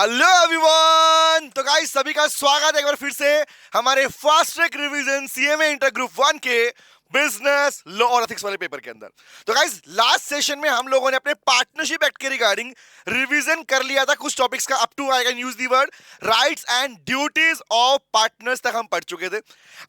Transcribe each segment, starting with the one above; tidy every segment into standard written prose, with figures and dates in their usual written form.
Hello everyone. तो guys सभी का स्वागत है एक बार फिर से हमारे fast track revision CMA inter group 1 के बिजनेस लॉ और एथिक्स वाले पेपर के अंदर। तो गाइस लास्ट सेशन में हम लोगों ने अपने पार्टनरशिप एक्ट के रिगार्डिंग रिवीजन कर लिया था कुछ टॉपिक्स का। Up to I can use the word rights and duties of partners तक हम पढ़ चुके थे।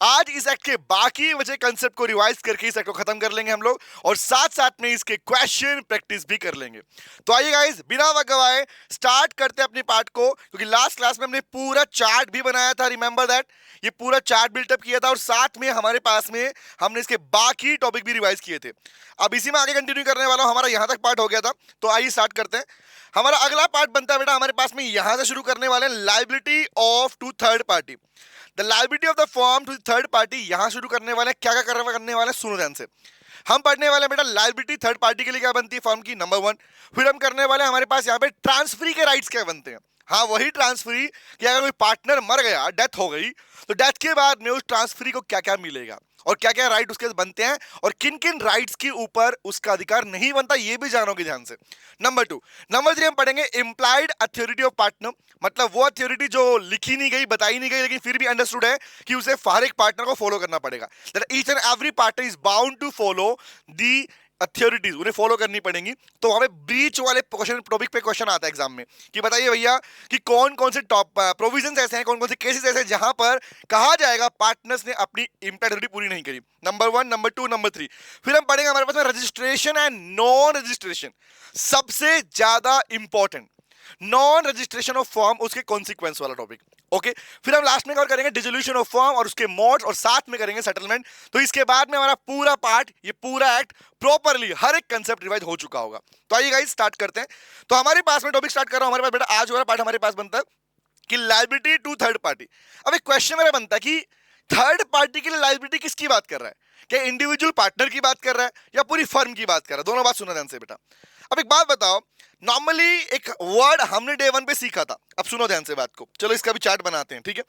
आज इस एक्ट के बाकी बचे कंसेप्ट को रिवाइज करके इस एक्ट को खत्म कर लेंगे हम लोग, और साथ साथ में इसके क्वेश्चन प्रैक्टिस भी कर लेंगे। तो आइए गाइस बिना वक्त गवाए स्टार्ट करते हैं अपनी पार्ट को, क्योंकि लास्ट क्लास में हमने पूरा चार्ट भी बनाया था। रिमेंबर दैट, ये पूरा चार्ट बिल्टअप किया था और साथ में हमारे पास में हमने इसके बाकी टॉपिक भी रिवाइज किए थे। अब इसी में आगे कंटिन्यू करने वाला हूं। हमारा यहां तक पार्ट हो गया था, तो आइए स्टार्ट करते हैं। हमारा अगला पार्ट बनता है बेटा हमारे पास में यहां से शुरू करने वाले हैं liability of to third party. The liability of the firm to third party यहां शुरू करने वाले क्या क्या करने वाले सुनो ध्यान से। हम पढ़ने वाले बेटा लायबिलिटी थर्ड पार्टी के लिए क्या बनती है फर्म की, नंबर 1। फिर हम करने वाले हमारे पास यहाँ पे ट्रांसफरी के राइट्स क्या बनते हैं। हाँ वही ट्रांसफरी कि अगर कोई पार्टनर मर गया, डेथ हो गई, तो डेथ के बाद में उस ट्रांसफरी को क्या क्या मिलेगा और क्या क्या राइट उसके बनते हैं और किन किन राइट्स के ऊपर उसका अधिकार नहीं बनता, ये भी जानोगे ध्यान से। नंबर 2। नंबर 3 हम पढ़ेंगे इम्प्लाइड अथॉरिटी ऑफ पार्टनर, मतलब वो अथॉरिटी जो लिखी नहीं गई, बताई नहीं गई, लेकिन फिर भी अंडरस्टूड है कि उसे हर एक पार्टनर को फॉलो करना पड़ेगा। That each and every partner is bound to follow the authorities, उन्हें फॉलो करनी पड़ेंगी। तो वहां पे ब्रीच वाले क्वेश्चन टॉपिक पे क्वेश्चन आता है एग्जाम में कि बताइए भैया कि कौन कौन से टॉप प्रोविजंस ऐसे हैं, कौन कौन से केसेस ऐसे हैं जहां पर कहा जाएगा पार्टनर्स ने अपनी इम्प्लाइड पूरी नहीं करी। Number 1, number 2, number 3। फिर हम पढ़ेंगे हमारे पास में रजिस्ट्रेशन एंड नॉन रजिस्ट्रेशन, सबसे ज्यादा important non registration of form, उसके कॉन्सिक्वेंस वाला टॉपिक। ओके फिर हम लास्ट में कवर करेंगे डिसोल्यूशन ऑफ फॉर्म और उसके मोड्स, और साथ में करेंगे सेटलमेंट। तो इसके बाद में हमारा पूरा पार्ट, ये पूरा एक्ट प्रॉपर्ली हर एक कंसेप्ट रिवाइज हो चुका होगा। तो आइए गाइस स्टार्ट करते हैं। तो हमारे पास में टॉपिक स्टार्ट कर रहा हूं। हमारे पास बेटा आज वाला पार्ट हमारे पास बनता है कि लायबिलिटी टू थर्ड पार्टी। अब एक क्वेश्चन मेरा बनता है कि थर्ड पार्टी के लिए लायबिलिटी किसकी बात कर रहा है, क्या इंडिविजुअल पार्टनर की बात कर रहा है या पूरी फर्म की बात कर रहा है। दोनों बात सुनो ध्यान से बेटा। अब एक बात बताओ, नॉर्मली एक वर्ड हमने डे 1 पे सीखा था, अब सुनो ध्यान से बात को। चलो इसका भी चार्ट बनाते हैं, ठीक है।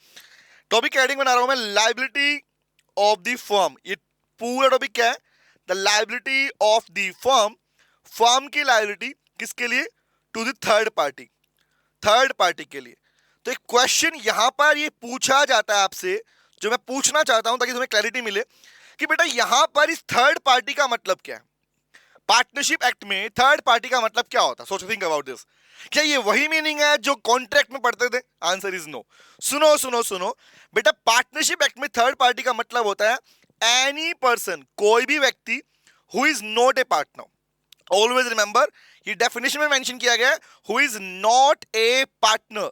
टॉपिक हेडिंग बना रहा हूं मैं, लायबिलिटी ऑफ द फर्म। ये पूरा टॉपिक क्या है, the liability of the firm. Firm की लायबिलिटी किसके लिए, to the third party, third party के लिए। तो एक क्वेश्चन यहां पर ये पूछा जाता है आपसे, जो मैं पूछना चाहता हूं ताकि तुम्हें क्लैरिटी मिले कि बेटा यहां पर इस थर्ड पार्टी का मतलब क्या है। पार्टनरशिप एक्ट में थर्ड पार्टी का मतलब क्या होता है, सोचो, थिंक अबाउट दिस। क्या ये वही मीनिंग है जो कॉन्ट्रैक्ट में पढ़ते थे? Answer is no. सुनो सुनो सुनो बेटा, पार्टनरशिप एक्ट में थर्ड पार्टी का मतलब होता है एनी पर्सन, कोई भी व्यक्ति who is not a partner. Always remember, ये डेफिनेशन में मेंशन किया गया है, who is not a partner.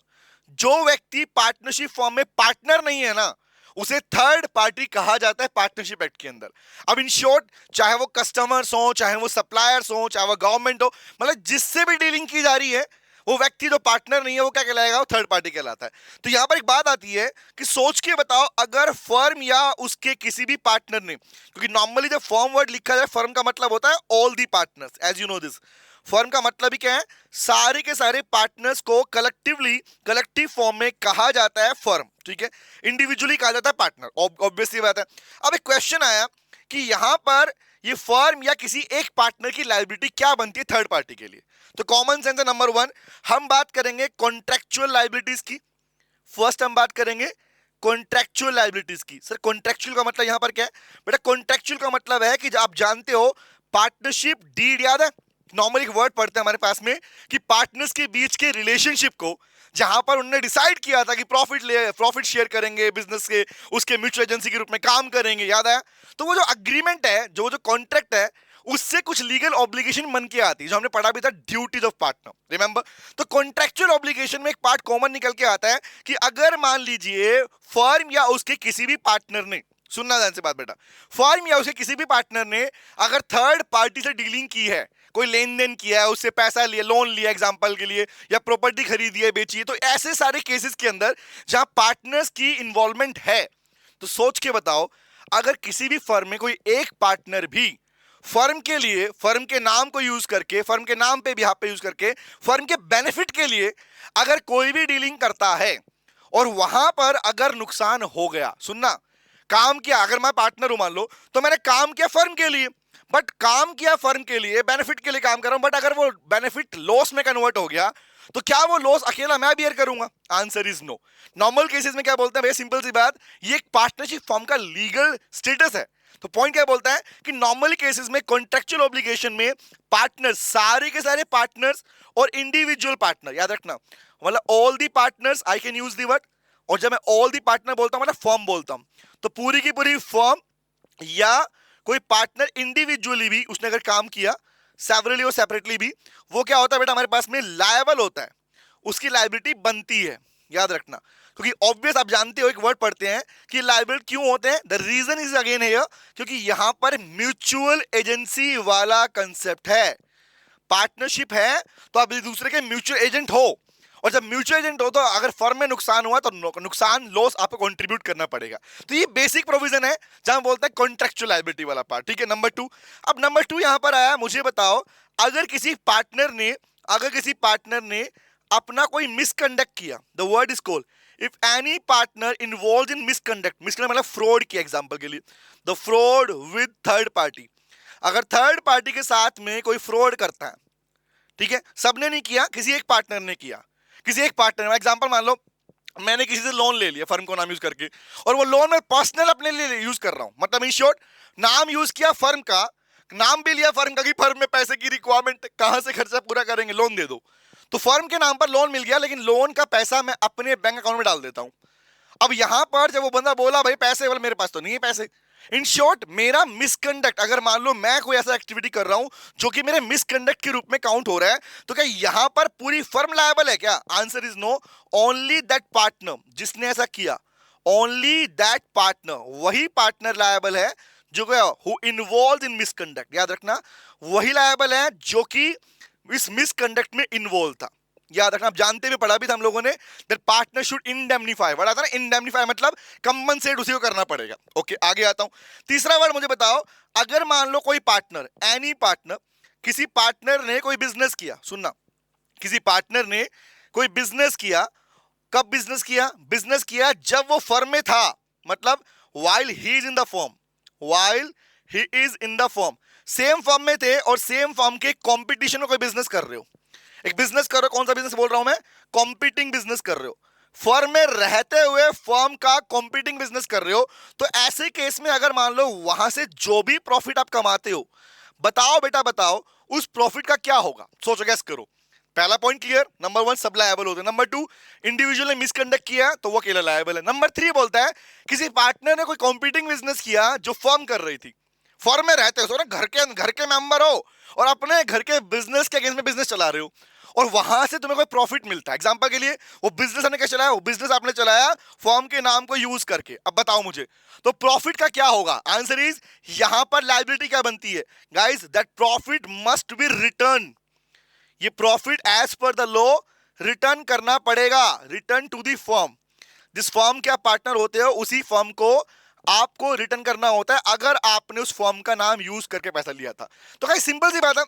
जो व्यक्ति पार्टनरशिप फॉर्म में पार्टनर नहीं है ना, उसे थर्ड पार्टी कहा जाता है पार्टनरशिप एक्ट के अंदर। अब इन शॉर्ट, चाहे वो कस्टमर्स हो, चाहे वो सप्लायर्स हो, चाहे वो गवर्नमेंट हो, मतलब जिससे भी डीलिंग की जा रही है, वो व्यक्ति जो पार्टनर नहीं है वो क्या कहलाएगा, वो थर्ड पार्टी कहलाता है। तो यहां पर एक बात आती है कि सोच के बताओ, अगर फर्म या उसके किसी भी पार्टनर ने, क्योंकि नॉर्मली जब फर्म वर्ड लिखा जाए फर्म का मतलब होता है all the partners, as you know this. Firm का मतलब ही क्या है, सारे के सारे पार्टनर्स को कलेक्टिवली, कलेक्टिव फॉर्म में कहा जाता है फर्म, ठीक है। इंडिविजुअली कहा जाता है पार्टनर, ऑब्वियसली बात है। अब एक क्वेश्चन आया कि यहां पर ये फर्म या किसी एक पार्टनर की लायबिलिटी क्या बनती है थर्ड पार्टी के लिए। तो कॉमन सेंस है, नंबर 1 हम बात करेंगे कॉन्ट्रेक्चुअल लायबिलिटीज की। फर्स्ट हम बात करेंगे कॉन्ट्रेक्चुअल लायबिलिटीज की। सर कॉन्ट्रेक्चुअल का मतलब यहां पर क्या है बेटा, कॉन्ट्रेक्चुअल का मतलब है कि आप जानते हो पार्टनरशिप डीड, याद है नॉर्मली एक वर्ड पढ़ते हैं हमारे पास में कि पार्टनर्स के बीच के रिलेशनशिप को, जहां पर उन्होंने डिसाइड किया था कि प्रॉफिट शेयर करेंगे बिजनेस के, उसके म्यूचुअल एजेंसी के रूप में काम करेंगे, याद आया। तो वो जो अग्रीमेंट है, जो कॉन्ट्रैक्ट है, उससे कुछ लीगल ऑब्लिगेशन बन के आती है, जो हमने पढ़ा भी था, ड्यूटीज ऑफ पार्टनर, रिमेंबर। तो कॉन्ट्रैक्चुअल ऑब्लिगेशन में एक पार्ट कॉमन निकल के आता है कि अगर मान लीजिए फर्म या उसके किसी भी पार्टनर ने, सुनना ध्यान से बात बेटा, फर्म या उसके किसी भी पार्टनर ने अगर थर्ड पार्टी से डीलिंग की है, कोई लेन देन किया है, उससे पैसा लिया, लोन लिया एग्जांपल के लिए, या प्रॉपर्टी खरीदी है, बेची है, तो ऐसे सारे केसेस के अंदर जहां पार्टनर्स की इन्वॉल्वमेंट है, तो सोच के बताओ, अगर किसी भी फर्म में कोई एक पार्टनर भी फर्म के लिए, फर्म के नाम को यूज करके, फर्म के नाम पे बिहाफ पे यूज करके, फर्म के बेनिफिट के लिए अगर कोई भी डीलिंग करता है और वहां पर अगर नुकसान हो गया, सुनना, काम किया, अगर मैं पार्टनर हूं मान लो, तो मैंने काम किया फर्म के लिए, बट काम किया फर्म के लिए, बेनिफिट के लिए काम कर रहा हूं, बट अगर वो बेनिफिट लॉस में कन्वर्ट हो गया, तो क्या वो लॉस अकेला मैं बियर करूंगा? Answer is no. Normal cases में क्या बोलते हैं भैया, सिंपल सी बात, ये एक पार्टनरशिप फॉर्म का लीगल स्टेटस है। तो पॉइंट क्या बोलता है कि नॉर्मल केसेस में कॉन्ट्रेक्चुअल ऑब्लिगेशन में पार्टनर्स, सारे के सारे पार्टनर्स और इंडिविजुअल पार्टनर, याद रखना, मतलब all the partners I can use the word, और जब मैं ऑल दी पार्टनर बोलता हूं मतलब फर्म बोलता हूं, तो पूरी की पूरी फर्म या कोई पार्टनर इंडिविजुअली भी उसने अगर काम किया, सेवरली और सेपरेटली भी, वो क्या होता है बेटा हमारे पास में लायबल होता है, उसकी लाइबिलिटी बनती है, याद रखना। क्योंकि ऑब्वियस आप जानते हो, एक वर्ड पढ़ते हैं कि लाइबल क्यों होते हैं, the reason is again here, क्योंकि यहां पर म्यूचुअल एजेंसी वाला कंसेप्ट है। पार्टनरशिप है तो आप एक दूसरे के म्यूचुअल एजेंट हो, और जब म्यूचुअल एजेंट हो तो अगर फर्म में नुकसान हुआ तो नुकसान लॉस आपको कंट्रीब्यूट करना पड़ेगा। तो ये बेसिक प्रोविजन है जहां बोलते हैं कॉन्ट्रेक्चुअल लायबिलिटी वाला पार्ट, ठीक है। नंबर टू, अब नंबर टू यहां पर आया, मुझे बताओ अगर किसी पार्टनर ने अपना कोई मिसकंडक्ट किया, the word is called, if any partner involve in misconduct मतलब फ्रॉड की, एग्जांपल के लिए the fraud with third party, अगर थर्ड पार्टी के साथ में कोई फ्रॉड करता है, ठीक है, सबने नहीं किया, किसी एक पार्टनर ने किया, किसी एक पार्टनर, एग्जांपल मान लो मैंने किसी से लोन ले लिया फर्म को नाम यूज करके, और वो लोन मैं पर्सनल अपने लिए यूज कर रहा हूं, मतलब इन शॉर्ट नाम यूज किया फर्म का, नाम भी लिया फर्म का कि फर्म में पैसे की रिक्वायरमेंट, कहां से खर्चा पूरा करेंगे, लोन दे दो, तो फर्म के नाम पर लोन मिल गया, लेकिन लोन का पैसा मैं अपने बैंक अकाउंट में डाल देता हूं। अब यहां पर जब वो बंदा बोला भाई पैसे, बोला मेरे पास तो नहीं है पैसे, इन शॉर्ट मेरा मिसकंडक्ट, अगर मान लो मैं कोई ऐसा एक्टिविटी कर रहा हूं जो कि मेरे मिसकंडक्ट के रूप में काउंट हो रहा है, तो क्या यहां पर पूरी फर्म लायबल है क्या? Answer is no. Only that partner जिसने ऐसा किया, ओनली दैट पार्टनर, वही पार्टनर लायबल है जो क्या, हु इन्वॉल्व इन मिसकंडक्ट, याद रखना, वही लायबल है जो कि इस मिसकंडक्ट में इन्वॉल्व था, याद रखना। आप जानते हुए पढ़ा भी था हम लोगों ने, that partner should indemnify, word आता है ना इंडेमनीफाई, मतलब कंपनसेट उसी को करना पड़ेगा। ओके आगे आता हूं, तीसरा वर्ड मुझे बताओ, अगर मान लो कोई पार्टनर, एनी पार्टनर, किसी पार्टनर ने कोई बिजनेस किया, सुनना, किसी पार्टनर ने कोई बिजनेस किया, कब बिजनेस किया? बिजनेस किया जब वो फर्म में था, मतलब while he is in the firm, while he is in the firm, same firm में थे और सेम फर्म के कंपटीशन में कोई बिजनेस कर रहे हो, एक बिजनेस कर रहे हो, कौन सा बिजनेस बोल रहा हूं मैं, कॉम्पिटिंग बिजनेस कर रहे हो, फर्म में रहते हुए फर्म का कॉम्पिटिंग बिजनेस कर रहे हो, तो ऐसे केस में अगर मान लो वहां से जो भी प्रॉफिट आप कमाते हो, बताओ बेटा बताओ उस प्रॉफिट का क्या होगा, सोचो गैस करो। पहला पॉइंट क्लियर, नंबर वन सब लायबल होते हैं, नंबर टू इंडिविजुअल ने मिसकंडक्ट किया तो वो अकेला लायबल है, नंबर थ्री बोलता है किसी पार्टनर ने कोई कॉम्पिटिंग बिजनेस किया जो फर्म कर रही थी, फर्म में रहते हो ना, घर के मेंबर हो और अपने घर के बिजनेस के अगेंस्ट में बिजनेस चला रहे हो, और वहां से तुम्हें कोई प्रॉफिट मिलता है, एग्जांपल के लिए वो बिजनेस हमने कैसे चलाया, वो बिजनेस आपने चलाया फर्म के नाम को यूज करके, अब बताओ मुझे तो प्रॉफिट का क्या होगा? आंसर इज, यहां पर लायबिलिटी क्या बनती है guys, that profit must be return, ये profit as per the law return करना पड़ेगा, रिटर्न टू द फर्म, जिस फर्म के आप पार्टनर होते हो उसी फर्म को आपको रिटर्न करना होता है अगर आपने उस फर्म का नाम यूज करके पैसा लिया था। तो गाइस सिंपल सी बात है,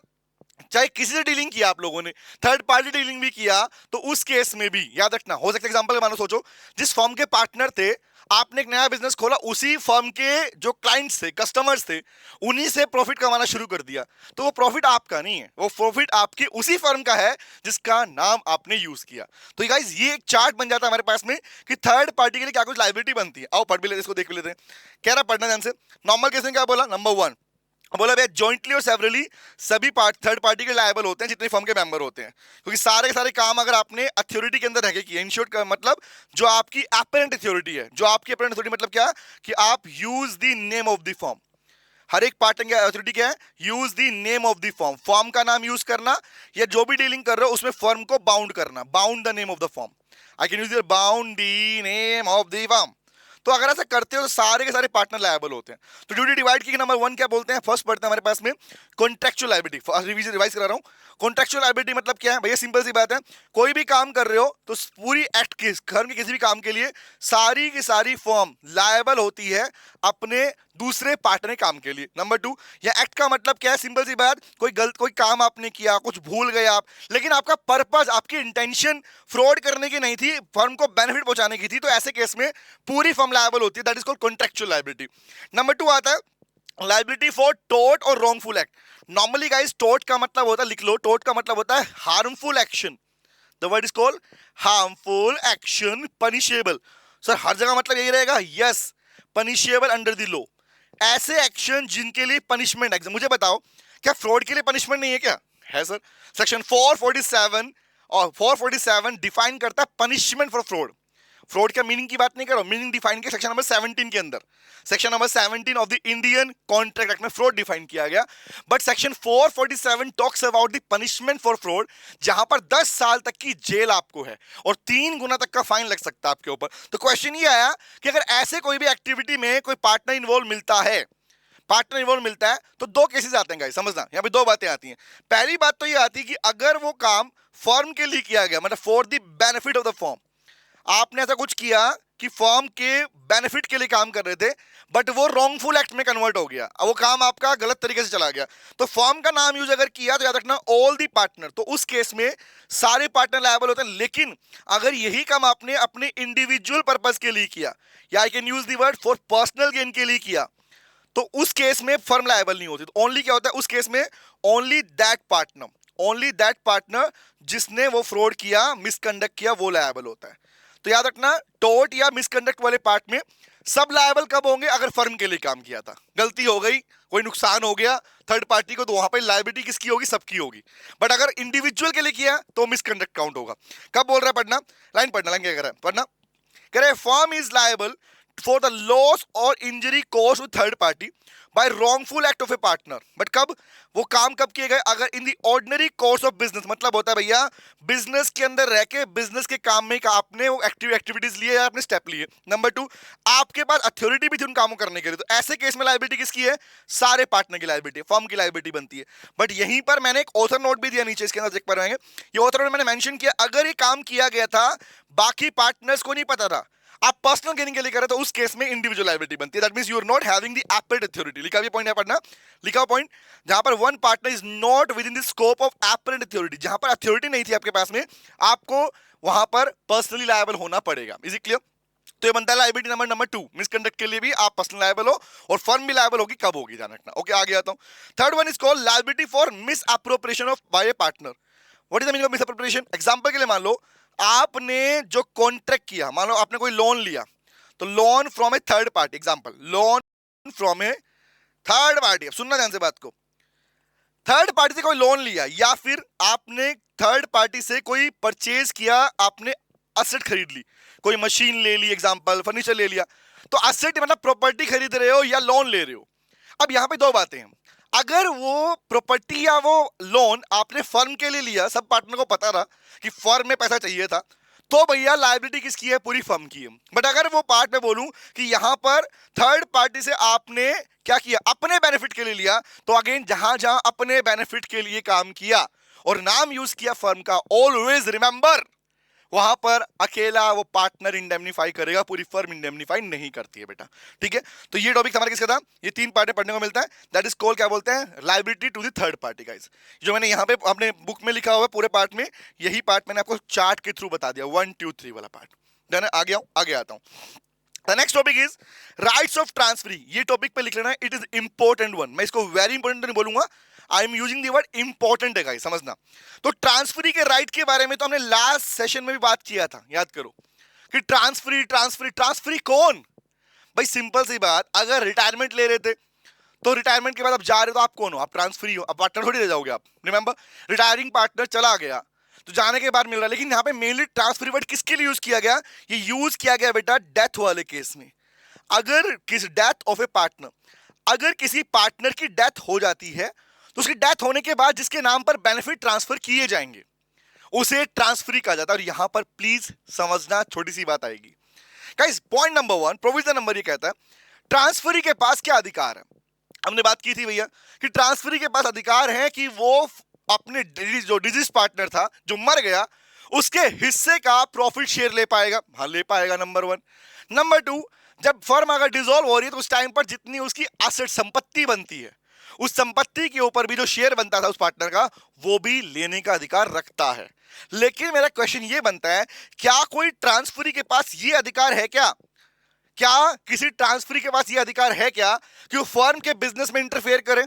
चाहे किसी से डीलिंग किया आप लोगों ने, थर्ड पार्टी डीलिंग भी किया, तो उस केस में भी याद रखना, हो सकता है एग्जांपल मानो सोचो जिस फर्म के पार्टनर थे, आपने एक नया बिजनेस खोला, उसी फर्म के जो क्लाइंट्स थे, कस्टमर्स थे, उन्हीं से प्रॉफिट कमाना शुरू कर दिया, तो वो प्रॉफिट आपका नहीं है, वो प्रॉफिट आपकी उसी फर्म का है जिसका नाम आपने यूज किया। तो गाइस ये एक चार्ट बन जाता है हमारे पास में कि थर्ड पार्टी के लिए क्या कुछ लायबिलिटी बनती है। आओ पढ़ भी लेते, इसको देख भी लेते हैं, कह रहा पढ़ना ध्यान से। नॉर्मल केस में क्या बोला, नंबर वन बोला भैया जॉइंटली और सेवरली सभी थर्ड पार्टी के लायबल होते हैं जितने फर्म के मेंबर होते हैं, क्योंकि सारे के सारे काम अगर आपने अथॉरिटी के अंदर रह के किए, इन शॉर्ट का मतलब जो आपकी एपरेंट अथॉरिटी है, जो आपकी एपरेंट अथॉरिटी मतलब क्या कि आप use the name of the firm, हर एक पार्टनर की अथॉरिटी क्या है, use the name of the firm, firm का नाम यूज करना, या जो भी डीलिंग कर रहे हो उसमें फर्म को बाउंड करना, bound the name of the firm, I can use bound the name of the firm. तो अगर ऐसा करते हो तो सारे के सारे पार्टनर लायबल होते हैं। तो ड्यूटी डिवाइड की नंबर वन क्या बोलते हैं, फर्स्ट पढ़ते हैं हमारे पास में कॉन्ट्रेक्चुअल लायबिलिटी, रिवाइज करा रहा हूं, कॉन्ट्रेक्चुअल लायबिलिटी मतलब क्या है भैया, सिंपल सी बात है, कोई भी काम कर रहे हो तो पूरी एक्ट के घर के किसी भी काम के लिए सारी की सारी फर्म लायबल होती है अपने दूसरे पार्टनर काम के लिए। नंबर टू, या एक्ट का मतलब क्या है, सिंपल सी बात, कोई काम आपने किया, कुछ भूल गए आप, लेकिन आपका पर्पस, आपकी इंटेंशन फ्रॉड करने की नहीं थी, फर्म को बेनिफिट पहुंचाने की थी, तो ऐसे केस में पूरी फर्म लायबल होती है, that is called contractual liability. Number two आता है लायबिलिटी फॉर टोर्ट और wrongful act. Normally guys tort का मतलब होता है, लिख लो, टोर्ट का मतलब होता है harmful action, the word is called harmful action punishable. Sir हर जगह मतलब यही रहेगा? Yes, punishable under the law. ऐसे एक्शन जिनके लिए पनिशमेंट है। मुझे बताओ, क्या फ्रॉड के लिए पनिशमेंट नहीं है क्या? है सर। सेक्शन 447 और 447 डिफाइन करता है पनिशमेंट फॉर फ्रॉड। फ्रॉड का मीनिंग की बात नहीं करो, मीनिंग डिफाइन किया सेक्शन नंबर 17 के अंदर। Section number 17 of the Indian contract act में फ्रॉड डिफाइन किया गया। But section 447 talks about the punishment for fraud, जहां पर 10 साल तक की जेल आपको है और 3 गुना तक का फाइन लग सकता है आपके ऊपर। तो क्वेश्चन ये आया कि अगर ऐसे कोई भी एक्टिविटी में कोई पार्टनर इन्वॉल्व मिलता है, तो दो केसेस आते हैं गाइस, समझना यहां पे दो बातें आती हैं। पहली बात तो ये आती है कि अगर वो काम फर्म के लिए किया गया, मतलब for the benefit of the firm, आपने ऐसा कुछ किया कि फर्म के बेनिफिट के लिए काम कर रहे थे, बट वो रॉन्गफुल एक्ट में कन्वर्ट हो गया, वो काम आपका गलत तरीके से चला गया, तो फर्म का नाम यूज अगर किया तो याद रखना ऑल दी पार्टनर, तो उस केस में सारे पार्टनर लायबल होते हैं। लेकिन अगर यही काम आपने अपने इंडिविजुअल पर्पस के लिए किया, या आई can use the word for personal gain के लिए किया, तो उस केस में फर्म लायबल नहीं होती। तो ओनली क्या होता है उस केस में? ओनली दैट पार्टनर जिसने वो फ्रॉड किया, मिसकंडक्ट किया, वो लायबल होता है। तो याद रखना, टोर्ट या मिसकंडक्ट वाले पार्ट में सब लायबल कब होंगे? अगर फर्म के लिए काम किया था, गलती हो गई, कोई नुकसान हो गया थर्ड पार्टी को, तो वहां पे लायबिलिटी किसकी होगी? सबकी होगी। बट अगर इंडिविजुअल के लिए किया तो मिसकंडक्ट काउंट होगा। कब बोल रहा है? पढ़ना, लाइन पढ़ना, लाइन क्या कर रहा है? पढ़ना, कह रहे firm is liable for the loss or injury caused to third party by wrongful act of a partner। But कब वो काम कब किए गए? अगर इन दी ऑर्डिनरी कोर्स ऑफ बिजनेस, मतलब होता है भैया बिजनेस के अंदर रह के बिजनेस के काम में आपने वो एक्टिविटीज लिए या आपने स्टेप लिए। नंबर 2, आपके पास अथॉरिटी भी थी उन कामों करने के लिए, तो ऐसे केस में लायबिलिटी किसकी है? सारे पार्टनर की लायबिलिटी, फर्म की लायबिलिटी बनती है। बट यहीं पर मैंने एक ऑथर नोट भी दिया नीचे, इसके अंदर देख पा रहे हैं, ये ऑथर नोट मैंने मेंशन किया, अगर ये काम किया गया था बाकी पार्टनर्स को नहीं पता था, आप पर्सनल गेनिंग के लिए करें, तो उस केस में इंडिविजुअल लायबिलिटी बनती है। That means you are not having the apparent authority. लिखा भी पॉइंट है, पढ़ना, लिखा हुआ पॉइंट, जहां पर one partner is not with in the scope of apparent authority, जहां पर अथॉरिटी नहीं थी आपके पास में, आपको वहां पर पर्सनली लायबल होना पड़ेगा। Is it clear? तो ये बनता है लायबिलिटी नंबर 2। मिसकंडक्ट के लिए भी आप पर्सनल लायबल हो और फर्म भी लायबल होगी, कब होगी ध्यान रखना। ओके, आगे आता हूं। Third one is called liability for misappropriation of by a partner. What is the meaning of misappropriation? Example के लिए मान लो आपने जो कॉन्ट्रैक्ट किया, मान लो आपने कोई लोन लिया, तो loan from A third party, example loan from A third party, सुनना ध्यान से बात को, थर्ड पार्टी से कोई लोन लिया, या फिर आपने थर्ड पार्टी से कोई परचेज किया, आपने असेट खरीद ली, कोई मशीन ले ली, एग्जांपल फर्नीचर ले लिया, तो असेट मतलब प्रॉपर्टी खरीद रहे हो या लोन ले रहे हो। अब यहां पे दो बातें हैं, अगर वो प्रॉपर्टी या वो लोन आपने फर्म के लिए लिया, सब पार्टनर को पता था कि फर्म में पैसा चाहिए था, तो भैया लायबिलिटी किसकी है? पूरी फर्म की है। बट अगर वो पार्ट में बोलूं कि यहां पर थर्ड पार्टी से आपने क्या किया? अपने बेनिफिट के लिए लिया, तो अगेन जहां जहां अपने बेनिफिट के लिए काम किया और नाम यूज किया फर्म का, ऑलवेज रिमेंबर वहां पर अकेला वो पार्टनर इंडेमनीफाई करेगा, पूरी फर्म इंडेमनीफाई नहीं करती है बेटा। ठीक है, तो ये टॉपिक हमारा किसका था? ये 3 पार्ट में पढ़ने को मिलता है, दैट इज कॉल्ड, क्या बोलते हैं? Liability to the third party. Guys, जो मैंने यहाँ पे अपने बुक में लिखा हुआ है पूरे पार्ट में, यही पार्ट मैंने आपको चार्ट के थ्रू बता दिया, 1 2 3 वाला पार्ट। डन है? आगे आता हूँ। The next topic is rights of transferee। ये टॉपिक पे लिख लेना है, इट इज इंपॉर्टेंट वन। मैं इसको वेरी इंपॉर्टेंट नहीं बोलूंगा, I am using the word important है गाइस, समझना। तो ट्रांसफरी के राइट के बारे में तो हमने लास्ट सेशन में भी बात किया था, याद करो कि ट्रांसफरी कौन? भाई सिंपल सी बात, अगर रिटायरमेंट ले रहे थे, तो रिटायरमेंट के बाद आप जा रहे हो, तो आप कौन हो? आप ट्रांसफरी हो, आप पार्टनर थोड़ी रह जाओगे आप। रिमेंबर, रिटायरिंग पार्टनर चला गया तो जाने के बाद मिल रहा है, लेकिन यहाँ पे मेनली ट्रांसफरी वर्ड किसके लिए यूज किया गया? ये यूज किया गया बेटा डेथ वाले केस में। अगर किस डेथ ऑफ ए पार्टनर, अगर किसी पार्टनर की डेथ हो जाती है, तो उसकी डेथ होने के बाद जिसके नाम पर बेनिफिट ट्रांसफर किए जाएंगे उसे ट्रांसफरी कहा जाता है। और यहां पर प्लीज समझना, छोटी सी बात आएगी guys. Point number 1, provision number, ये कहता है ट्रांसफरी के पास क्या अधिकार है? हमने बात की थी भैया कि ट्रांसफरी के पास अधिकार है कि वो अपने जो डिजीज पार्टनर था, जो मर गया, उसके हिस्से का प्रॉफिट शेयर ले पाएगा। हाँ, ले पाएगा, नंबर 1। नंबर 2, जब फर्म अगर डिसॉल्व हो रही है तो उस टाइम पर जितनी उसकी एसेट संपत्ति बनती है, उस संपत्ति के ऊपर भी जो शेयर बनता था उस पार्टनर का, वो भी लेने का अधिकार रखता है। लेकिन मेरा क्वेश्चन ये बनता है, क्या कोई ट्रांसफरी के पास ये अधिकार है क्या? क्या किसी ट्रांसफरी के पास ये अधिकार है क्या कि वो फर्म के बिजनेस में इंटरफेयर करे,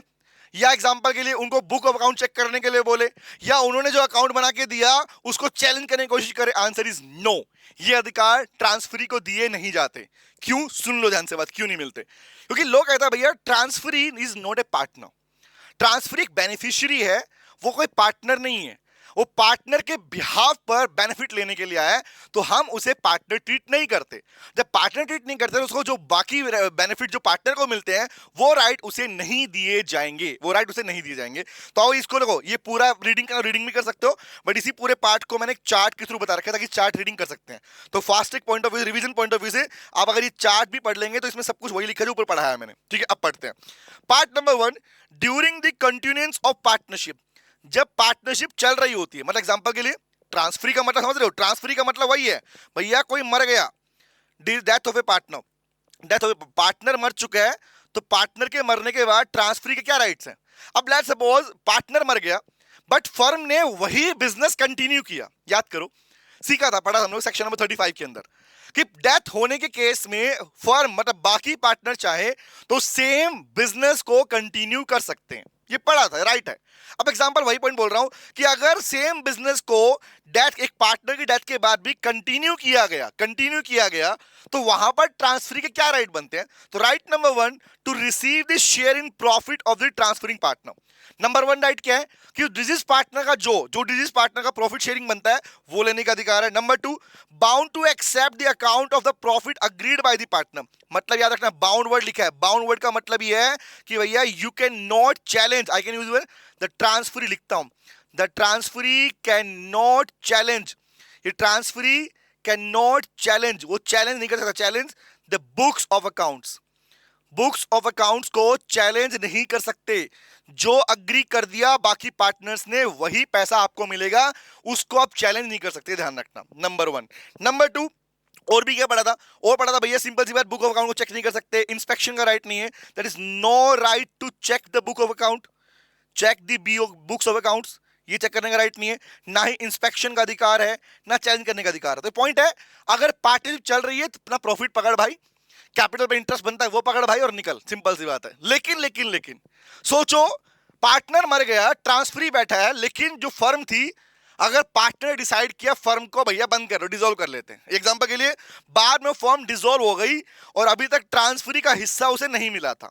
या एग्जांपल के लिए उनको बुक ऑफ अकाउंट चेक करने के लिए बोले, या उन्होंने जो अकाउंट बना के दिया उसको चैलेंज करने की कोशिश करे? Answer is no. ये अधिकार ट्रांसफरी को दिए नहीं जाते। क्यों? सुन लो ध्यान से बात, क्यों नहीं मिलते? क्योंकि लोग कहता है भैया transferee is not a partner. Transferee एक बेनिफिशियरी है, वो कोई पार्टनर नहीं है। वो पार्टनर के बिहाफ पर बेनिफिट लेने के लिए आया है, तो हम उसे पार्टनर ट्रीट नहीं करते। जब पार्टनर ट्रीट नहीं करते तो उसको जो बाकी बेनिफिट जो पार्टनर को मिलते हैं वो राइट उसे नहीं दिए जाएंगे, वो राइट उसे नहीं दिए जाएंगे। तो आओ इसको देखो, ये पूरा रीडिंग भी कर सकते हो, बट इसी पूरे पार्ट को मैंने एक चार्ट के थ्रू बता रखा है ताकि चार्ट रीडिंग कर सकते हैं। तो fast track point of view, revision point of view से आप अगर ये चार्ट भी पढ़ लेंगे तो इसमें सब कुछ वही लिखा है जो ऊपर पढ़ाया है मैंने। ठीक है, अब पढ़ते हैं part number 1, during the continuance of partnership. जब पार्टनरशिप चल रही होती है, मतलब एग्जांपल के लिए ट्रांसफरी का मतलब समझ रहे हो? ट्रांसफरी का मतलब वही है भैया, कोई मर गया, death of A partner, death of A partner मर चुका है, तो पार्टनर के मरने के बाद ट्रांसफरी के क्या राइट्स हैं? अब लेट्स सपोज पार्टनर मर गया बट फर्म ने वही बिजनेस कंटिन्यू किया। याद करो, सीखा था, पढ़ा हम लोग सेक्शन नंबर 35 के अंदर कि डेथ होने के केस में फर्म मतलब बाकी पार्टनर चाहे तो सेम बिजनेस को कंटिन्यू कर सकते हैं। ये पढ़ा था, राइट है। अब एग्जांपल वही पॉइंट बोल रहा हूं कि अगर सेम बिजनेस को डेथ, एक पार्टनर की डेथ के बाद भी कंटिन्यू किया गया तो वहां पर ट्रांसफरी के क्या राइट बनते हैं? तो right number 1, to receive the share in profit of the transferring partner. Number 1 right क्या है कि डिजीज पार्टनर का जो डिजीज पार्टनर का प्रॉफिट शेयरिंग बनता है वो लेने का अधिकार है। Number 2, bound to accept the account of the profit agreed by the partner. मतलब याद रखना, बाउंड वर्ड लिखा है, बाउंड वर्ड का मतलब ये है कि भैया you can not challenge, I can use the transferee, लिखता हूं the transferee can not challenge, ये ट्रांसफरी कैन नॉट चैलेंज, वो चैलेंज नहीं कर सकता, challenge the books of accounts, books of accounts को चैलेंज नहीं कर सकते। जो अग्री कर दिया बाकी पार्टनर्स ने वही पैसा आपको मिलेगा, उसको आप चैलेंज नहीं कर सकते, ध्यान रखना। नंबर 1। नंबर 2, और भी क्या पढ़ा था? और पढ़ा था भैया सिंपल सी बात, बुक ऑफ अकाउंट को चेक नहीं कर सकते, इंस्पेक्शन का राइट नहीं है, that is no right to check the book of account, check the books of accounts, ये चेक करने का राइट नहीं है, ना ही इंस्पेक्शन का अधिकार है, ना चैलेंज करने का अधिकार है। तो पॉइंट है, अगर पार्टनरशिप चल रही है तो अपना प्रॉफिट पकड़ भाई, कैपिटल पे इंटरेस्ट बनता है वो पकड़ भाई और निकल, सिंपल सी बात है। लेकिन लेकिन लेकिन सोचो, पार्टनर मर गया, ट्रांसफरी बैठा है, लेकिन जो फर्म थी, अगर पार्टनर डिसाइड किया फर्म को भैया बंद करो, डिसॉल्व कर लेते हैं, एग्जांपल के लिए बाद में फर्म डिसॉल्व हो गई और अभी तक ट्रांसफरी का हिस्सा उसे नहीं मिला था,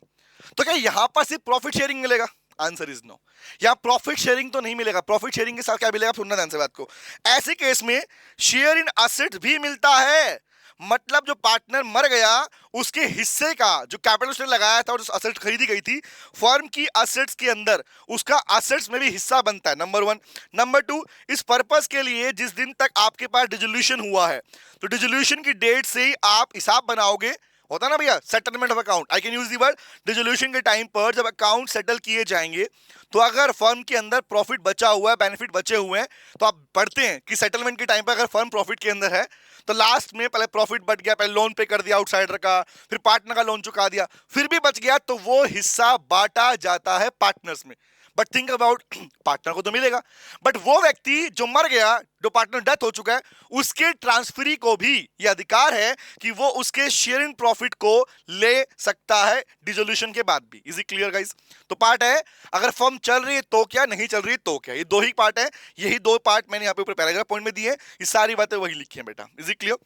तो क्या यहां पर सिर्फ प्रॉफिट शेयरिंग मिलेगा? Answer is no. यहां प्रॉफिट शेयरिंग तो नहीं मिलेगा। प्रॉफिट शेयरिंग के साथ क्या मिलेगा? सुनना ध्यान से बात को, ऐसे केस में शेयर इन असेट भी मिलता है। मतलब जो पार्टनर मर गया उसके हिस्से का जो कैपिटल उसने लगाया था और जो असेट खरीदी गई थी फर्म की असेट्स के अंदर, उसका असेट्स में भी हिस्सा बनता है। नंबर 1। नंबर 2, इस पर्पस के लिए जिस दिन तक आपके पास डिसोल्यूशन हुआ है, तो डिसोल्यूशन की डेट से ही आप हिसाब बनाओगे, होता ना भैया settlement of account, I can use the word dissolution के टाइम पर जब अकाउंट सेटल किए जाएंगे, तो अगर फर्म के अंदर प्रॉफिट बचा हुआ है, बेनिफिट बचे हुए हैं, तो आप पढ़ते हैं कि सेटलमेंट के टाइम पर अगर फर्म प्रॉफिट के अंदर है तो लास्ट में पहले प्रॉफिट बच गया, पहले लोन पे कर दिया आउटसाइडर का, फिर पार्टनर का लोन चुका दिया, फिर भी बच गया, तो वो हिस्सा बांटा जाता है पार्टनर्स में। बट थिंक अबाउट, पार्टनर को तो मिलेगा, बट वो व्यक्ति जो मर गया, जो पार्टनर डेथ हो चुका है, उसके ट्रांसफरी को भी ये अधिकार है कि वो उसके शेयर इन प्रॉफिट को ले सकता है डिसोल्यूशन के बाद भी। Is it clear guys? तो पार्ट है, अगर फर्म चल रही है तो क्या, नहीं चल रही है तो क्या, ये दो ही पार्ट है, यही दो पार्ट मैंने यहाँ पे ऊपर पैराग्राफ पॉइंट में दिए हैं, ये सारी बातें वही लिखी हैं बेटा। Is it clear?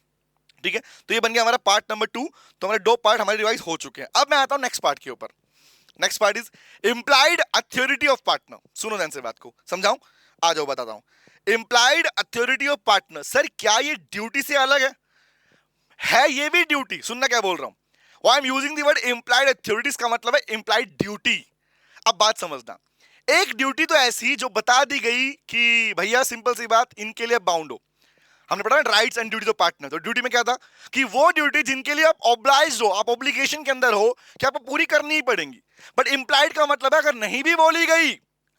ठीक है, तो ये बन गया हमारा पार्ट नंबर 2। तो हमारे दो पार्ट हमारे रिवाइज हो चुके हैं। अब मैं आता हूं नेक्स्ट पार्ट के ऊपर। Next part is implied authority of partner. सुनो ध्यान से बात को, समझाऊं? आ जाओ बताता हूं। Implied authority of partner, sir क्या ये ड्यूटी से अलग है ये भी ड्यूटी। सुनना क्या बोल रहा हूं, I am using the word implied authorities का मतलब है इंप्लाइड ड्यूटी। अब बात समझना, एक ड्यूटी तो ऐसी जो बता दी गई कि भैया सिंपल सी बात, इनके लिए बाउंड हो, हमने पढ़ा rights and duties of partner. तो ड्यूटी में क्या था कि वो ड्यूटी जिनके लिए आप ऑब्लाइज्ड हो, आप ऑब्लिगेशन के अंदर हो कि आपको पूरी करनी ही पड़ेंगी। बट इंप्लाइड का मतलब है अगर नहीं भी बोली गई,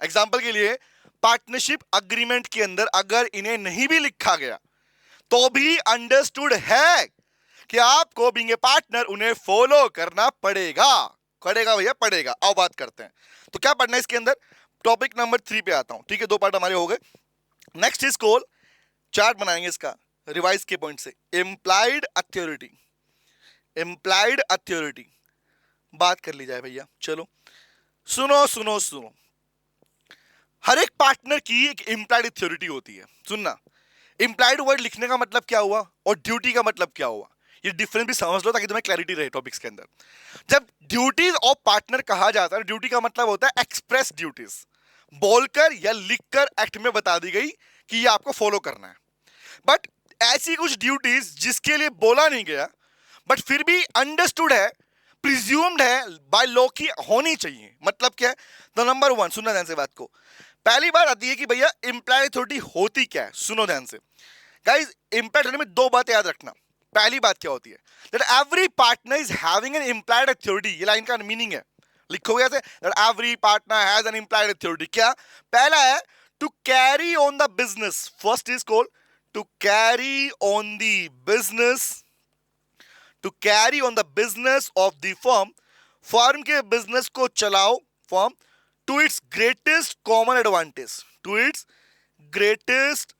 एग्जांपल के लिए पार्टनरशिप अग्रीमेंट के अंदर अगर इन्हें नहीं भी लिखा गया तो भी अंडरस्टूड है कि आपको बीइंग ए पार्टनर उन्हें फॉलो करना पड़ेगा। पड़ेगा भैया, पड़ेगा। आओ बात करते हैं, तो क्या पढ़ना है इसके अंदर। टॉपिक नंबर 3 पे आता हूं, ठीक है, दो पार्ट हमारे हो गए। नेक्स्ट इज कॉल, चार्ट बनाएंगे इसका रिवाइज के पॉइंट से, इंप्लाइड अथॉरिटी। इंप्लाइड अथॉरिटी बात कर ली जाए भैया, चलो सुनो सुनो सुनो, हर एक पार्टनर की एक इम्प्लाइड अथॉरिटी होती है। सुनना, इम्प्लाइड वर्ड लिखने का मतलब क्या हुआ और ड्यूटी का मतलब क्या हुआ, ये डिफरेंस भी समझ लो ताकि तुम्हें क्लैरिटी रहे टॉपिक्स के अंदर। जब ड्यूटीज ऑफ पार्टनर कहा जाता है, ड्यूटी का मतलब होता है एक्सप्रेस ड्यूटीज, बोलकर या लिखकर एक्ट में बता दी गई कि ये आपको फॉलो करना है। बट ऐसी कुछ ड्यूटीज जिसके लिए बोला नहीं गया बट फिर भी अंडरस्टूड है, प्रिज्यूम्ड है बाय लॉ की होनी चाहिए। मतलब क्या है? तो नंबर वन, सुनना ध्यान से बात को। पहली बात आती है कि भैया इम्प्लाइड अथॉरिटी होती क्या है। सुनो ध्यान से गाइस, इम्प्लाइड अथॉरिटी में दो बातें याद रखना। पहली बात क्या होती है, that every partner is having an implied authority. ये लाइन का मीनिंग है, लिखोगे ऐसे, that every partner has an implied authority. क्या? पहला है to carry on the business. First is called to carry on the business, to carry on the business of the firm. Firm के business को चलाओ firm to its greatest common advantage, to its greatest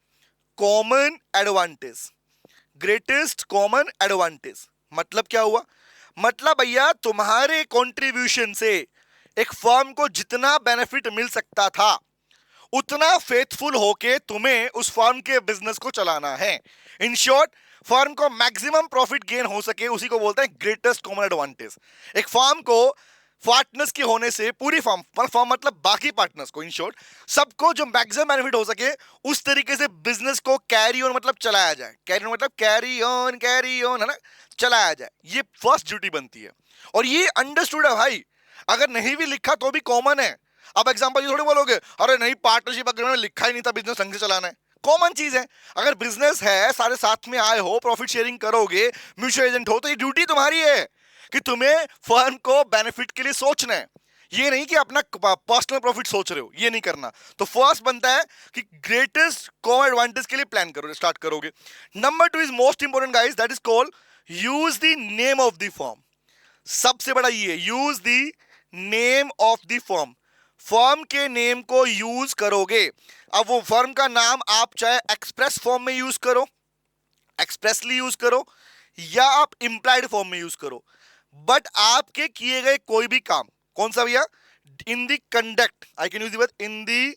common advantage, greatest common advantage. मतलब क्या हुआ? मतलब भैया तुम्हारे contribution से एक फर्म को जितना बेनिफिट मिल सकता था उतना फेथफुल होके तुम्हें उस फर्म के बिजनेस को चलाना है। इन शॉर्ट, फर्म को मैक्सिमम प्रॉफिट गेन हो सके, उसी को बोलते हैं ग्रेटेस्ट कॉमन एडवांटेज। एक फर्म को पार्टनर्स के होने से, पूरी फर्म फर्म मतलब बाकी पार्टनर्स को, इन शॉर्ट सबको जो मैक्सिमम बेनिफिट हो सके उस तरीके से बिजनेस को कैरी ऑन मतलब चलाया जाए। कैरी ऑन मतलब कैरी ऑन है ना, चलाया जाए। ये फर्स्ट ड्यूटी बनती है और ये अंडरस्टूड है भाई, अगर नहीं भी लिखा तो भी कॉमन है। अब एग्जांपल ये थोड़ी बोलोगे अरे नहीं पार्टनरशिप अग्रीमेंट में लिखा ही नहीं था बिजनेस ढंग से चलाना है, कॉमन चीज है। अगर बिजनेस है, सारे साथ में आए हो, प्रॉफिट शेयरिंग करोगे, म्यूचुअल एजेंट हो, तो ये ड्यूटी तुम्हारी है कि तुम्हें फर्म को बेनिफिट के लिए सोचना है। ये नहीं कि अपना पर्सनल प्रॉफिट सोच रहे हो, ये नहीं करना। तो फर्स्ट बनता है कि ग्रेटेस्ट कॉमन एडवांटेज के लिए प्लान करो, स्टार्ट करोगे। Number two is most important guys, that is called use the name of the firm. सबसे बड़ा ये, use the name of the firm. Firm के नेम को यूज करोगे। अब वो फर्म का नाम आप चाहे एक्सप्रेस फॉर्म में यूज करो, एक्सप्रेसली यूज करो, या आप इंप्लाइड फॉर्म में यूज करो, बट आपके किए गए कोई भी काम, कौन सा भैया, in the conduct, I can use the word in the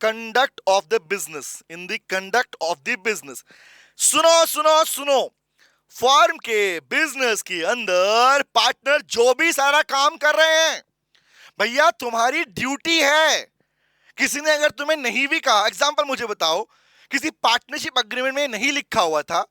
conduct of the business, in the conduct of the business. सुनो सुनो सुनो, फर्म के बिजनेस के अंदर पार्टनर जो भी सारा काम कर रहे हैं भैया तुम्हारी ड्यूटी है। किसी ने अगर तुम्हें नहीं भी कहा, एग्जांपल मुझे बताओ, किसी पार्टनरशिप एग्रीमेंट में नहीं लिखा हुआ था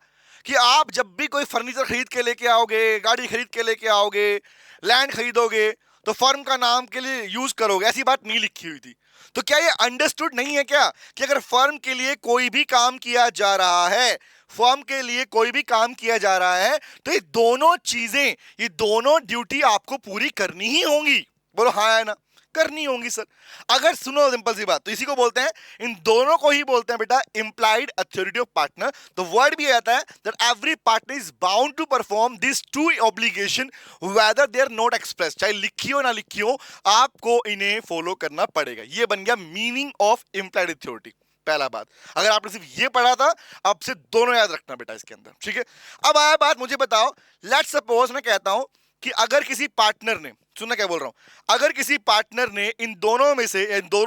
कि आप जब भी कोई फर्नीचर खरीद के लेके आओगे, गाड़ी खरीद के लेके आओगे, लैंड खरीदोगे तो फर्म का नाम के लिए यूज करोगे, ऐसी बात नहीं लिखी हुई थी। तो क्या ये अंडरस्टूड नहीं है क्या कि अगर फर्म के लिए कोई भी काम किया जा रहा है, फर्म के लिए कोई भी काम किया जा रहा है, तो ये दोनों चीजें, ये दोनों ड्यूटी आपको पूरी करनी ही होंगी। बोलो हाँ है ना, करनी होंगी सर। अगर सुनो सिंपल सी बात, तो इसी को बोलते हैं, इन दोनों को ही बोलते हैं बेटा इंप्लाइड अथॉरिटी ऑफ पार्टनर। तो वर्ड भी आता है that every partner is bound to perform this two obligation whether they are not express. चाहे लिखी हो ना लिखी हो, आपको इन्हें फॉलो करना पड़ेगा। ये बन गया मीनिंग ऑफ इंप्लाइड अथॉरिटी। पहला बात, अगर आपने सिर्फ ये पढ़ा था, आपसे दोनों याद रखना बेटा इसके अंदर, ठीक है। अब आया बात, मुझे बताओ, लेट्स सपोज मैं कहता हूं कि अगर किसी पार्टनर ने, सुनना क्या बोल रहा हूं, अगर किसी पार्टनर ने इन दोनों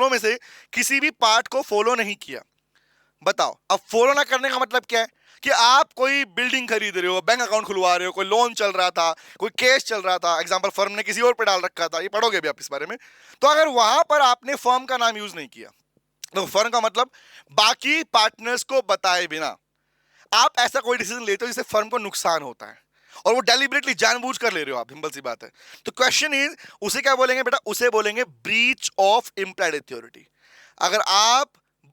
में से किसी भी पार्ट को फॉलो नहीं किया, बताओ अब फॉलो ना करने का मतलब क्या है कि आप कोई बिल्डिंग खरीद रहे हो, बैंक अकाउंट खुलवा रहे हो, कोई लोन चल रहा था, कोई केस चल रहा था, एग्जांपल फर्म ने किसी और पे डाल रखा था, ये पढ़ोगे भी आप इस बारे में। तो अगर वहां पर आपने फर्म का नाम यूज नहीं किया, तो फर्म का मतलब बाकी पार्टनर्स को बताए बिना आप ऐसा कोई डिसीजन लेते हो जिससे फर्म को नुकसान होता है और वो डेलिबरेटली जानबूझ कर ले रहे हो आप, सिंपल सी बात है। तो क्वेश्चन इज, उसे क्या बोलेंगे बेटा, उसे बोलेंगे ब्रीच ऑफ इंप्लाइड अथॉरिटी। अगर आप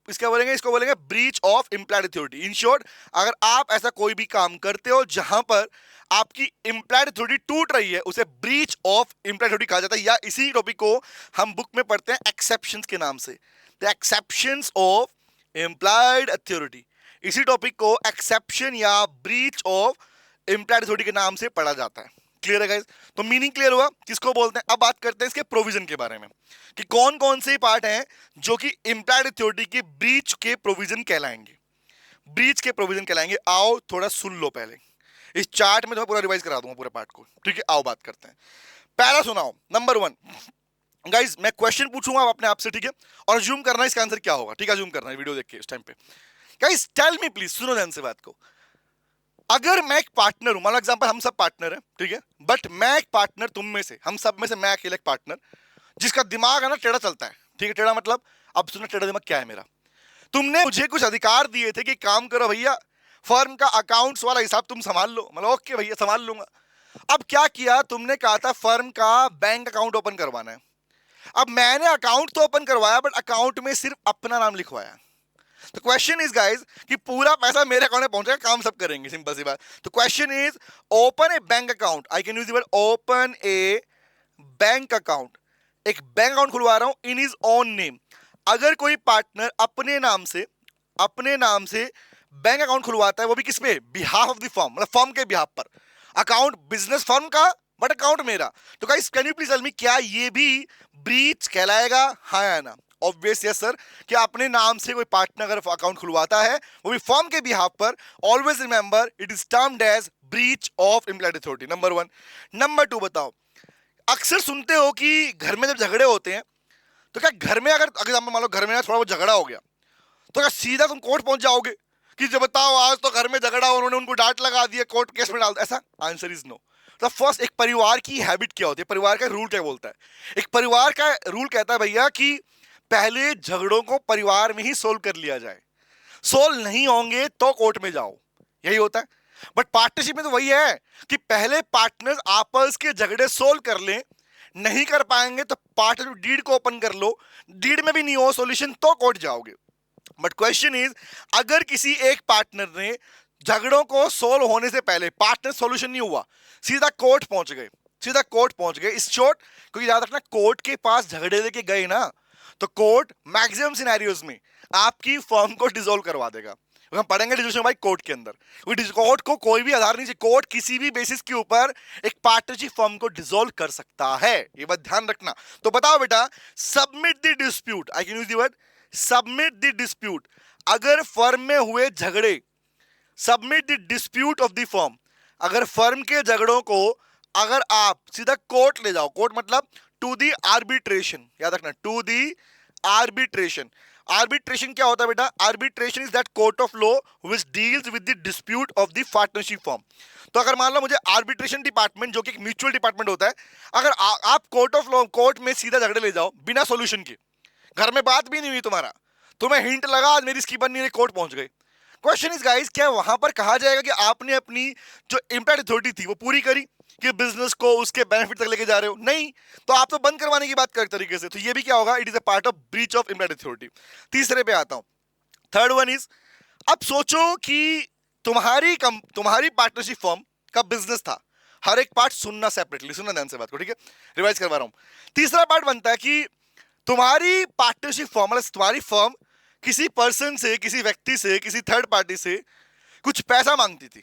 इसका बोलेंगे, इसको बोलेंगे breach of implied authority. In short, अगर आप ऐसा कोई भी काम करते हो जहां पर आपकी इंप्लाइड अथॉरिटी टूट रही है, उसे ब्रीच ऑफ इंप्लाइड अथॉरिटी कहा जाता है। या इसी टॉपिक को हम बुक में पढ़ते हैं एक्सेप्शंस के नाम से, the exceptions of implied authority. इसी टॉपिक को एक्सेप्शन या ब्रीच ऑफ इंप्लाइड अथॉरिटी के नाम से पढ़ा जाता है। क्लियर है गाइस? तो मीनिंग क्लियर हुआ किसको बोलते हैं। अब बात करते हैं इसके प्रोविजन के बारे में कि कौन कौन से पार्ट हैं जो कि इंप्लाइड अथॉरिटी के ब्रीच के प्रोविजन कहलाएंगे, ब्रीच के प्रोविजन कहलाएंगे। आओ थोड़ा सुन लो, पहले इस चार्ट में तो पूरा रिवाइज करा दूंगा पूरे पार्ट को, ठीक है। आओ बात करते हैं। पहला सुनाओ, नंबर 1, गाइज मैं क्वेश्चन पूछूंगा आप अपने आप से, ठीक है, और अज्यूम करना इसका आंसर क्या होगा, ठीक है, अज्यूम करना है वीडियो देख के इस टाइम पे। गाइज टेल मी प्लीज, सुनो ध्यान से बात को। अगर मैं एक पार्टनर हूं, मान लो एग्जांपल हम सब पार्टनर हैं, ठीक है, बट मैं एक पार्टनर तुम में से, हम सब में से मैं अकेला एक पार्टनर जिसका दिमाग है ना टेढ़ा चलता है, ठीक है, टेढ़ा मतलब, अब सुनो टेढ़ा दिमाग क्या है मेरा। तुमने मुझे कुछ अधिकार दिए थे कि काम करो भैया, फर्म का अकाउंट्स वाला हिसाब तुम संभाल लो, मतलब ओके भैया संभाल लूंगा। अब क्या किया तुमने, कहा था फर्म का बैंक अकाउंट ओपन करवाना है। अब मैंने अकाउंट तो ओपन करवाया बट अकाउंट में सिर्फ अपना नाम लिखवाया। तो क्वेश्चन इज गाइस कि पूरा पैसा मेरे अकाउंट में पहुंचेगा, काम सब करेंगे, सिंपल सी बात। तो question is open A bank account, I can use the word open A bank account. एक बैंक अकाउंट खुलवा रहा हूं इन हिज ओन नेम। अगर कोई पार्टनर अपने नाम से बैंक अकाउंट खुलवाता है, वो भी किसमें, बिहाफ ऑफ द फर्म, मतलब फर्म के बिहाफ पर। अकाउंट बिजनेस फर्म का बट अकाउंट मेरा। तो guys can you please tell me, क्या ये भी ब्रीच कहलाएगा, हाँ या ना? Obvious yes sir. कि अपने नाम से कोई पार्टनर अगर अकाउंट खुलवाता है वो भी फर्म के बिहाफ पर, always remember it is termed as breach of implied authority, number 1। Number 2 बताओ, अक्सर सुनते हो कि घर में जब झगड़े होते हैं तो क्या घर में अगर एग्जाम्पल मान लो घर में थोड़ा बहुत झगड़ा हो गया तो क्या सीधा तुम कोर्ट पहुंच जाओगे कि जब बताओ आज तो घर में झगड़ा, उन्होंने उनको डांट लगा दिया, कोर्ट केस में डाल दिया, ऐसा? Answer is no. तो फर्स्ट, एक परिवार की हैबिट क्या होती है, परिवार का रूल क्या बोलता है? एक परिवार का रूल कहता है भैया कि पहले झगड़ों को परिवार में ही सोल्व कर लिया जाए, सोल्व नहीं होंगे तो कोर्ट में जाओ, यही होता है। बट पार्टनरशिप में तो वही है कि पहले पार्टनर्स आपस के झगड़े सोल्व कर लें, नहीं कर पाएंगे तो पार्टनरशिप डीड को ओपन कर लो, डीड में भी नहीं हो सोल्यूशन तो कोर्ट जाओगे। बट क्वेश्चन इज, अगर किसी एक पार्टनर ने झगड़ों को सोल्व होने से पहले, पार्टनर सॉल्यूशन नहीं हुआ, सीधा कोर्ट पहुंच गए, इस शॉर्ट, क्योंकि याद रखना कोर्ट के पास झगड़े लेके गए ना तो कोर्ट मैक्सिमम सिनेरियोज में आपकी फर्म को डिसॉल्व करवा देगा। हम पढ़ेंगे डिसोल्यूशन भाई कोर्ट के अंदर, कोर्ट को कोई भी आधार नहीं चाहिए, कोर्ट किसी भी बेसिस के ऊपर एक पार्टनरशिप फर्म को डिसॉल्व कर सकता है, ये बात ध्यान रखना। तो बताओ बेटा, submit the dispute, I can use the word submit the dispute. अगर फर्म में हुए झगड़े, submit the dispute of the firm, अगर फर्म के झगड़ों को अगर आप सीधा कोर्ट ले जाओ, कोर्ट मतलब टू द आर्बिट्रेशन, याद रखना टू द आर्बिट्रेशन। आर्बिट्रेशन क्या होता है बेटा? Arbitration is that court of law which deals with the dispute of the partnership firm. तो अगर मान लो मुझे आर्बिट्रेशन डिपार्टमेंट, जो कि एक म्यूचुअल डिपार्टमेंट होता है, अगर आप कोर्ट ऑफ लॉ, कोर्ट में सीधा झगड़े ले जाओ बिना सॉल्यूशन के, घर में बात भी नहीं हुई तुम्हारा, तुम्हें हिंट लगा आज मेरी इसकी बननी है, कोर्ट पहुंच गए। क्वेश्चन इज गाइस, क्या वहां पर कहा जाएगा कि आपने अपनी जो इम्प्लाइड अथॉरिटी थी वो पूरी करी, कि बिजनेस को उसके बेनिफिट तक लेके जा रहे हो? नहीं, तो आप तो बंद करवाने की बात कर तरीके से, तो ये भी क्या होगा, it is a part of breach of implied authority. तीसरे पे आता हूं, थर्ड वन इज, अब सोचो कि तुम्हारी पार्टनरशिप फर्म का बिजनेस था, हर एक पार्ट सुनना सेपरेटली, सुनना ध्यान से बात को, ठीक है, रिवाइज करवा रहा हूं। तीसरा पार्ट बनता है कि तुम्हारी पार्टनरशिप फर्म, मतलब तुम्हारी फर्म किसी पर्सन से, किसी व्यक्ति से, किसी थर्ड पार्टी से कुछ पैसा मांगती थी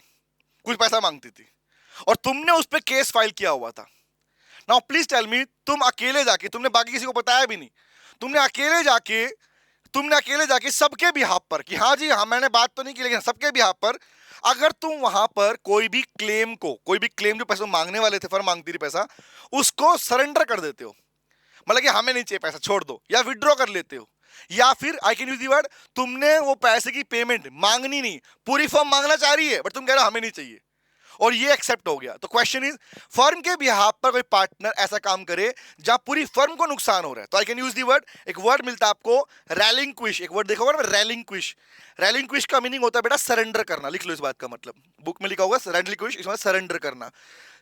और तुमने उस पर केस फाइल किया हुआ था। नाउ प्लीज टेल मी, तुम अकेले जाके, तुमने बाकी किसी को बताया भी नहीं, तुमने अकेले जाके सबके बिहाफ पर, कि हाँ जी हाँ मैंने बात तो नहीं की, लेकिन सबके बिहाफ पर अगर तुम वहां पर कोई भी क्लेम जो पैसा मांगने वाले थे, फर्म मांगती थी पैसा, उसको सरेंडर कर देते हो, मतलब कि हमें नहीं चाहिए पैसा, छोड़ दो, या विड्रॉ कर लेते हो, या फिर आई कैन यूज द वर्ड, तुमने वो पैसे की पेमेंट मांगनी नहीं, पूरी फर्म मांगना चाह रही है बट तुम कह रहे हो हमें नहीं चाहिए, और ये एक्सेप्ट हो गया। तो क्वेश्चन इज, फर्म के बिहाफ पर कोई पार्टनर ऐसा काम करे जहां पूरी फर्म को नुकसान हो रहा है, तो आई कैन यूज द वर्ड, एक वर्ड मिलता है आपको रेलिंक्विश, एक वर्ड देखोगे ना, रेलिंक्विश का मीनिंग होता है बेटा सरेंडर करना, लिख लो इस बात का मतलब, बुक में लिखा होगा रेलिंक्विश, इसमें सरेंडर करना।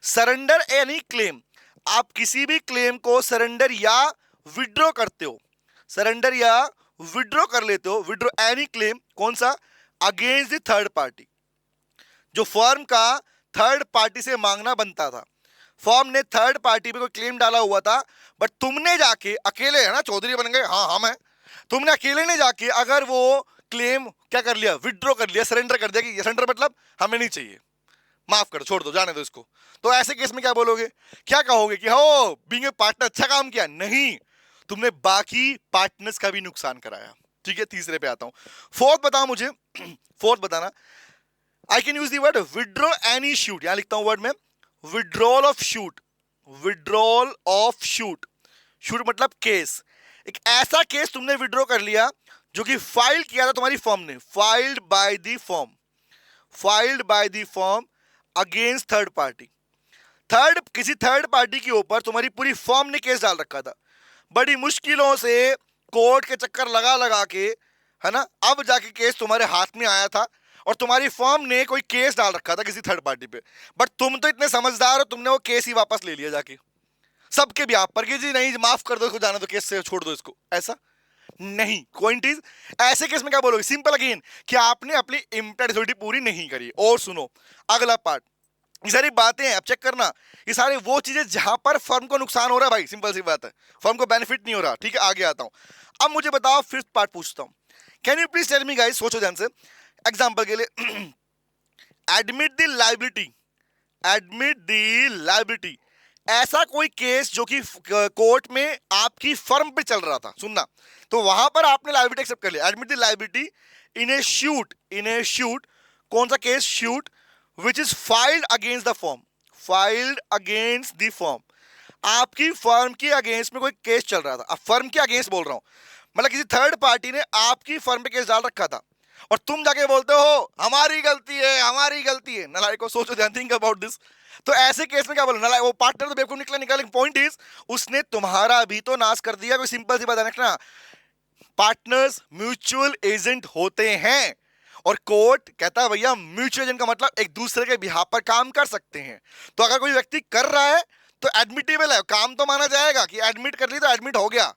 सरेंडर एनी क्लेम, आप किसी भी क्लेम को सरेंडर या विड्रॉ करते हो, सरेंडर या विड्रॉ कर लेते हो, विड्रॉ एनी क्लेम, कौन सा? अगेंस्ट द थर्ड पार्टी, जो फर्म का थर्ड पार्टी से मांगना बनता था, फर्म ने थर्ड पार्टी पे कोई क्लेम डाला हुआ था, बट तुमने जाके अकेले, है ना, चौधरी बन गए, हाँ हम हैं, तुमने अकेले ने जाके अगर वो क्लेम क्या कर लिया, विड्रॉ कर लिया, सरेंडर कर दिया, कि सरेंडर मतलब हमें नहीं चाहिए, माफ करो, छोड़ दो, जाने दो इसको, तो ऐसे केस में क्या बोलोगे, क्या कहोगे कि हो बीइंग ए पार्टनर अच्छा काम किया? नहीं, तुमने बाकी पार्टनर्स का भी नुकसान कराया, ठीक है। तीसरे पे आता हूं, फोर्थ बताओ मुझे, फोर्थ बताना, आई can use the word withdraw any shoot, यहां लिखता हूं वर्ड में, विड्रॉल ऑफ शूट, शूट मतलब केस, एक ऐसा केस तुमने विड्रॉ कर लिया जो कि फाइल किया था तुम्हारी फर्म ने, filed by the firm, filed by the firm against third party, किसी थर्ड पार्टी के ऊपर तुम्हारी पूरी फर्म ने केस डाल रखा था, बड़ी मुश्किलों से कोर्ट के चक्कर लगा लगा के, है ना, अब जाके केस तुम्हारे हाथ में आया था और तुम्हारी फर्म ने कोई केस डाल रखा था किसी थर्ड पार्टी पे, बट तुम तो इतने समझदार हो, तुमने वो केस ही वापस ले लिया जाके सबके भी आप पर कि जी नहीं माफ कर दो इसको, जाना दो, केस से छोड़ दो इसको, ऐसा नहीं। पॉइंट इज, ऐसे केस में क्या बोलोगे, सिंपल अगेन कि आपने अपनी इम्प्लाइड अथॉरिटी पूरी नहीं करी। और सुनो अगला पार्ट, ये सारी बातें हैं, अब चेक करना, ये सारे वो चीजें जहां पर फर्म को नुकसान हो रहा है भाई, सिंपल सी बात है, फर्म को बेनिफिट नहीं हो रहा, ठीक है। आगे आता हूं, अब मुझे बताओ फिफ्थ पार्ट पूछता हूं, can you please tell me guys, सोचो ध्यान से, एग्जांपल के लिए admit the liability, admit the liability, ऐसा कोई केस जो कि कोर्ट में आपकी फर्म पे चल रहा था, सुनना, तो वहां पर आपने लायबिलिटी एक्सेप्ट कर लिया, admit the liability in A shoot, in A shoot, कौन सा case, shoot which is filed against the firm, filed against the firm, आपकी फर्म के अगेंस्ट में कोई केस चल रहा था, अब फर्म के अगेंस्ट बोल रहा हूं, मतलब किसी थर्ड पार्टी ने आपकी फर्म पे केस डाल रखा था और तुम जाके बोलते हो हमारी गलती है, हमारी गलती है, नलायक को, सोचो ध्यान, थिंक अबाउट दिस। तो ऐसे केस में क्या बोलो, नलायक, वो पार्टनर तो बेवकूफ निकला, पॉइंट इज उसने तुम्हारा भी तो नाश कर दिया। कोई सिंपल सी बात है ना, पार्टनर्स म्यूचुअल एजेंट होते हैं और कोर्ट कहता है भैया म्यूचुअल एजेंट का मतलब एक दूसरे के बिहाफ पर काम कर सकते हैं, तो अगर कोई व्यक्ति कर रहा है तो एडमिटेबल है, काम तो माना जाएगा कि एडमिट कर ली तो एडमिट हो गया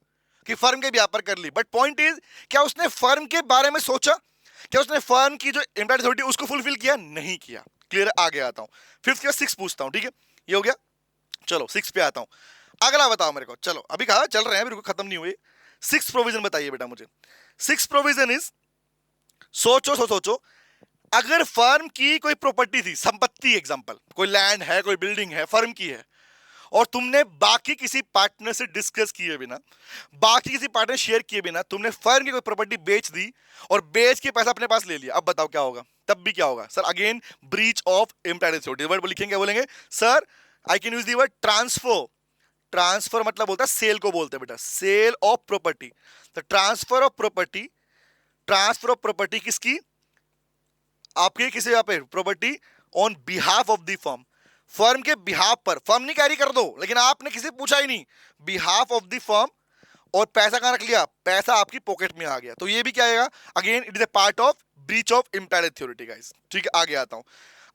कि फर्म के बिहाफ पर कर ली, बट पॉइंट इज क्या उसने फर्म के बारे में सोचा, क्या उसने फर्म की जो इम्प्लाइड अथॉरिटी उसको फुलफिल किया, नहीं किया। क्लियर, आगे आता हूं, फिफ्थ के 6 पूछता हूं, ठीक है, ये हो गया, चलो 6 पे आता हूं। अगला बताओ मेरे को, चलो अभी कहा चल रहे हैं, बिल्कुल खत्म नहीं हुए। 6 प्रोविजन बताइए बेटा मुझे। 6 प्रोविजन इज, सोचो अगर फर्म की कोई प्रॉपर्टी थी, संपत्ति, एग्जांपल कोई लैंड है, कोई बिल्डिंग है, फर्म की है, और तुमने बाकी किसी पार्टनर से डिस्कस किए बिना, बाकी किसी पार्टनर शेयर किए बिना तुमने फर्म की कोई प्रॉपर्टी बेच दी और बेच के पैसा अपने पास ले लिया, अब बताओ क्या होगा, तब भी क्या होगा sir, again breach of implied authority. Word लिखेंगे, क्या बोलेंगे sir, I can use the word transfer, transfer मतलब बोलता है सेल को बोलते हैं बेटा, सेल ऑफ प्रॉपर्टी, तो transfer of property, transfer of property किसकी, आपके किसी यहाँ पे property on behalf of the firm, firm के बिहाफ पर, फर्म नहीं कैरी कर दो लेकिन आपने किसी पूछा ही नहीं, बिहाफ ऑफ द फर्म, और पैसा कहां रख लिया, पैसा आपकी पॉकेट में आ गया, तो ये भी क्या आएगा, again it is a part of breach of implied authority guys, ठीक है। आगे आता हूं,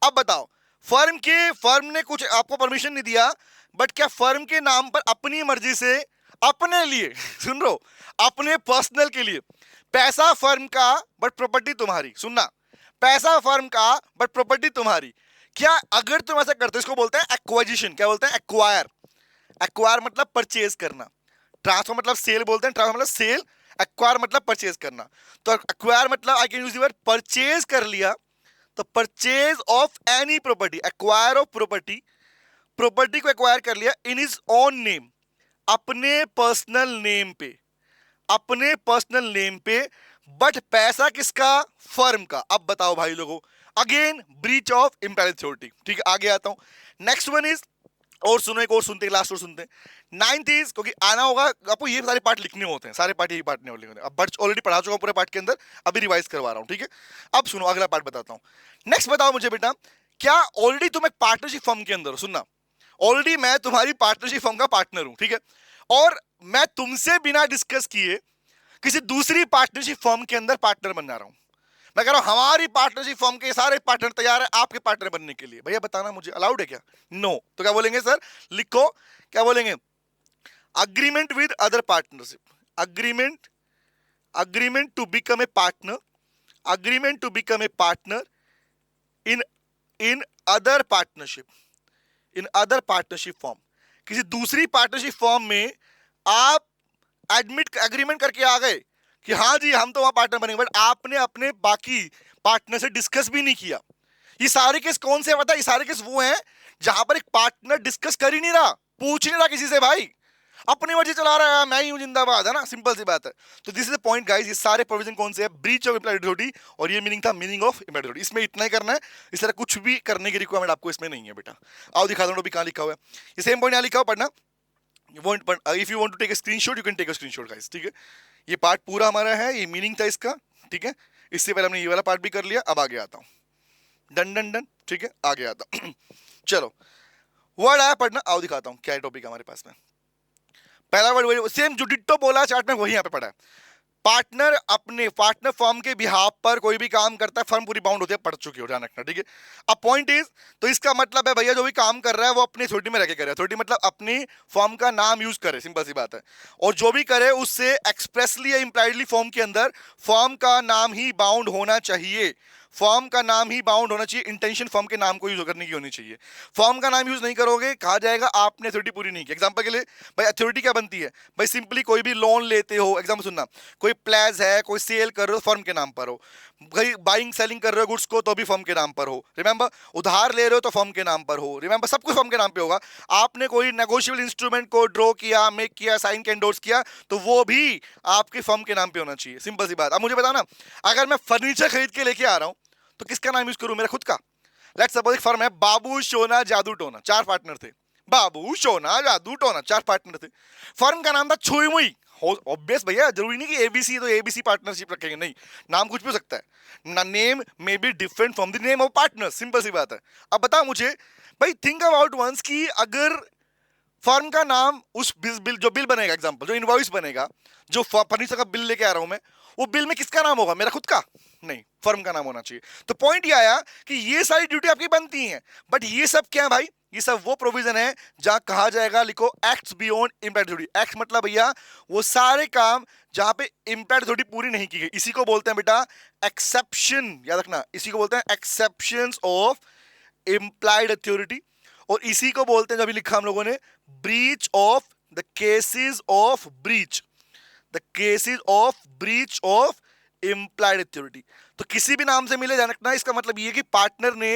अब बताओ फर्म ने कुछ आपको परमिशन नहीं दिया, बट क्या फर्म के नाम पर अपनी मर्जी से अपने लिए सुन रो, अपने पर्सनल के लिए, पैसा फर्म का बट प्रॉपर्टी तुम्हारी, सुनना, पैसा फर्म का बट प्रॉपर्टी तुम्हारी, क्या अगर तुम ऐसा करते हो, इसको बोलते हैं एक्वाजिशन, क्या बोलते हैं, एक्वायर, एक्वायर मतलब परचेज करना, ट्रांसफर मतलब सेल बोलते हैं, ट्रांसफर मतलब सेल, एक्वायर मतलब परचेज करना, तो एक्वायर मतलब आई can use the word purchase कर लिया, तो purchase of any property, acquire of property, property को एक्वायर कर लिया इन हिज ओन नेम, अपने पर्सनल नेम पे, अपने पर्सनल नेम पे, बट पैसा किसका, फर्म का। अब बताओ भाई लोगों, again breach of implied authority, ठीक है। आगे आता हूं, नेक्स्ट वन इज, और सुनो एक और सुनते हैं, लास्ट और सुनते हैं, 9th इज, क्योंकि आना होगा आपको, ये सारे पार्ट लिखने होते हैं, सारे पार्ट यही पार्ट नहीं होते, अब ऑलरेडी पढ़ा चुका हूं पूरे पार्ट के अंदर, अभी रिवाइज करवा रहा हूं, ठीक है। अब सुनो अगला पार्ट बताता हूं, नेक्स्ट बताओ मुझे बेटा, क्या ऑलरेडी तुम एक पार्टनरशिप फर्म के अंदर हो, सुनना, ऑलरेडी मैं तुम्हारी पार्टनरशिप फर्म का पार्टनर हूं, ठीक है, और मैं तुमसे बिना डिस्कस किए किसी दूसरी पार्टनरशिप फर्म के अंदर पार्टनर बनना रहा हूं, मैं कह रहा हूं हमारी पार्टनरशिप फर्म के सारे पार्टनर तैयार है आपके पार्टनर बनने के लिए, भैया बताना मुझे अलाउड है क्या, नो, तो क्या बोलेंगे सर, लिखो, क्या बोलेंगे, agreement with other partnership, agreement to become a partner, agreement to become a partner in other partnership, in other partnership form, किसी दूसरी पार्टनरशिप फॉर्म में आप एग्रीमेंट करके आ गए कि हाँ जी हम तो वहां पार्टनर बनेंगे, बट आपने अपने बाकी पार्टनर से डिस्कस भी नहीं किया। ये सारे केस कौन से पता है, ये सारे केस वो हैं जहां पर एक पार्टनर डिस्कस कर ही नहीं रहा, पूछ नहीं रहा किसी से, भाई अपनी मर्जी चला रहा है, मैं ही हूं जिंदाबाद, है ना, सिंपल सी बात है। तो this is the point guys, ये सारे प्रोविजन कौन से है, ब्रीच ऑफ इम्प्लाइड अथॉरिटी, और ये मीनिंग था मीनिंग ऑफ इम्प्लाइड अथॉरिटी, इसमें इतना ही करना है, इस तरह कुछ भी करने की रिक्वायरमेंट आपको इसमें नहीं है बेटा। आओ दिखा दो भी कहां लिखा हुआ है, ये सेम पॉइंट यहां लिखा हुआ, पढ़ना, if you want to take a screenshot you can take a screenshot guys, ठीक है। ये पार्ट पूरा हमारा है, ये मीनिंग था इसका, ठीक है। इससे पहले हमने ये वाला पार्ट भी कर लिया, अब आगे आता हूँ। डन डन डन, ठीक है, आगे आता हूँ। चलो, वर्ड आया पढ़ना, आओ दिखाता हूँ क्या टॉपिक है हमारे पास में। पहला वर्ड वही सेम जो डिट्टो बोला चार्ट में, वही यहाँ पे पढ़ा है। पार्टनर अपने पार्टनर फर्म के बिहाफ पर कोई भी काम करता है, फर्म पूरी बाउंड होती है, पढ़ चुकी हो, ध्यान रखना, ठीक है। अब पॉइंट इज, तो इसका मतलब है भैया जो भी काम कर रहा है वो अपनी अथॉरिटी में रह के करे, अथॉरिटी मतलब अपनी फर्म का नाम यूज करे, सिंपल सी बात है। और जो भी करे उससे एक्सप्रेसली या इंप्लाइडली फर्म के अंदर फर्म का नाम ही बाउंड होना चाहिए, फर्म का नाम ही बाउंड होना चाहिए, इंटेंशन फर्म के नाम को यूज करने की होनी चाहिए। फर्म का नाम यूज नहीं करोगे, कहा जाएगा आपने अथॉरिटी पूरी नहीं की। एग्जांपल के लिए भाई अथॉरिटी क्या बनती है, भाई सिंपली कोई भी लोन लेते हो, एग्जांपल सुनना, कोई प्लेज है, कोई सेल कर रहे हो फर्म के नाम पर हो, भाई बाइंग सेलिंग कर रहे हो गुड्स को तो भी फर्म के नाम पर हो, रिमेंबर, उधार ले रहे हो तो फर्म के नाम पर हो, रिमेंबर, सब कुछ फर्म के नाम पे होगा। आपने कोई नेगोशिएबल इंस्ट्रूमेंट को ड्रॉ किया, मेक किया, साइन के एंडोर्स किया, तो वो भी आपके फर्म के नाम पे होना चाहिए, सिंपल सी बात। अब मुझे बताओ ना, अगर मैं फर्नीचर खरीद के लेके आ रहा हूं तो किसका नाम यूज करूं, मेरा खुद का। लेट्स सपोज एक फर्म है, बाबू सोना जादू टोना, 4 पार्टनर थे, बाबू सोना जादू टोना, 4 पार्टनर थे। फर्म का नाम था छुई मुई, ऑब्वियस भैया, जरूरी नहीं कि एबीसी तो एबीसी पार्टनरशिप रखेंगे, नहीं, नाम कुछ भी हो सकता है ना, name may be different from the name of partner, simple सी बात है। अब बताओ मुझे भाई, थिंक अबाउट वंस कि अगर फर्म का नाम उस बिल जो बिल बनेगा, एग्जांपल जो इनवॉइस बनेगा, जो फर्नीचर का बिल लेके आ रहा हूं मैं, वो बिल में किसका नाम होगा, मेरा खुद का नहीं, फर्म का नाम होना चाहिए। तो पॉइंट ये आया कि ये सारी ड्यूटी आपकी बनती हैं, बट ये सब क्या है भाई, ये सब वो प्रोविजन है जहां कहा जाएगा, लिखो acts beyond implied authority. Act मतलब भैया वो सारे काम जहां पे इम्प्लाइड अथॉरिटी पूरी नहीं की गई, इसी को बोलते हैं बेटा एक्सेप्शन, याद रखना, इसी को बोलते हैं एक्सेप्शंस ऑफ इम्प्लाइड अथॉरिटी। और इसी को बोलते हैं, जो अभी लिखा हम लोगों ने, breach of the cases of breach, the cases of breach of implied authority. तो किसी भी नाम से मिले, ध्यान रखना, इसका मतलब ये कि पार्टनर ने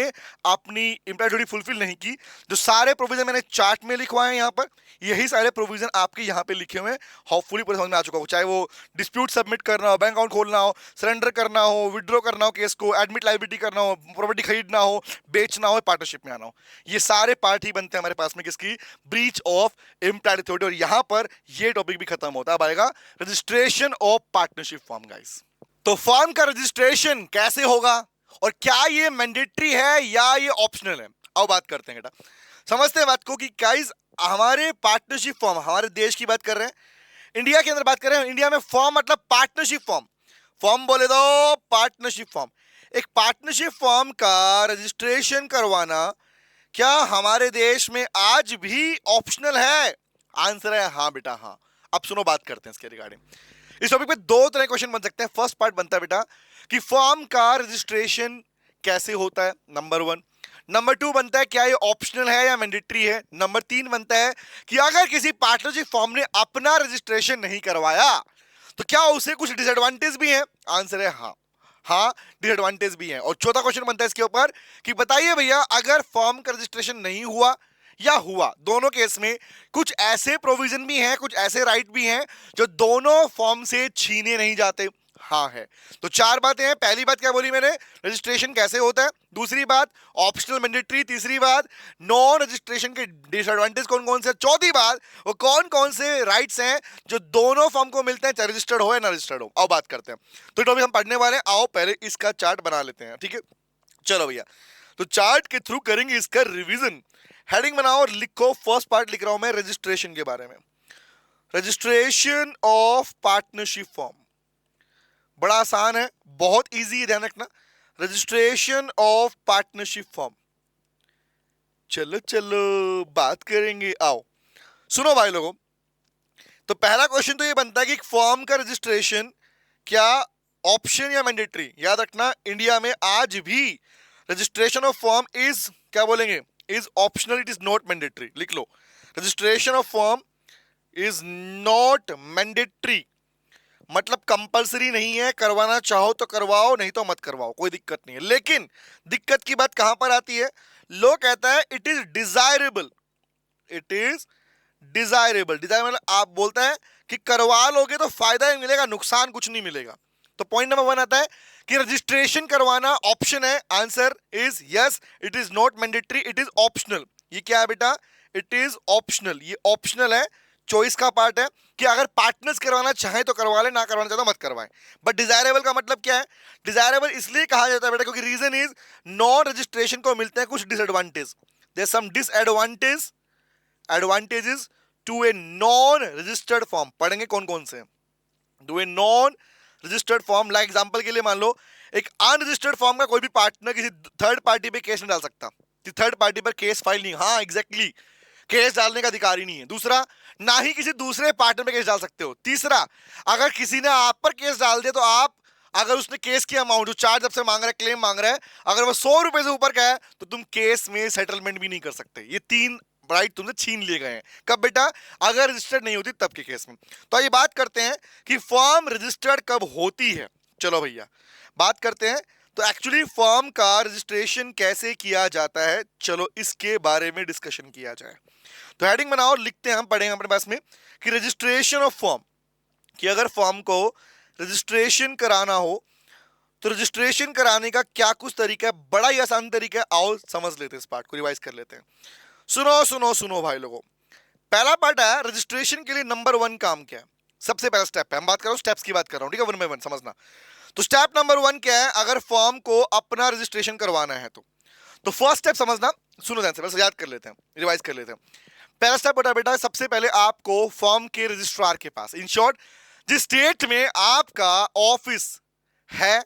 अपनी इम्प्लाइड अथॉरिटी फुलफिल नहीं की। जो सारे प्रोविजन मैंने चार्ट में लिखवाए हैं यहाँ पर, यही सारे प्रोविजन आपके यहाँ पे लिखे हुए हैं, होपफुली पूरे समझ में आ चुका हो, चाहे वो डिस्प्यूट सबमिट करना हो, बैंक अकाउंट खोलना हो, सरेंडर करना हो, विड्रॉ करना हो केस को, एडमिट लायबिलिटी करना हो, प्रॉपर्टी खरीदना हो, बेचना हो, पार्टनरशिप में आना हो, ये सारे पार्ट ही बनते हैं हमारे पास में किसकी, ब्रीच ऑफ इम्प्लाइड अथॉरिटी। और यहाँ पर ये टॉपिक भी खत्म होता है, अब आएगा registration of partnership form guys. तो फर्म का रजिस्ट्रेशन कैसे होगा और क्या ये मैंडेटरी है या ये ऑप्शनल है, अब बात करते हैं बेटा, समझते हैं बात को कि गाइस हमारे पार्टनरशिप फर्म, हमारे देश की बात कर रहे हैं, इंडिया के अंदर बात कर रहे हैं, इंडिया में फर्म मतलब पार्टनरशिप फर्म, फर्म बोले तो पार्टनरशिप फर्म। एक पार्टनरशिप फर्म का रजिस्ट्रेशन करवाना क्या हमारे देश में आज भी ऑप्शनल है, आंसर है हाँ बेटा हाँ। अब सुनो, बात करते हैं इसके रिगार्डिंग। इस टॉपिक पे दो तरह क्वेश्चन बन सकते हैं। फर्स्ट पार्ट बनता है बेटा कि फर्म का रजिस्ट्रेशन कैसे होता है, नंबर 1। नंबर 2 बनता है क्या ये ऑप्शनल है या मैंडेटरी है। नंबर 3 बनता है कि अगर किसी पार्टनरशिप फर्म ने अपना रजिस्ट्रेशन नहीं करवाया तो क्या उसे कुछ डिसएडवांटेज भी है, आंसर है हाँ, हाँ डिसएडवांटेज भी है। और चौथा क्वेश्चन बनता है इसके ऊपर कि बताइए भैया, अगर फर्म का रजिस्ट्रेशन नहीं हुआ या हुआ, दोनों केस में कुछ ऐसे प्रोविजन भी हैं, कुछ ऐसे राइट भी हैं जो दोनों फॉर्म से छीने नहीं जाते, हाँ है। तो 4 बातें हैं। पहली बात क्या बोली मैंने, रजिस्ट्रेशन कैसे होता है, दूसरी बात ऑप्शनल मैंडेटरी, तीसरी बात नॉन रजिस्ट्रेशन के डिसएडवांटेज कौन कौन से, चौथी बात वो कौन कौन से राइट्स हैं जो दोनों फॉर्म को मिलते हैं, चाहे रजिस्टर्ड हो या ना रजिस्टर्ड हो। अब बात करते हैं, तो टॉपिक हम पढ़ने वाले हैं, आओ पहले इसका चार्ट बना लेते हैं, ठीक है। चलो भैया, तो चार्ट के थ्रू करेंगे इसका रिविजन। हेडिंग बनाओ और लिखो, फर्स्ट पार्ट लिख रहा हूं मैं रजिस्ट्रेशन के बारे में, रजिस्ट्रेशन ऑफ पार्टनरशिप फॉर्म। बड़ा आसान है, बहुत इजी है, ध्यान रखना, रजिस्ट्रेशन ऑफ पार्टनरशिप फॉर्म। चलो चलो बात करेंगे, आओ सुनो भाई लोगों। तो पहला क्वेश्चन तो ये बनता है कि फॉर्म का रजिस्ट्रेशन क्या ऑप्शन या मैंडेटरी। याद रखना, इंडिया में आज भी रजिस्ट्रेशन ऑफ फॉर्म इज, क्या बोलेंगे, is optional, it is not mandatory. लिख लो, registration of form is not mandatory, मतलब कंपलसरी नहीं है, करवाना चाहो तो करवाओ, नहीं तो मत करवाओ, कोई दिक्कत नहीं है। लेकिन दिक्कत की बात कहां पर आती है, लोग कहता है it is desirable, it is desirable. Desirable मतलब आप बोलता है कि करवा लोगे तो फायदा ही मिलेगा, नुकसान कुछ नहीं मिलेगा। तो पॉइंट नंबर 1 आता है कि रजिस्ट्रेशन करवाना ऑप्शन है, answer is yes, it is not mandatory, it is optional. ये क्या है बेटा, इट इज ऑप्शनल, ये ऑप्शनल है, चॉइस का पार्ट है कि अगर पार्टनर्स करवाना चाहे तो करवा ले, ना करवाना चाहे तो मत करवाएं। बट डिजायरेबल का मतलब क्या है? डिजायरेबल इसलिए कहा जाता है बेटा क्योंकि रीजन इज नॉन रजिस्ट्रेशन को मिलते हैं कुछ disadvantage. There some disadvantage advantages to a non registered form. पढ़ेंगे कौन कौन से? To a non registered form, like example के लिए मान लो एक अनरजिस्टर्ड फॉर्म का कोई भी पार्टनर किसी थर्ड पार्टी पे केस नहीं डाल सकता, थर्ड पार्टी पर केस फाइल नहीं, हाँ एग्जैक्टली केस डालने का अधिकार ही नहीं है। दूसरा, ना ही किसी दूसरे पार्टनर पे केस डाल सकते हो। तीसरा, अगर किसी ने आप पर केस डाल दिया तो आप, अगर उसने केस की अमाउंट जो चार्ज आपसे मांग रहा है, क्लेम मांग रहा है, अगर वो 100 रुपए से ऊपर का है तो तुम केस में सेटलमेंट भी नहीं कर सकते। ये 3 राइट तुमसे छीन लिए गए हैं। कब बेटा? अगर रजिस्टर्ड नहीं होती तब के केस में। तो ये बात करते हैं कि फर्म रजिस्टर्ड कब होती है। चलो भैया बात करते हैं तो एक्चुअली फर्म का रजिस्ट्रेशन कैसे किया जाता है, चलो इसके बारे में डिस्कशन किया जाए। तो हेडिंग बनाओ और लिखते हैं, हम पढ़ेंगे अपने पास में कि रजिस्ट्रेशन ऑफ फर्म, कि अगर फर्म को रजिस्ट्रेशन कराना हो तो रजिस्ट्रेशन कराने का क्या कुछ तरीका है। बड़ा ही आसान तरीका है, आओ समझ लेते हैं, इस पार्ट को रिवाइज कर लेते हैं। सुनो सुनो सुनो भाई लोगों, पहला पार्ट है रजिस्ट्रेशन के लिए नंबर 1 काम क्या है। सबसे पहला स्टेप है, हम बात कर रहा हूं स्टेप्स की बात कर रहा हूं, ठीक है, 1 बाय 1 समझना। तो स्टेप नंबर 1 क्या है? अगर फर्म को अपना रजिस्ट्रेशन करवाना है तो फर्स्ट स्टेप समझना, सुनो ध्यान से, बस याद कर लेते हैं, रिवाइज कर लेते हैं। पहला स्टेप होता है बेटा, सबसे पहले आपको फर्म के रजिस्ट्रार के पास, इन शॉर्ट जिस स्टेट में आपका ऑफिस है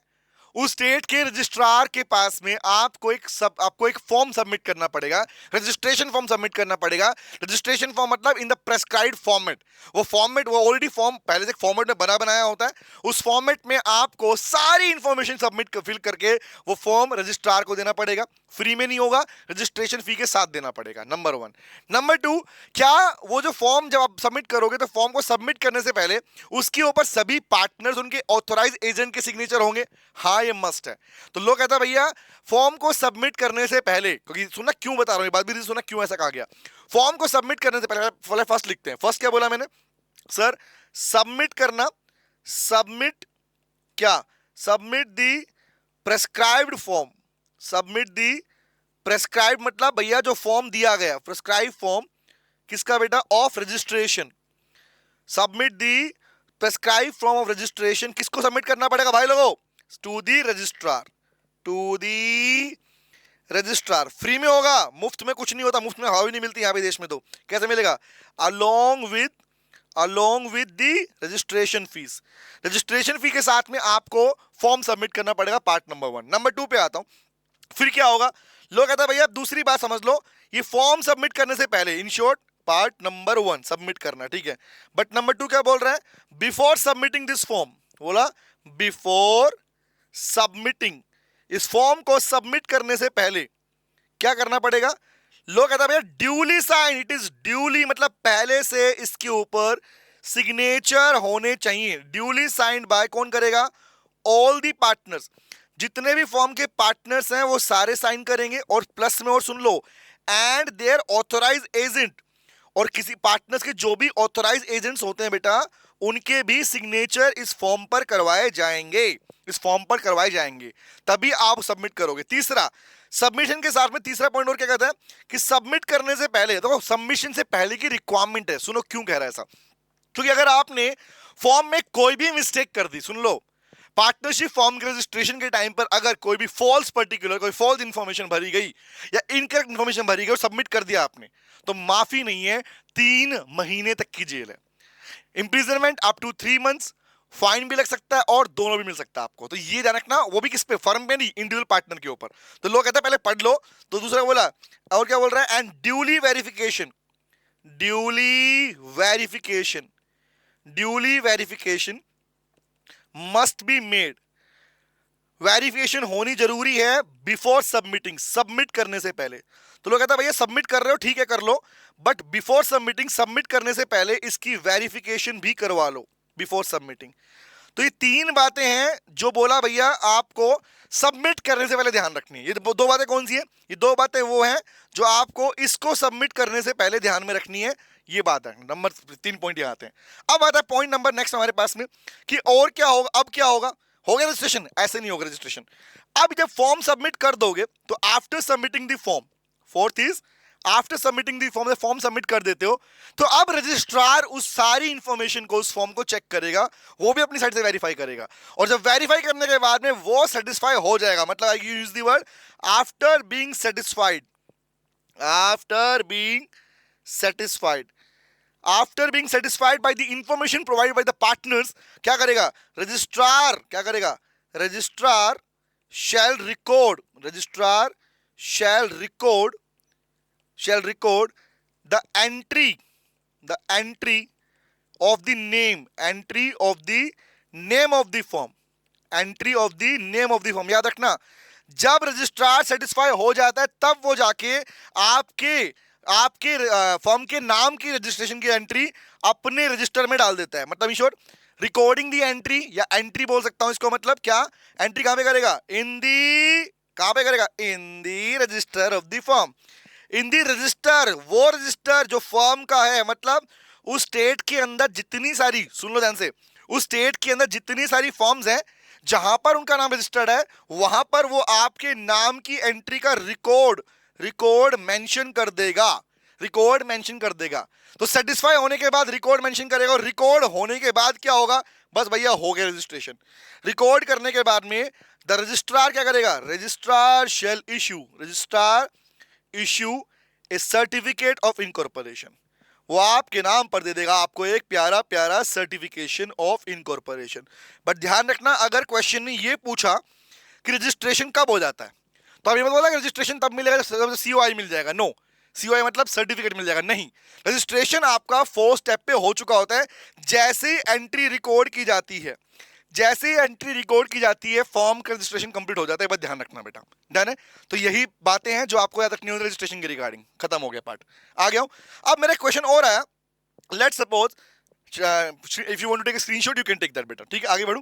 उस स्टेट के रजिस्ट्रार के पास में आपको एक फॉर्म सबमिट करना पड़ेगा, रजिस्ट्रेशन फॉर्म सबमिट करना पड़ेगा। रजिस्ट्रेशन फॉर्म मतलब इन द प्रेस्क्राइब्ड फॉर्मेट। वो फॉर्मेट वो ऑलरेडी फॉर्म पहले से फॉर्मेट में बनाया होता है, उस फॉर्मेट में आपको सारी इंफॉर्मेशन सबमिट फिल करके वो फॉर्म रजिस्ट्रार को देना पड़ेगा। फ्री में नहीं होगा, रजिस्ट्रेशन फी के साथ देना पड़ेगा, नंबर 1। नंबर 2, क्या वो जो फॉर्म जब आप सबमिट करोगे तो फॉर्म को सबमिट करने से पहले उसके ऊपर सभी पार्टनर्स उनके ऑथराइज एजेंट के सिग्नेचर होंगे? हाँ ये मस्ट है। तो लोग कहता है भैया फॉर्म को सबमिट करने से पहले, क्योंकि सुनना क्यों बता रहा हूं, ये बात भी सुनना क्यों ऐसा कहा गया। फॉर्म को सबमिट करने से पहले फर्स्ट लिखते हैं। फर्स्ट क्या बोला मैंने सर? सबमिट करना, सबमिट क्या? Submit the prescribed form. Submit the prescribe मतलब भैया जो फॉर्म दिया गया, प्रेस्क्राइब फॉर्म किसका बेटा? Of registration. Submit the prescribe form of registration किसको सबमिट करना पड़ेगा भाई लोगों? To the registrar. To the registrar. Free में होगा, मुफ्त में कुछ नहीं होता, मुफ्त में हवा भी नहीं मिलती यहाँ पे देश में। तो कैसे मिलेगा? Along with the registration fees. Registration fee के साथ में आपको फॉर्म सबमिट करना पड़ेगा, पार्ट नंबर 1। नंबर 2 पे आता हूं, फिर क्या होगा? लोग कहता है भैया दूसरी बात समझ लो, ये फॉर्म सबमिट करने से पहले, in short part number 1 submit करना, ठीक है। बट नंबर 2 क्या बोल रहा है? बिफोर सबमिटिंग दिस फॉर्म, बोला बिफोर सबमिटिंग, इस फॉर्म को सबमिट करने से पहले क्या करना पड़ेगा? लोग कहता है भैया duly sign, it is duly मतलब पहले से इसके ऊपर सिग्नेचर होने चाहिए। ड्यूली साइंड बाय कौन करेगा? All the partners. जितने भी फॉर्म के पार्टनर्स हैं वो सारे साइन करेंगे, और प्लस में और सुन लो, एंड देयर ऑथराइज एजेंट, और किसी पार्टनर्स के जो भी ऑथराइज एजेंट्स होते हैं बेटा उनके भी सिग्नेचर इस फॉर्म पर करवाए जाएंगे, इस फॉर्म पर करवाए जाएंगे, तभी आप सबमिट करोगे। तीसरा, सबमिशन के साथ में तीसरा पॉइंट और क्या कहता है कि सबमिट करने से पहले, देखो सबमिशन से पहले की रिक्वायरमेंट है। सुनो क्यों कह रहा है ऐसा, क्योंकि अगर आपने फॉर्म में कोई भी मिस्टेक कर दी, सुन लो, पार्टनरशिप फॉर्म के रजिस्ट्रेशन के टाइम पर अगर कोई भी फॉल्स पर्टिकुलर, कोई फॉल्स इंफॉर्मेशन भरी गई या इनकरेक्ट इंफॉर्मेशन भरी गई और सबमिट कर दिया आपने, तो माफी नहीं है, 3 महीने तक की जेल है, imprisonment up to 3 months, fine भी लग सकता है और दोनों भी मिल सकता है आपको। तो ये ध्यान रखना, वो भी किस पे? फर्म पे नहीं, इंडिविजुअल पार्टनर के ऊपर। तो लोग कहते हैं पहले पढ़ लो। तो दूसरा बोला, और क्या बोल रहा है? And duly verification, duly verification, duly verification must be made. Verification होनी जरूरी है बिफोर सबमिटिंग, सबमिट करने से पहले। तो लोग कहता है भैया सबमिट कर रहे हो ठीक है कर लो, बट बिफोर सबमिटिंग, सबमिट करने से पहले इसकी वेरिफिकेशन भी करवा लो बिफोर सबमिटिंग। तो ये 3 बातें हैं जो बोला भैया आपको सबमिट करने से पहले ध्यान रखनी है। ये 2 बातें कौन सी है? ये 2 बातें वो हैं जो आपको इसको सबमिट करने से पहले ध्यान में रखनी है। ये बात है, नंबर 3 पॉइंट यहाँ आते हैं। अब आता है पॉइंट नंबर नेक्स्ट हमारे पास में कि और क्या होगा। अब क्या होगा? हो गया रजिस्ट्रेशन? ऐसे नहीं होगा रजिस्ट्रेशन। अब जब फॉर्म सबमिट कर दोगे तो after submitting the form, fourth is after submitting the form, form submit कर देते हो, तो अब रजिस्ट्रार उस सारी इंफॉर्मेशन को, उस फॉर्म को चेक करेगा, वो भी अपनी साइड से वेरीफाई करेगा, और जब वेरीफाई करने के बाद में वो सेटिस्फाई हो जाएगा, मतलब I use the word after being satisfied, after being satisfied, after being satisfied by the information provided by the partners, क्या करेगा रजिस्ट्रार, क्या करेगा registrar shall record, registrar shall record, shall record the entry, the entry of the name, entry of the name of the form, entry of the name of the form। याद रखना, जब registrar satisfy हो जाता है तब वो जाके आपके आपके फॉर्म के नाम की रजिस्ट्रेशन की एंट्री अपने रजिस्टर में डाल देता है। मतलब in short recording the entry, या एंट्री बोल सकता हूं इसको, मतलब क्या एंट्री कहां पे करेगा, इन दी, कहां पे करेगा, in the register of the form, in the register, वो रजिस्टर जो फॉर्म का है, मतलब उस स्टेट के अंदर जितनी सारी, सुन लो ध्यान से, उस स्टेट के अंदर जितनी सारी फॉर्म्स हैं जहां पर उनका नाम रजिस्टर्ड है, वहां पर वो आपके नाम की एंट्री का रिकॉर्ड मेंशन कर देगा, रिकॉर्ड मेंशन कर देगा। तो सेटिस्फाई होने के बाद रिकॉर्ड मेंशन करेगा, और रिकॉर्ड होने के बाद क्या होगा, बस भैया हो गया रजिस्ट्रेशन। रिकॉर्ड करने के बाद में द रजिस्ट्रार क्या करेगा, registrar shall issue, registrar issue a certificate of incorporation, वो आपके नाम पर दे देगा आपको एक प्यारा प्यारा सर्टिफिकेशन ऑफ इनकॉर्पोरेशन। बट ध्यान रखना, अगर क्वेश्चन ने ये पूछा कि रजिस्ट्रेशन कब हो जाता है, तो अभी मत बोला कि रजिस्ट्रेशन तब मिलेगा जब सीओआई मिल जाएगा, नो, सीओआई मतलब सर्टिफिकेट मिल जाएगा, नहीं, रजिस्ट्रेशन आपका 4 स्टेप पे हो चुका होता है। जैसे ही एंट्री रिकॉर्ड की जाती है, जैसे ही एंट्री रिकॉर्ड की जाती है, फॉर्म का रजिस्ट्रेशन कंप्लीट हो जाता है। बस ध्यान रखना बेटा, डन है। तो यही बातें हैं जो आपको याद रखनी होगी रजिस्ट्रेशन के रिगार्डिंग। खत्म हो गया पार्ट, आ गया हूं। अब मेरा क्वेश्चन और आया, let's suppose if you want to take a screenshot you can take that बेटा, ठीक है, आगे बढ़ूं।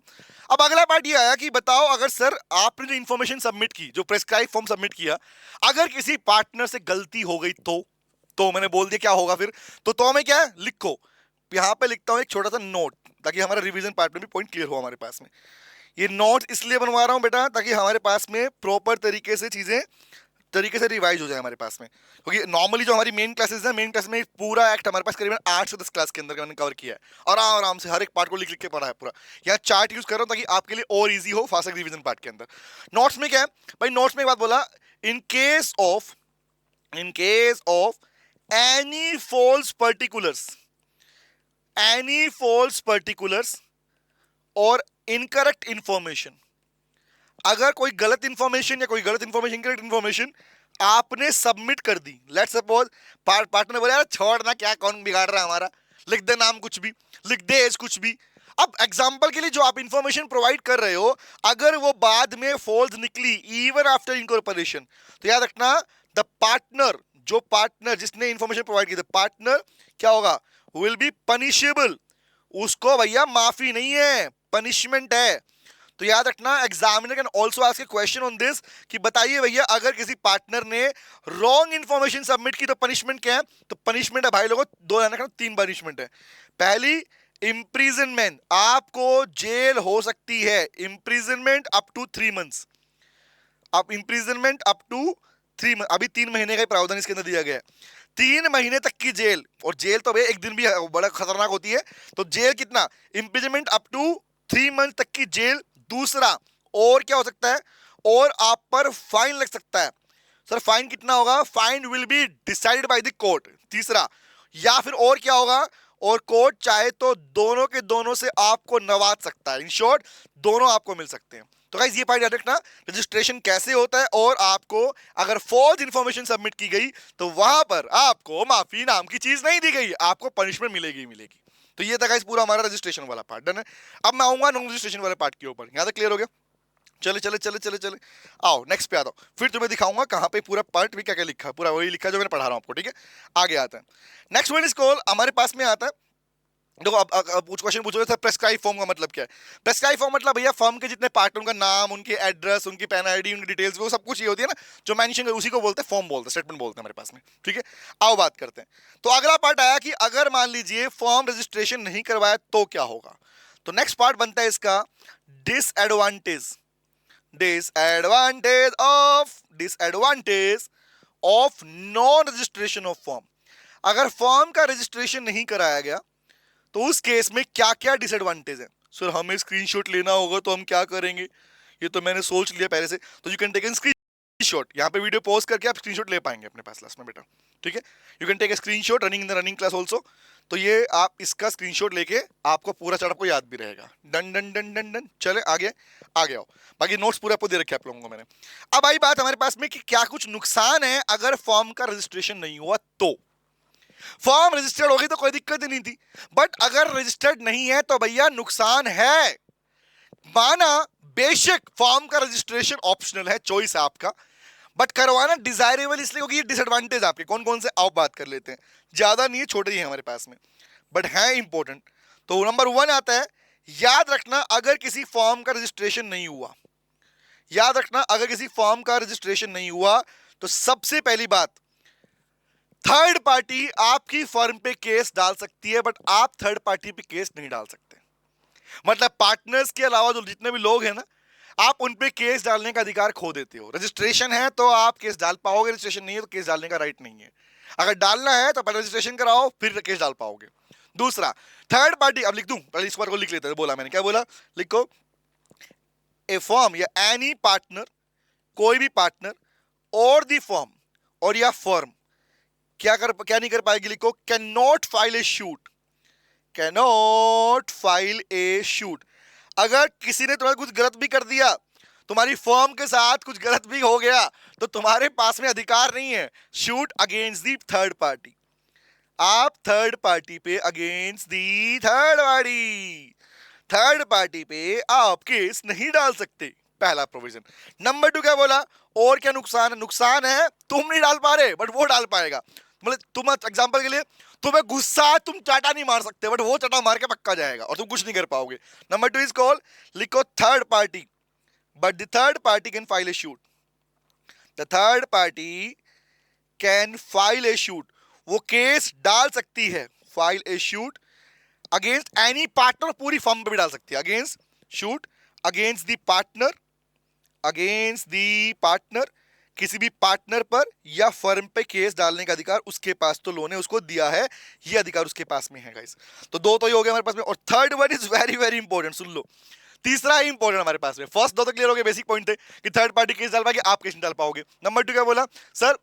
अब अगला पार्ट ये आया कि बताओ अगर सर आपने जो इन्फॉर्मेशन सबमिट की, जो प्रेस्क्राइब फॉर्म सबमिट किया, अगर किसी पार्टनर से गलती हो गई तो मैंने बोल दिया क्या होगा फिर, तो में क्या है, लिखो, यहां पे लिखता हूं एक छोटा सा नोट, ताकि हमारा रिवीजन पार्ट में भी पॉइंट क्लियर हो हमारे पास में। ये नोट इसलिए बनवा रहा हूं बेटा ताकि हमारे पास में प्रॉपर तरीके से चीजें तरीके से रिवाइज हो जाए हमारे पास में, क्योंकि नॉर्मली जो हमारी मेन क्लासेस है, मेन क्लास में पूरा एक्ट हमारे पास करीबन 8 से 10 क्लास के अंदर मैंने कवर किया है, और आराम से हर एक पार्ट को लिख लिख के पढ़ा है पूरा। यहाँ चार्ट यूज कर रहा हूँ ताकि आपके लिए और इजी हो फास्ट रिवीजन पार्ट के अंदर। नोट्स में क्या है भाई, नोट्स में एक बात बोला, in case of any false particulars और इनकरेक्ट इंफॉर्मेशन, अगर कोई गलत इंफॉर्मेशन या कोई गलत इंफॉर्मेशन इनकरेक्ट इंफॉर्मेशन आपने सबमिट कर दी, लेट्स सपोज पार्टनर बोले यार छोड़ ना, क्या कौन बिगाड़ रहा है हमारा, लिख दे नाम कुछ भी, लिख दे एज कुछ भी। अब एग्जांपल के लिए जो आप इंफॉर्मेशन प्रोवाइड कर रहे हो, अगर वो बाद में फॉल्स निकली इवन आफ्टर इनकॉर्पोरेशन, तो याद रखना द पार्टनर, जो पार्टनर जिसने इंफॉर्मेशन प्रोवाइड की, द पार्टनर क्या होगा, विल बी पनिशेबल, उसको भैया माफी नहीं है, पनिशमेंट है। तो याद रखना examiner can also ask A question on this कि बताइए भैया अगर किसी पार्टनर ने रॉन्ग इंफॉर्मेशन सबमिट की तो पनिशमेंट क्या है। तो पनिशमेंट है भाई लोगों, दो ध्यान रखना, 3 पनिशमेंट है। पहली इंप्रिजनमेंट, आपको जेल हो सकती है, इंप्रिजनमेंट अप टू 3 मंथ्स, अब इंप्रिजनमेंट अप टू 3 मंथ, अभी 3 महीने का प्रावधान इसके अंदर दिया गया है, 3 महीने तक की जेल, और जेल तो भाई एक दिन भी बड़ा खतरनाक होती है, तो जेल कितना, इंप्रिजनमेंट अप टू 3 मंथ तक की जेल। दूसरा और क्या हो सकता है, और आप पर फाइन लग सकता है। सर फाइन कितना होगा, fine will be decided by the court. तीसरा, या फिर और क्या होगा, और कोर्ट चाहे तो दोनों के दोनों से आपको नवाज सकता है, इन शॉर्ट दोनों आपको मिल सकते हैं। तो गाइस ये पॉइंट याद रखना, रजिस्ट्रेशन कैसे होता है, और आपको अगर फॉल्स इंफॉर्मेशन सबमिट की गई तो वहां पर आपको माफी नाम की चीज नहीं दी गई, आपको पनिशमेंट मिलेगी मिलेगी। तो ये था गाइस पूरा हमारा रजिस्ट्रेशन वाला पार्ट, डन है। अब मैं आऊंगा नॉन रजिस्ट्रेशन वाले पार्ट के ऊपर, यहां तक क्लियर हो गया। चले चले चले चले चले आओ नेक्स्ट पे आता हूं, फिर तुम्हें दिखाऊंगा कहां पे पूरा पार्ट भी क्या क्या लिखा है, पूरा वही लिखा है जो मैंने पढ़ा रहा हूं आपको, ठीक है। आगे आता है नेक्स्ट वन इज कॉल, हमारे पास में आता है, देखो अब कुछ क्वेश्चन पूछोगे सर प्रेस्क्राइब फॉर्म का मतलब क्या है। प्रेस्क्राइब फॉर्म मतलब भैया फॉर्म के जितने पार्ट, उनका नाम, उनकी एड्रेस, उनकी पैन आईडी, उनकी डिटेल्स, वो सब कुछ ये होती है ना जो मेंशन, उसी को बोलते हैं फॉर्म, बोलते हैं स्टेटमेंट बोलते हैं हमारे पास में, ठीक है। आओ बात करते हैं। तो अगला पार्ट आया कि अगर मान लीजिए फॉर्म रजिस्ट्रेशन नहीं करवाया तो क्या होगा। तो नेक्स्ट पार्ट बनता है इसका disadvantage of non registration of form. अगर फॉर्म का रजिस्ट्रेशन नहीं कराया गया तो उस केस में क्या क्या डिसएडवांटेज है। सर हमें स्क्रीनशॉट लेना होगा तो हम क्या करेंगे, ये तो मैंने सोच लिया पहले से। तो you can take an screenshot, यहाँ पे वीडियो पॉज करके आप स्क्रीनशॉट ले पाएंगे अपने पास लास्ट में बेटा, ठीक है। You can take a screenshot running in the running class also. तो ये आप इसका स्क्रीनशॉट लेके आपको पूरा चढ़ को याद भी रहेगा। Done done done done done, चले आगे आगे आओ। बाकी नोट्स पूरे आपको दे रखे आप लोगों को मैंने। अब आई बात हमारे पास में कि क्या कुछ नुकसान है अगर फॉर्म का रजिस्ट्रेशन नहीं हुआ तो। फॉर्म रजिस्टर्ड होगी तो कोई दिक्कत ही नहीं थी, बट अगर रजिस्टर्ड नहीं है तो भैया नुकसान है। माना बेशक फॉर्म का रजिस्ट्रेशन ऑप्शनल है, चॉइस है आपका, बट करवाना डिजायरेबल इसलिए क्योंकि ये डिसएडवांटेज आपके कौन कौन से आप बात कर लेते हैं। ज्यादा नहीं है, छोटे ही है हमारे पास में, बट है इंपॉर्टेंट। तो नंबर 1 आता है, याद रखना अगर किसी फॉर्म का रजिस्ट्रेशन नहीं हुआ, याद रखना अगर किसी फॉर्म का रजिस्ट्रेशन नहीं हुआ तो सबसे पहली बात, थर्ड पार्टी आपकी फर्म पे केस डाल सकती है, बट आप थर्ड पार्टी पे केस नहीं डाल सकते। मतलब पार्टनर्स के अलावा जो जितने भी लोग हैं ना, आप उन पे केस डालने का अधिकार खो देते हो। रजिस्ट्रेशन है तो आप केस डाल पाओगे, रजिस्ट्रेशन नहीं है तो केस डालने का राइट नहीं है। अगर डालना है तो पहले रजिस्ट्रेशन कराओ फिर केस डाल पाओगे। दूसरा, थर्ड पार्टी, अब लिख दूं, पहले इस बार को लिख लेते हैं, बोला मैंने, क्या बोला, लिखो, ए फर्म या एनी पार्टनर, कोई भी पार्टनर और दी फर्म और या फर्म क्या नहीं कर पाएगी, लिखो, can not file a shoot, can not file a shoot. अगर किसी ने तुम्हारा कुछ गलत भी कर दिया, तुम्हारी फर्म के साथ कुछ गलत भी हो गया, तो तुम्हारे पास में अधिकार नहीं है shoot against the third party. आप थर्ड पार्टी पे अगेंस्ट दी थर्ड पार्टी पे आप केस नहीं डाल सकते, पहला प्रोविजन। नंबर 2 क्या बोला, और क्या नुकसान है, नुकसान है तुम नहीं डाल पा रहे बट वो डाल पाएगा। मतलब तुम एग्जांपल के लिए, तुम्हें गुस्सा, तुम चाटा नहीं मार सकते बट वो चाटा मार के पक्का जाएगा और तुम कुछ नहीं कर पाओगे। नंबर 2 इज कॉल, लिखो, third party, but the third party can file a shoot, the third party can file a shoot, वो केस डाल सकती है, file a suit against any partner, पूरी फर्म पे भी डाल सकती है, against shoot against the partner, against the partner, किसी भी पार्टनर पर या फर्म पे केस डालने का अधिकार उसके पास, तो लो ने उसको दिया है, ये अधिकार उसके पास में है गाइस। तो दो तो ये हो गया हमारे पास में, और third one is very very important, सुन लो, तीसरा ही इंपॉर्टेंट हमारे पास में। फर्स्ट 2 तो क्लियर हो गए, बेसिक पॉइंट है कि थर्ड पार्टी केस डाल पाएगी, आप केस नहीं डाल पाओगे। नंबर 2 क्या बोला, सर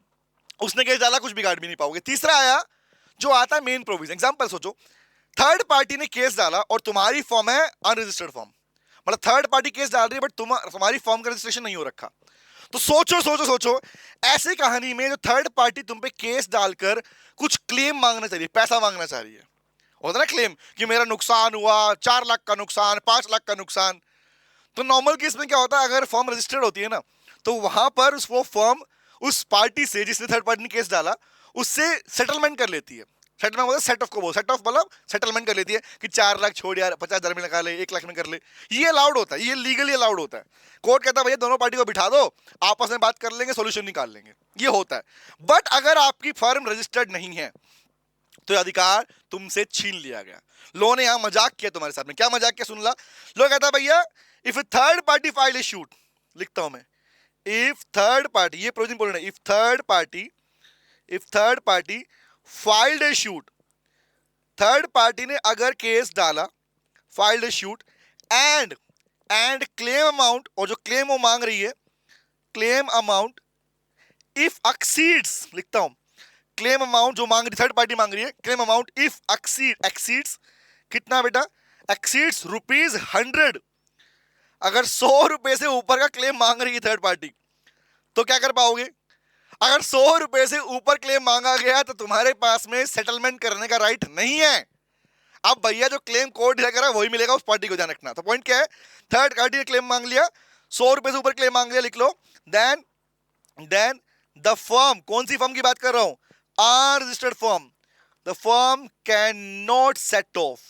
उसने केस डाला कुछ बिगाड़ भी नहीं पाओगे। तीसरा आया जो आता है मेन प्रोविजन। एग्जांपल सोचो, थर्ड पार्टी ने केस डाला और तुम्हारी फॉर्म है अनरजिस्टर्ड फॉर्म, मतलब थर्ड पार्टी केस डाल रही है बट तुम्हारी फॉर्म का रजिस्ट्रेशन नहीं हो रखा। तो सोचो सोचो सोचो, ऐसी कहानी में जो थर्ड पार्टी तुम पे केस डालकर कुछ क्लेम मांगना चाहिए, पैसा मांगना चाह रही है, होता ना क्लेम कि मेरा नुकसान हुआ, 4 लाख का नुकसान, 5 लाख का नुकसान। तो नॉर्मल केस में क्या होता है, अगर फॉर्म रजिस्टर्ड होती है ना, तो वहां पर वो फॉर्म उस पार्टी से जिसने थर्ड पार्टी ने केस डाला उससे सेटलमेंट कर लेती है। सेटलमेंट मतलब सेट ऑफ को बोल, सेट ऑफ मतलब सेटलमेंट कर लेती है कि 4 लाख छोड़ यार, 50,000 में लगा ले, 1 लाख में कर ले। ये अलाउड होता है, ये लीगली अलाउड होता है। कोर्ट कहता है भैया दोनों पार्टी को बिठा दो, आपस में बात कर लेंगे, सोल्यूशन निकाल लेंगे, ये होता है। बट अगर आपकी फर्म रजिस्टर्ड नहीं है तो अधिकार तुमसे छीन लिया गया। लो ने यहां मजाक किया तुम्हारे साथ में, क्या मजाक किया सुन ला। लो कहता भैया if third party file a shoot, लिखता हूं मैं, इफ थर्ड पार्टी, ये प्रोविजन बोल रहे हैं, if third party filed A shoot, third party ने अगर केस डाला, filed A shoot, and claim amount, और जो क्लेम वो मांग रही है, क्लेम अमाउंट इफ एक्सीड्स, लिखता हूं, क्लेम अमाउंट जो मांग रही थर्ड पार्टी मांग रही है, क्लेम अमाउंट इफ एक्सीड्स, कितना बेटा, एक्सीड्स ₹100, अगर 100 रुपए से ऊपर का क्लेम मांग रही है थर्ड पार्टी, तो क्या कर पाओगे। अगर 100 रुपए से ऊपर क्लेम मांगा गया तो तुम्हारे पास में सेटलमेंट करने का राइट नहीं है। अब भैया जो क्लेम कोर्ट डिसाइड करा वही मिलेगा उस पार्टी को, ध्यान रखना। तो पॉइंट क्या है, थर्ड पार्टी ने क्लेम मांग लिया, 100 रुपए से ऊपर क्लेम मांग लिया, लिख लो, देन द फर्म, कौन सी फर्म की बात कर रहा हूं, unregistered firm, the firm can not set of,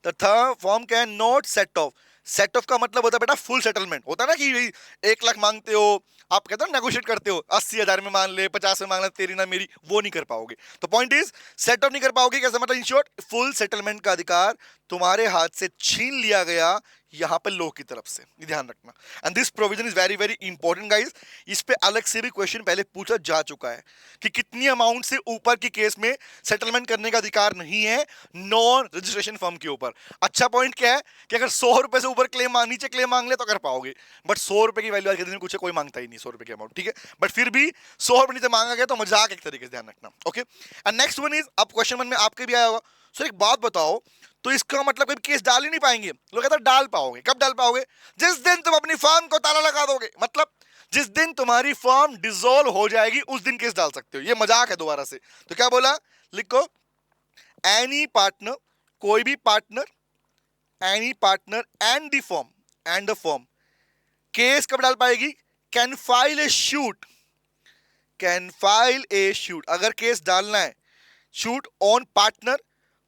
the firm can not set of. Set of का मतलब होता है बेटा फुल सेटलमेंट, होता है ना कि 1 लाख मांगते हो, आप कहते हो नेगोशिएट करते हो, 80,000 में मान ले, 50 में मांगना, तेरी ना मेरी, वो नहीं कर पाओगे। तो पॉइंट इज सेट ऑफ नहीं कर पाओगे, कैसे मतलब, इन शॉर्ट फुल सेटलमेंट का अधिकार तुम्हारे हाथ से छीन लिया गया, यहां पर लो की तरफ से, ये ध्यान रखना। And this provision is very very important guys. इस पे अलग से भी क्वेश्चन पहले पूछा जा चुका है कि कितनी अमाउंट से ऊपर की केस में सेटलमेंट करने का अधिकार नहीं है नॉन रजिस्ट्रेशन फर्म के ऊपर। अच्छा पॉइंट क्या है कि अगर 100 रुपए से ऊपर क्लेम नीचे क्लेम मांग ले तो कर पाओगे, बट 100 रुपए की वैल्यू आज के दिन में कुछ कोई मांगता ही नहीं 100 रुपए की अमाउंट, ठीक है। बट फिर भी 100 रुपए नीचे मांगा गया तो मजाक एक तरीके से, ध्यान रखना। Okay, and next one is, अब क्वेश्चन वन में आपके भी आया होगा, सर एक बात बताओ, तो इसका मतलब कभी केस डाल ही नहीं पाएंगे? लोग कहते हैं डाल पाओगे। कब डाल पाओगे? जिस दिन तुम अपनी फर्म को ताला लगा दोगे, मतलब जिस दिन तुम्हारी फर्म डिसॉल्व हो जाएगी उस दिन केस डाल सकते हो। ये मजाक है दोबारा से, तो क्या बोला, लिखो एनी पार्टनर, कोई भी partner, any partner and the firm case कब डाल पाएगी? Can file a shoot, can file a shoot, अगर केस डालना है shoot on partner,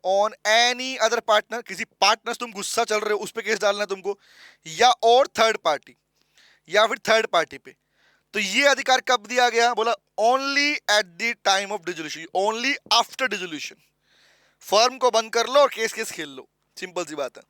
on any other partner, किसी पार्टनर तुम गुस्सा चल रहे हो उस पर केस डालना है तुमको, या और थर्ड पार्टी, या फिर थर्ड पार्टी पे। तो ये अधिकार कब दिया गया? बोला only at the time of dissolution, only after dissolution. Firm को बंद कर लो और केस केस खेल लो, सिंपल सी बात है।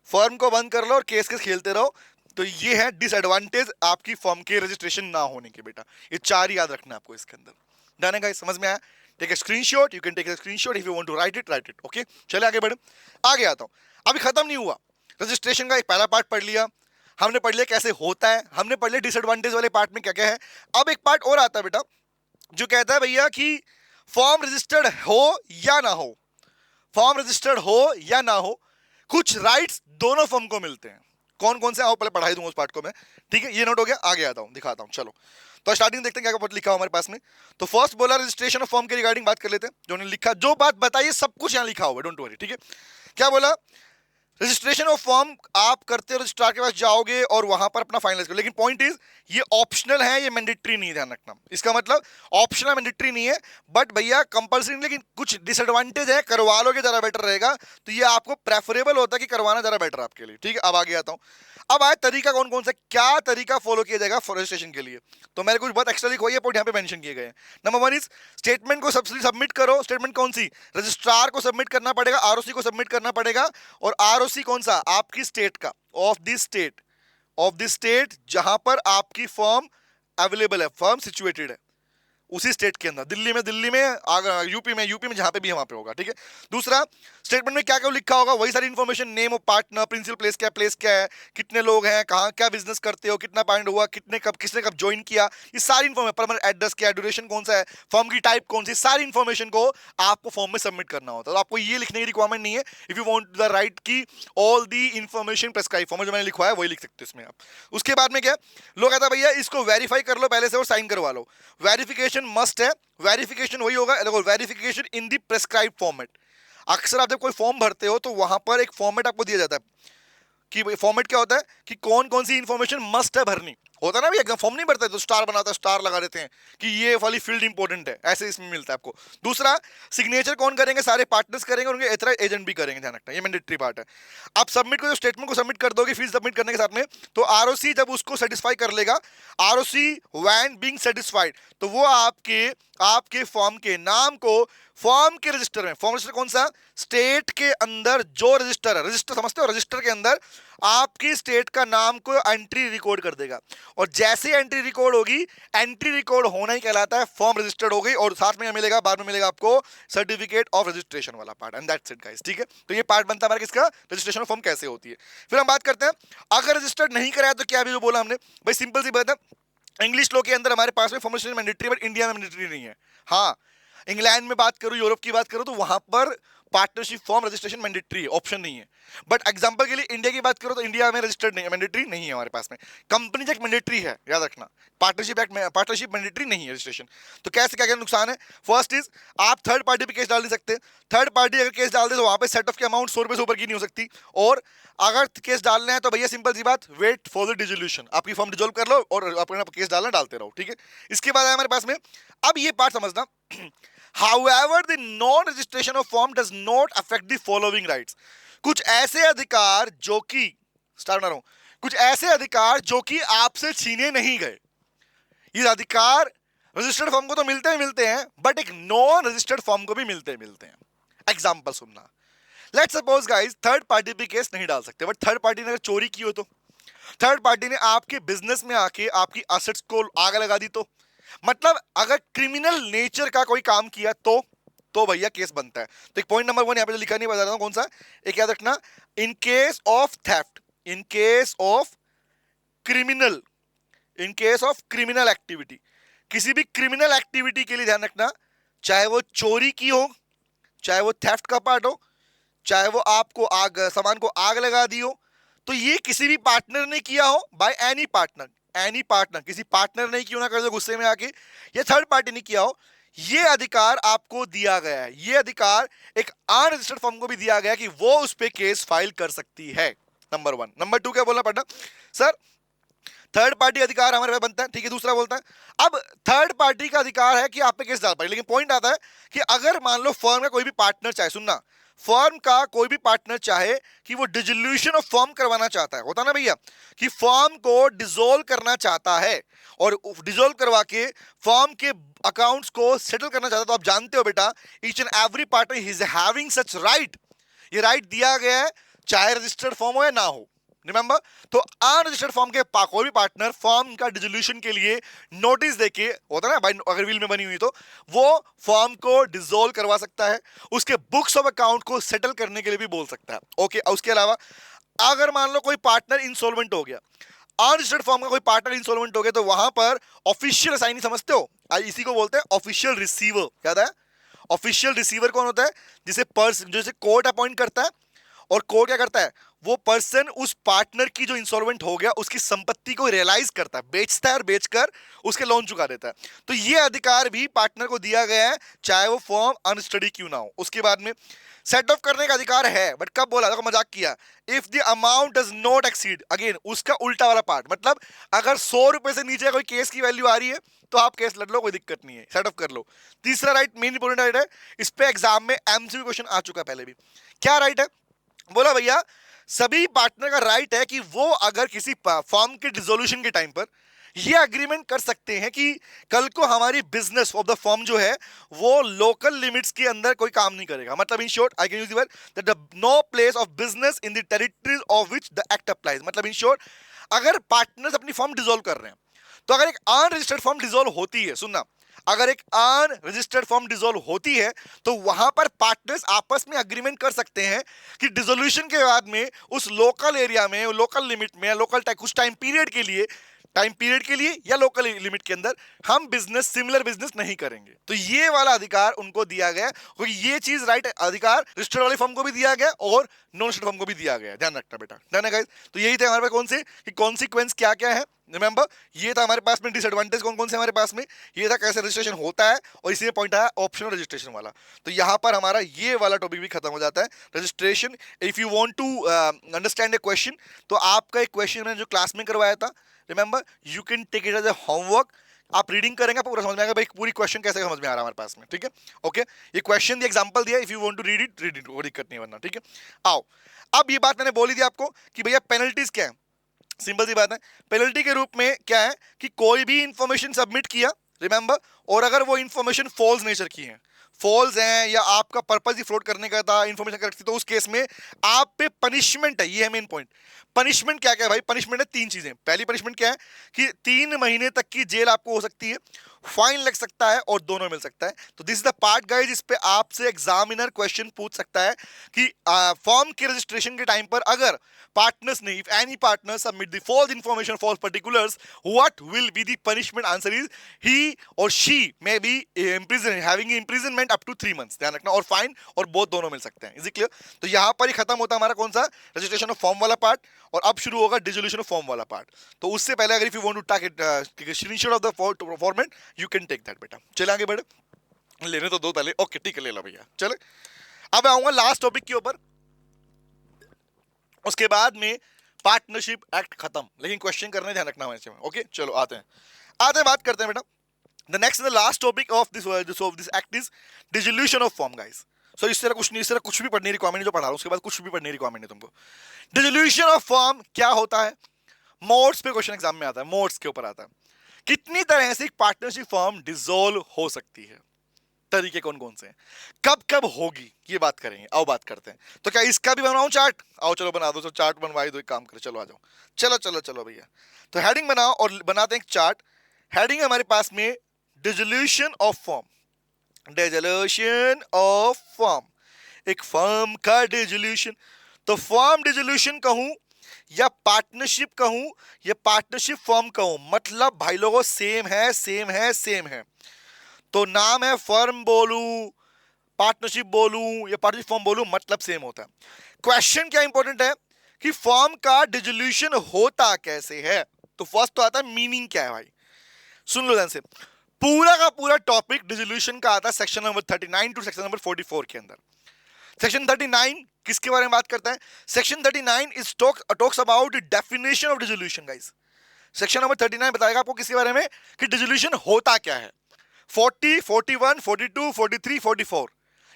फर्म को बंद कर लो और केस केस खेलते रहो। तो ये है डिसएडवांटेज आपकी फर्म के रजिस्ट्रेशन ना होने के, बेटा ये चार ही याद रखना है आपको इसके अंदर। डन है गाइस, समझ में आया? Take a screenshot, you can take a screenshot if you want to write it. Okay, चले आगे बढ़े। आगे आता हूं, अभी खत्म नहीं हुआ रजिस्ट्रेशन का, एक पहला पार्ट पढ़ लिया हमने, पढ़ लिया कैसे होता है, हमने पढ़ लिया डिसएडवांटेज वाले पार्ट में क्या क्या है। अब एक पार्ट और आता है बेटा जो कहता है भैया कि फॉर्म रजिस्टर्ड हो या ना हो, फॉर्म रजिस्टर्ड हो या ना हो, कुछ राइट्स दोनों फर्म को मिलते हैं। कौन कौन से आओ पहले पढ़ाई दूंगा उस पार्ट को मैं, ठीक है। ये नोट हो गया, आगे आता हूं दिखाता हूं। चलो तो स्टार्टिंग देखते हैं क्या क्या लिखा हुआ हमारे पास में। तो फर्स्ट बोला रजिस्ट्रेशन ऑफ फर्म के रिगार्डिंग बात कर लेते हैं। जो लिखा, जो बात बताइए सब कुछ यहां लिखा हुआ है, डोंट वरी, ठीक है। क्या बोला? रजिस्ट्रेशन ऑफ फर्म आप करते हो, रजिस्ट्रार के पास जाओगे और वहां पर अपना फाइनलाइज करो। लेकिन पॉइंट इज ये ऑप्शनल है, ये मैंडेटरी नहीं है, ध्यान रखना। इसका मतलब ऑप्शनल मैंडेटरी नहीं है, बट भैया कंपल्सरी नहीं। लेकिन कुछ डिसएडवांटेज है, करवा लोगे जरा बेटर रहेगा। तो ये आपको प्रेफरेबल होता है कि करवाना जरा बेटर आपके लिए, ठीक है। अब आगे आता हूं। अब आए तरीका कौन कौन सा, क्या तरीका फॉलो किया जाएगा रजिस्ट्रेशन के लिए। तो मेरे कुछ बहुत एक्स्ट्रा लिखा हुआ है, पॉइंट यहाँ पे मेंशन किए गए हैं। नंबर वन इज स्टेटमेंट को सबमिट करो। स्टेटमेंट कौन सी? रजिस्ट्रार को सबमिट करना पड़ेगा, आरओसी को सबमिट करना पड़ेगा। और आरओसी कौन सा? आपकी स्टेट का, ऑफ द स्टेट जहां पर आपकी फर्म अवेलेबल है, फर्म सिचुएटेड है उसी स्टेट के अंदर। दिल्ली में यूपी में जहां पे भी है वहां पे होगा, ठीक है। दूसरा, स्टेटमेंट में क्या क्या लिखा होगा, वही सारी information, name of partner, principal place क्या है, कितने लोग हैं, कहाँ क्या बिजनेस करते हो, कितना पॉइंट हुआ, कितने कब, किसने कब ज्वाइन किया, ये सारी इंफॉर्मेशन, परमानेंट एड्रेस क्या है, ड्यूरेशन कौन सा है, फॉर्म की टाइप कौन सी, सारी इंफॉर्मेशन को आपको फॉर्म में सबमिट करना होता है। तो आपको ये लिखने की रिक्वायरमेंट नहीं है। If you want the right की all the information prescribe form में जो मैंने लिखवाया है वही लिख सकते हो इसमें आप। उसके बाद में क्या लोग कहता है भैया इसको वेरीफाई कर लो पहले से और साइन करवा लो। वेरिफिकेशन मस्ट है। वेरिफिकेशन वही होगा, देखो verification in the prescribe format. अक्सर आप जब कोई फॉर्म भरते हो तो वहां पर एक फॉर्मेट आपको दिया जाता है कि फॉर्मेट क्या होता है कि कौन कौन सी इंफॉर्मेशन मस्ट है भरनी होता है ना। भी एकदम फॉर्म नहीं भरता है तो स्टार बनाता है, स्टार लगा देते हैं कि ये वाली फील्ड इंपॉर्टेंट है, ऐसे इसमें मिलता है आपको। दूसरा, सिग्नेचर कौन करेंगे? सारे पार्टनर्स करेंगे और उनके एथराइज एजेंट भी करेंगे, ध्यान रखना ये मैंडेटरी पार्ट है। आप सबमिट को, जो स्टेटमेंट को सबमिट कर दोगे फीस सबमिट करने के साथ में, तो आरओसी जब उसको सेटिस्फाई कर लेगा, आरओसी व्हेन बीइंग सेटिस्फाइड, तो वो आपके फॉर्म के नाम को फॉर्म के रजिस्टर में, फॉर्म रजिस्टर कौन सा? स्टेट के अंदर जो रजिस्टर है, रजिस्टर समझते हो, रजिस्टर के अंदर आपकी स्टेट का नाम को एंट्री रिकॉर्ड कर देगा। और जैसे एंट्री रिकॉर्ड होगी, एंट्री रिकॉर्ड होना ही कहलाता है फॉर्म रजिस्टर्ड हो गई। और साथ में मिलेगा, बाद में मिलेगा आपको सर्टिफिकेट ऑफ रजिस्ट्रेशन वाला part, and that's it guys, ठीक है। तो ये पार्ट बनता है हमारा किसका? रजिस्ट्रेशन ऑफ फॉर्म कैसे होती है। फिर हम बात करते हैं अगर रजिस्टर्ड नहीं कराया तो क्या, अभी जो बोला हमने भाई सिंपल सी बात है, इंग्लिश लॉ के अंदर हमारे पास में form registration mandatory, but India में मैंडेटरी नहीं है। हाँ, इंग्लैंड में बात करूं, यूरोप की बात करूं तो वहां पर पार्टनरशिप फॉर्म रजिस्ट्रेशन मैंडेटरी है, ऑप्शन नहीं है। बट एग्जांपल के लिए इंडिया की बात करो तो इंडिया में रजिस्टर्ड नहीं है, मैंडेटरी नहीं है हमारे पास में। कंपनी एक्ट मैंडेटरी है, याद रखना। पार्टनरशिप एक्ट में पार्टनरशिप मैंडेटरी नहीं है रजिस्ट्रेशन। तो कैसे क्या क्या नुकसान है? फर्स्ट इज आप थर्ड पार्टी पे केस डाल नहीं सकते। थर्ड पार्टी अगर केस डाल दे तो वहां पे सेट ऑफ की अमाउंट 100 रुपए से ऊपर की नहीं हो सकती। और अगर केस डालना है तो भैया सिंपल सी बात, वेट फॉर द डिसोल्यूशन, आपकी फॉर्म डिसॉल्व कर लो और अपना केस डालना डालते रहो, ठीक है। इसके बाद है हमारे पास में, अब ये पार्ट समझना, however the non registration of form does not affect the following rights। कुछ ऐसे अधिकार जो कि कुछ ऐसे अधिकार जो कि आपसे छीने नहीं गए। ये अधिकार रजिस्टर्ड फॉर्म को तो मिलते हैं बट एक नॉन रजिस्टर्ड फॉर्म को भी मिलते हैं। एग्जांपल सुनना, let's suppose guys third party पे केस नहीं डाल सकते, बट थर्ड पार्टी ने अगर चोरी की हो तो, थर्ड पार्टी ने आपके बिजनेस में आके आपकी असेट्स को आग लगा दी तो, मतलब अगर क्रिमिनल नेचर का कोई काम किया तो भैया केस बनता है। तो एक पॉइंट नंबर 1 यहां पे जो लिखा नहीं बता रहा हूं कौन सा, एक याद रखना, इन case of theft, in case of criminal, in case of criminal activity, किसी भी क्रिमिनल एक्टिविटी के लिए ध्यान रखना, चाहे वो चोरी की हो, चाहे वो थेफ्ट का पार्ट हो, चाहे वो आपको आग सामान को आग लगा दी हो, तो ये किसी भी पार्टनर ने किया हो, by any partner, any partner, किसी पार्टनर ने क्यों ना कर दो गुस्से में आके, ये थर्ड पार्टी ने किया हो, ये अधिकार आपको दिया गया है, ये अधिकार एक अनरजिस्टर्ड फर्म को भी दिया गया है कि वो उस पे केस फाइल कर सकती है। नंबर 1। नंबर 2 क्या बोलना पड़ना सर, थर्ड पार्टी अधिकार हमारे पास बनता है, ठीक है। दूसरा बोलता है अब थर्ड पार्टी का अधिकार है कि आप पे केस डाल पाए, लेकिन पॉइंट आता है कि अगर मान लो फर्म का कोई भी पार्टनर चाहे, सुनना, फर्म का कोई भी पार्टनर चाहे कि वो डिसोल्यूशन ऑफ फर्म करवाना चाहता है, होता ना भैया कि फर्म को डिसोल्व करना चाहता है और डिसोल्व करवा के फर्म के अकाउंट्स को सेटल करना चाहता है, तो आप जानते हो बेटा each and every partner is having such right, ये राइट दिया गया है चाहे रजिस्टर्ड फर्म हो या ना हो, रिमेंबर। तो अनरजिस्टर्ड फॉर्म के कोई भी पार्टनर फॉर्म का डिसोल्यूशन के लिए नोटिस देके, होता है ना अगर विल में बनी हुई तो वो फॉर्म को डिसोल्व करवा सकता है, उसके बुक्स ऑफ अकाउंट को सेटल करने के लिए भी बोल सकता है, ओके। उसके अलावा अगर मान लो कोई पार्टनर इंसॉल्वेंट हो गया, अनरजिस्टर्ड फॉर्म का कोई पार्टनर इंसॉल्वेंट हो गया, तो वहां पर ऑफिशियल असाइनी समझते हो, इसी को बोलते हैं ऑफिशियल रिसीवर, याद है। ऑफिशियल रिसीवर कौन होता है, जिसे जैसे कोर्ट अपॉइंट करता है, और कोर्ट क्या करता है, वो पर्सन उस पार्टनर की जो इंसॉल्वेंट हो गया उसकी संपत्ति को रियलाइज करता है, बेचता है और बेचकर उसके लोन चुका देता है। तो ये अधिकार भी पार्टनर को दिया गया है चाहे वो फॉर्म अनस्टडी क्यों ना हो। उसके बाद में सेट ऑफ करने का अधिकार है, बट कब बोला, देखो मजाक किया, if the amount does not exceed, again उसका उल्टा वाला पार्ट, मतलब अगर 100 रुपए से नीचे कोई केस की वैल्यू आ रही है तो आप केस लड़ लो, कोई दिक्कत नहीं है, सेट ऑफ कर लो। तीसरा राइट मेन इंपोर्टेंट राइट है, इस पे एग्जाम में एमसीक्यू क्वेश्चन आ चुका है पहले भी, क्या राइट है, बोला भैया सभी पार्टनर का राइट है कि वो अगर किसी फॉर्म के डिसोल्यूशन के टाइम पर ये अग्रीमेंट कर सकते हैं कि कल को हमारी बिजनेस ऑफ द फॉर्म जो है वो लोकल लिमिट्स के अंदर कोई काम नहीं करेगा, मतलब in short I can use the word that no place of business in the territories of which the act applies, मतलब इन शॉर्ट अगर पार्टनर्स अपनी फॉर्म डिसोल्व कर रहे हैं, तो अगर एक अनरजिस्टर्ड फॉर्म डिसोल्व होती है, सुनना, अगर एक अनरजिस्टर्ड फॉर्म डिसोल्व होती है तो वहां पर पार्टनर्स आपस में अग्रीमेंट कर सकते हैं कि डिसोल्यूशन के बाद में उस लोकल एरिया में, लोकल लिमिट में, लोकल कुछ टाइम पीरियड के लिए या लोकल लिमिट के अंदर हम बिजनेस, सिमिलर बिजनेस नहीं करेंगे। तो ये वाला अधिकार उनको दिया गया, क्योंकि ये चीज राइट अधिकार रजिस्टर्ड वाली फर्म को भी दिया गया और नॉन रजिस्टर्ड फर्म को भी दिया गया, ध्यान रखना बेटा, डन है गाइस। तो यही थे हमारे पास कौन से कि कॉन्सिक्वेंस क्या क्या है, रिमेंबर ये था हमारे पास में, डिसएडवांटेज कौन कौन से हमारे पास में, ये था कैसे रजिस्ट्रेशन होता है, और इसी में पॉइंट आया ऑप्शनल रजिस्ट्रेशन वाला। तो यहाँ पर हमारा ये वाला टॉपिक भी खत्म हो जाता है, registration. If you want to understand a question, तो आपका एक क्वेश्चन मैंने जो क्लास में करवाया था, remember you can take it as a homework, आप रीडिंग करेंगे आपको पूरा समझ में आएगा भाई पूरी क्वेश्चन कैसे समझ में आ रहा है हमारे पास में, ठीक है, ओके। ये क्वेश्चन दिया, एग्जांपल दिया, if you want to read it, कोई दिक्कत नहीं वरना, ठीक है। आओ, अब ये बात मैंने बोली थी आपको कि भैया पेनल्टीज क्या है, सिंपल सी बात है, पेनल्टी के रूप में क्या है कि कोई भी इंफॉर्मेशन सबमिट किया, रिमेंबर, और अगर वो इंफॉर्मेशन फॉल्स नेचर की है, फॉल्स हैं या आपका पर्पस ही फ्रॉड करने का था, इंफॉर्मेशन करेक्ट थी, तो उस केस में आप पे पनिशमेंट है, ये है मेन पॉइंट। पनिशमेंट क्या क्या है भाई, पनिशमेंट है 3 चीजें। पहली पनिशमेंट क्या है कि 3 महीने तक की जेल आपको हो सकती है, फाइन लग सकता है और दोनों मिल सकता है। तो this is the part guys, इस पे आपसे एग्जामिनर क्वेश्चन पूछ सकता है कि फॉर्म के रजिस्ट्रेशन के टाइम पर अगर पार्टनर्स ने, if any partner submit the false information, false particulars, what will be the punishment, answer is he और she may be imprison, having imprisonment up to 3 months, ध्यान रखना, और फाइन और बोथ दोनों मिल सकते हैं। Is it clear? तो यहां पर ही खत्म होता है हमारा कौन सा, रजिस्ट्रेशन ऑफ फॉर्म वाला पार्ट, और अब शुरू होगा डिसोल्यूशन ऑफ फॉर्म वाला पार्ट। तो उससे पहले अगर if you want to take screenshot of the format, you can take that बेटा। चले आगे बढ़े, लेने तो दो पहले, ओके ठीक है, ले लो भैया। चले अब आऊंगा लास्ट टॉपिक के ऊपर, उसके बाद में पार्टनरशिप एक्ट खत्म, लेकिन क्वेश्चन करने ध्यान रखना हमारे में, ओके। चलो आते हैं बात करते हैं बेटा। The next the last topic of this act is dissolution of form guys. So इस तरह कुछ नहीं, इस तरह कुछ भी पढ़ने रिक्वायरमेंट जो पढ़ा रहा हूं उसके बाद कुछ भी पढ़ने रिक्वायरमेंट है तुमको। डिसोल्यूशन ऑफ फॉर्म क्या होता है, मोड्स पे क्वेश्चन एग्जाम में आता है, मोड्स के ऊपर आता है, कितनी तरह से एक पार्टनरशिप फॉर्म डिसॉल्व हो सकती है। तरीके कौन कौन से हैं, कब कब होगी, ये बात करेंगे। आओ बात करते हैं। तो क्या इसका भी बनाऊं चार्ट? आओ चलो बना दो। तो चार्ट बनवाई दो, एक काम करे, चलो आ जाओ। चलो चलो चलो भैया, तो हेडिंग बनाओ और बनाते हैं एक चार्ट। हेडिंग है हमारे पास में dissolution of firm. Dissolution of firm, एक फर्म का डिसोल्यूशन। तो फर्म डिसोल्यूशन कहूं या पार्टनरशिप कहूं या पार्टनरशिप फर्म कहूं, मतलब भाई लोगों सेम है, सेम है, सेम है। तो नाम है फर्म बोलूं, पार्टनरशिप बोलूं या पार्टनरशिप फर्म बोलूं, मतलब सेम होता है। क्वेश्चन क्या इंपॉर्टेंट है कि फर्म का डिसोल्यूशन होता कैसे है। तो फर्स्ट तो आता है मीनिंग क्या है भाई, सुन लो ध्यान से। पूरा का पूरा टॉपिक डिसोल्यूशन का आता है section number 39 to section number 44 के अंदर। सेक्शन 39 किसके बारे में बात करता है? Section 39 is talks about definition of dissolution guys. Section number 39 बताएगा आपको किसके बारे में कि डिसोल्यूशन होता क्या है। 40, 41, 42, 43, 44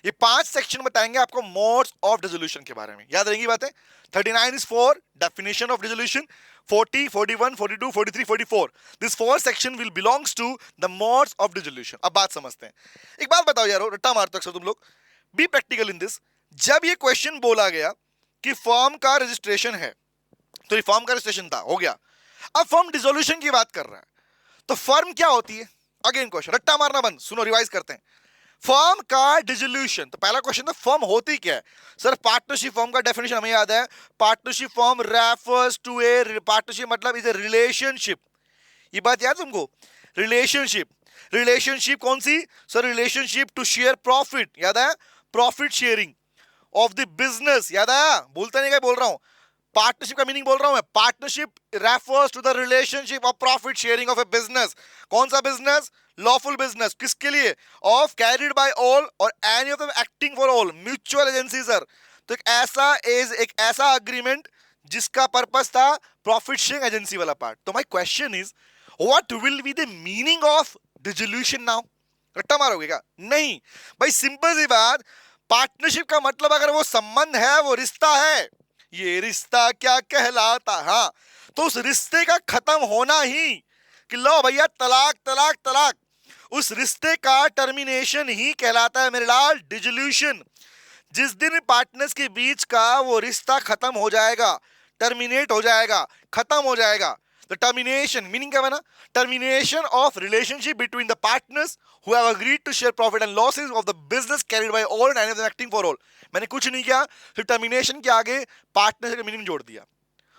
ये 5 सेक्शन बताएंगे आपको मोड्स ऑफ डिसोल्यूशन के बारे में। याद रहेंगी बातें। 39 is for definition of dissolution, 40, 41, 42, 43, 44 this 4 section will belongs to the modes of dissolution. अब बात समझते हैं। एक बात बताओ यारो, रट्टा मारते अक्सर तुम लोग, बी प्रैक्टिकल इन दिस। जब ये क्वेश्चन बोला गया कि फर्म का रजिस्ट्रेशन है, तो ये फर्म का रजिस्ट्रेशन था, हो गया। अब फर्म डिसोल्यूशन की बात कर रहा है, तो फर्म क्या होती है? अगेन क्वेश्चन, रट्टा मारना बंद, सुनो रिवाइज करते हैं। फर्म का डिसोल्यूशन, तो पहला क्वेश्चन था फर्म होती क्या है? सर पार्टनरशिप फर्म का डेफिनेशन हमें याद है। Partnership firm refers to a, partnership मतलब इज ए रिलेशनशिप। ये बात याद तुमको? रिलेशनशिप, रिलेशनशिप कौन सी sir? Relationship to share profit, याद है? Profit sharing of the business, याद आया? भूलता नहीं, क्या बोल रहा हूं? पार्टनरशिप का मीनिंग बोल रहा हूं मैं। Partnership refers to the relationship of profit sharing of a business. कौन सा बिजनेस? Lawful business. किसके लिए? ऑफ कैरिड बाय ऑल और any of them acting for all, mutual agency sir. तो एक ऐसा अग्रीमेंट जिसका पर्पस था प्रॉफिट शेयरिंग एजेंसी वाला पार्ट। तो my question is what will be the meaning of dissolution now? रट्टा मारोगे क्या? नहीं भाई, सिंपल सी बात। पार्टनरशिप का मतलब अगर वो संबंध है, वो रिश्ता है, ये रिश्ता क्या कहलाता? हाँ, तो उस रिश्ते का खत्म होना ही कि लो भैया तलाक तलाक तलाक, उस रिश्ते का टर्मिनेशन ही कहलाता है मेरे लाल डिसोल्यूशन। जिस दिन पार्टनर्स के बीच का वो रिश्ता खत्म हो जाएगा, टर्मिनेट हो जाएगा, खत्म हो जाएगा, द टर्मिनेशन मीनिंग क्या बना? Termination of relationship between the partners who have agreed to share profit and losses of the business carried by all and any of them acting for all। मैंने कुछ नहीं किया, फिर टर्मिनेशन के आगे partnership का मीनिंग जोड़ दिया,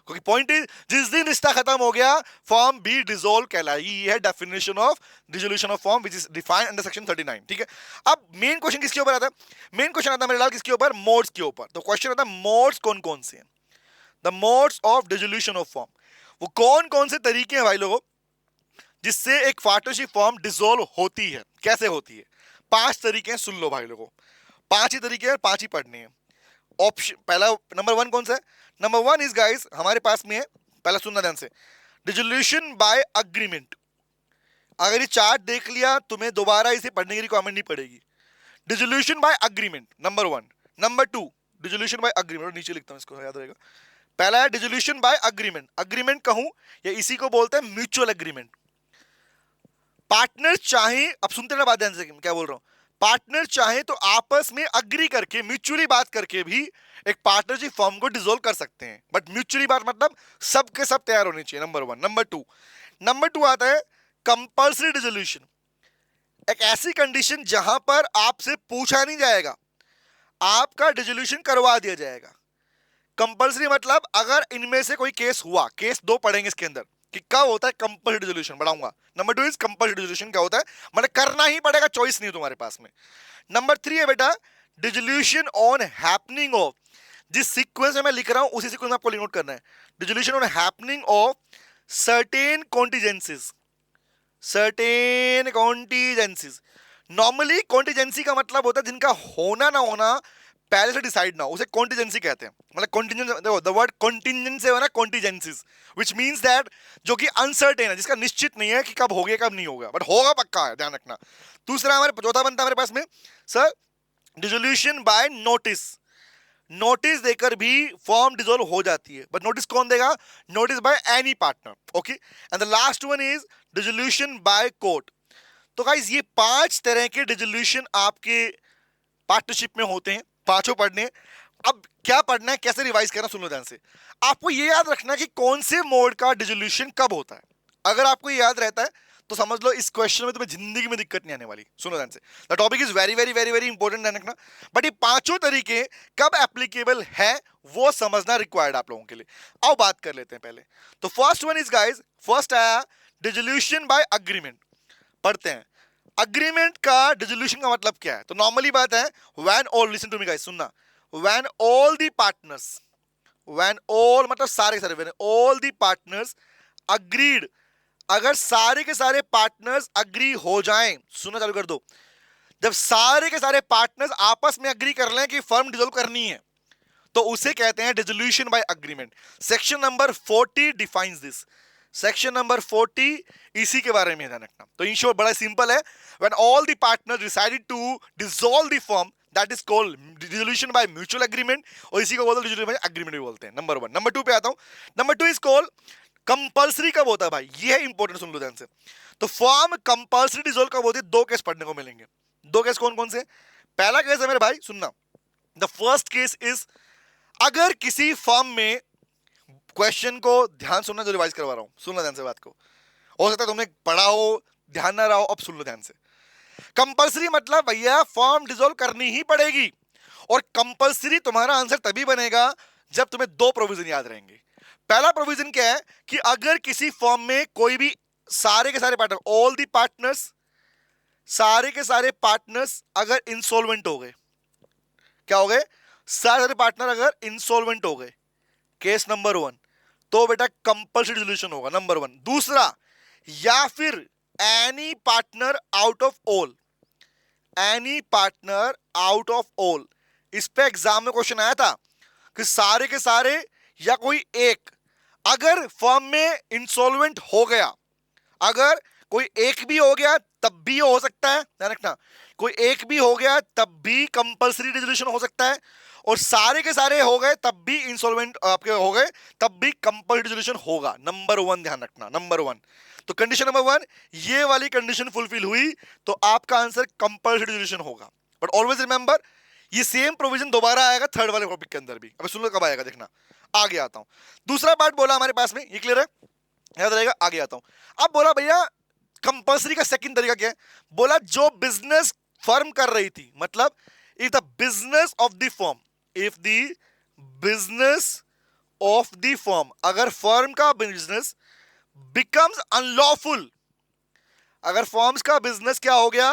क्योंकि पॉइंट इज जिस दिन रिश्ता खत्म हो गया फॉर्म बी डिसॉल्व कहलाई। ये है definition of dissolution of form which is defined under section 39। ठीक है, अब मेन क्वेश्चन किसके ऊपर आता है? मेन क्वेश्चन आता है मेरे लाल किसके ऊपर? मोड्स के ऊपर। तो क्वेश्चन आता है मोड्स कौन कौन से हैं? The modes of dissolution of form, वो कौन कौन से तरीके हैं भाई लोगों जिससे एक पार्टनरशिप फॉर्म डिसॉल्व होती है? कैसे होती है? 5 तरीके हैं, सुन लो भाई लोगों। 5 ही तरीके हैं, 5 ही पढ़ने हैं। ऑप्शन पहला, नंबर 1 कौन सा है? नंबर 1 इज गाइस हमारे पास में है, पहला सुनना ध्यान से, डिसोल्यूशन बाय अग्रीमेंट। अगर ये चार्ट देख लिया तुम्हें दोबारा इसे पढ़ने की रिक्वायरमेंट नहीं पड़ेगी। Dissolution by agreement number 1। Number 2 dissolution by agreement, नीचे लिखता हूं इसको, याद रहेगा। पहला है डिसोल्यूशन बाय अग्रीमेंट। अग्रीमेंट कहूं या इसी को बोलते हैं म्यूचुअल एग्रीमेंट। पार्टनर चाहे, अब सुनते ना बात ध्यान से क्या बोल रहा हूं, पार्टनर चाहे तो आपस में अग्री करके, म्यूचुअली बात करके भी एक पार्टनरशिप फॉर्म को डिसॉल्व कर सकते हैं, बट म्यूचुअली बात मतलब सब के सब तैयार होने चाहिए, नंबर 1। नंबर 2 आता है कंपल्सरी डिसोल्यूशन। एक ऐसी कंडीशन जहां पर आपसे पूछा नहीं जाएगा, आपका डिसोल्यूशन करवा दिया जाएगा। कंपल्सरी मतलब अगर इनमें से कोई केस हुआ, केस 2 पढ़ेंगे इसके अंदर कि कब होता है कंपल्सरी डिसोल्यूशन, बढ़ाऊंगा। नंबर 2 इज कंपल्सरी डिसोल्यूशन क्या होता है, मतलब करना ही पड़ेगा, चॉइस नहीं है तुम्हारे पास में। नंबर 3 है बेटा डिसोल्यूशन ऑन हैपनिंग ऑफ, जिस सीक्वेंस में मैं लिख रहा हूं उसी सीक्वेंस में आपको नोट करना है। Dissolution on happening of certain contingencies, certain contingencies. Normally contingency का मतलब होता है जिनका होना ना होना पहले से डिसाइड ना हो, उसे कॉन्टिजेंसी कहते हैं। मतलब कॉन्टिजेंस, देखो द वर्ड कॉन्टिजेंस से ना कॉन्टिजेंसीज, व्हिच मींस दैट जो कि अनसर्टेन है, जिसका निश्चित नहीं है कि कब होगा कब नहीं होगा, बट होगा पक्का है, ध्यान रखना। दूसरा हमारे चौथा बनता है हमारे पास में sir dissolution by notice. Notice देकर भी फॉर्म डिसॉल्व हो जाती है, बट नोटिस कौन देगा? Notice by any partner, okay. And the last one is dissolution by court. तो गाइस ये 5 तरह के डिसोल्यूशन आपके पार्टनरशिप में होते हैं, पांचों पढ़ने हैं। अब क्या पढ़ना है, कैसे रिवाइज करना, सुन लो ध्यान से। आपको ये याद रखना है कि कौन से मोड का डिसोल्यूशन कब होता है। अगर आपको ये याद रहता है तो समझ लो इस क्वेश्चन में तुम्हें जिंदगी में दिक्कत नहीं आने वाली। सुनो ध्यान से, the topic is very very very very important ध्यान रखना। बट ये पांचों तरीके कब एप्लीकेबल है वो समझना रिक्वायर्ड आप लोगों के लिए। आओ बात कर लेते हैं पहले। तो first one is guys, first आया डिसोल्यूशन बाय अग्रीमेंट। पढ़ते हैं, अग्रीमेंट का डिसोल्यूशन का मतलब क्या है। तो नॉर्मली बात है, when all, listen to me guys, सुनना, when all the partners, when all मतलब सारे सारे, when all the partners agreed, अगर सारे के सारे पार्टनर्स अग्री हो जाएं, सुनना चालू कर दो, जब सारे के सारे पार्टनर्स आपस में अग्री कर लें कि फर्म डिसॉल्व करनी है तो उसे कहते हैं dissolution by agreement. Section number 40 defines this. Section number 40 इसी के बारे में ध्यान रखना। तो इन शॉर्ट बड़ा सिंपल है, when all the partners decided to dissolve the firm that is called dissolution by mutual agreement, और इसी को बोलते हैं डिसोल्यूशन बाय अग्रीमेंट भी बोलते हैं। नंबर 1। नंबर 2 पे आता हूं। Number 2 is called compulsory. कब होता है भाई, ये है इंपॉर्टेंट, सुन लो ध्यान से। तो फॉर्म कंपल्सरी डिसॉल्व कब होती है, दो केस पढ़ने को मिलेंगे। दो केस कौन कौन से। पहला केस है मेरे भाई, सुनना, द फर्स्ट केस इज अगर किसी फर्म में, क्वेश्चन को ध्यान सुनना जो रिवाइज करवा रहा हूं, सुन लो ध्यान से बात को, हो सकता है तुमने पढ़ा हो, ध्यान ना रहा हो, अब सुन लो ध्यान से। कंपल्सरी मतलब भैया फर्म डिसॉल्व करनी ही पड़ेगी, और कंपल्सरी तुम्हारा आंसर तभी बनेगा जब तुम्हें दो प्रोविजन याद रहेंगे। पहला प्रोविजन क्या है कि अगर किसी फर्म में कोई भी, सारे के सारे पार्टनर, ऑल दी पार्टनर्स, सारे के सारे पार्टनर्स अगर इंसॉल्वेंट हो गए, क्या हो गए, सारे सारे पार्टनर अगर इंसॉल्वेंट हो गए, केस नंबर 1, तो बेटा कंपल्सरी डिसोल्यूशन होगा, नंबर 1। दूसरा, या फिर any partner out of all, any partner out of all. इस पे एग्जाम में क्वेश्चन आया था कि सारे के सारे या कोई एक, अगर फर्म में इंसॉल्वेंट हो गया, अगर कोई एक भी हो गया तब भी हो सकता है, ध्यान रखना, कोई एक भी हो गया तब भी कंपल्सरी डिसोल्यूशन हो सकता है, और सारे के सारे हो गए तब भी इंसॉल्वेंट आपके हो गए तब भी कंपल्सरी डिसोल्यूशन होगा। नंबर 1 ध्यान रखना, नंबर 1। तो कंडीशन नंबर 1, ये वाली कंडीशन फुलफिल हुई तो आपका आंसर कंपल्सरी डिसोल्यूशन होगा। बट ऑलवेज रिमेंबर, ये सेम प्रोविजन दोबारा आएगा थर्ड वाले टॉपिक के अंदर भी। अब सुन लो कब आएगा, देखना। आगे आता हूं, दूसरा पार्ट बोला हमारे पास में, ये क्लियर है, याद रहेगा। आगे आता हूं। अब बोला भैया कंपल्सरी का सेकंड तरीका क्या है, बोला जो बिजनेस फर्म कर रही थी, मतलब if the business of the firm, if the business of the firm, अगर फर्म का बिजनेस बिकम्स अनलॉफुल, अगर फर्म्स का बिजनेस क्या हो गया,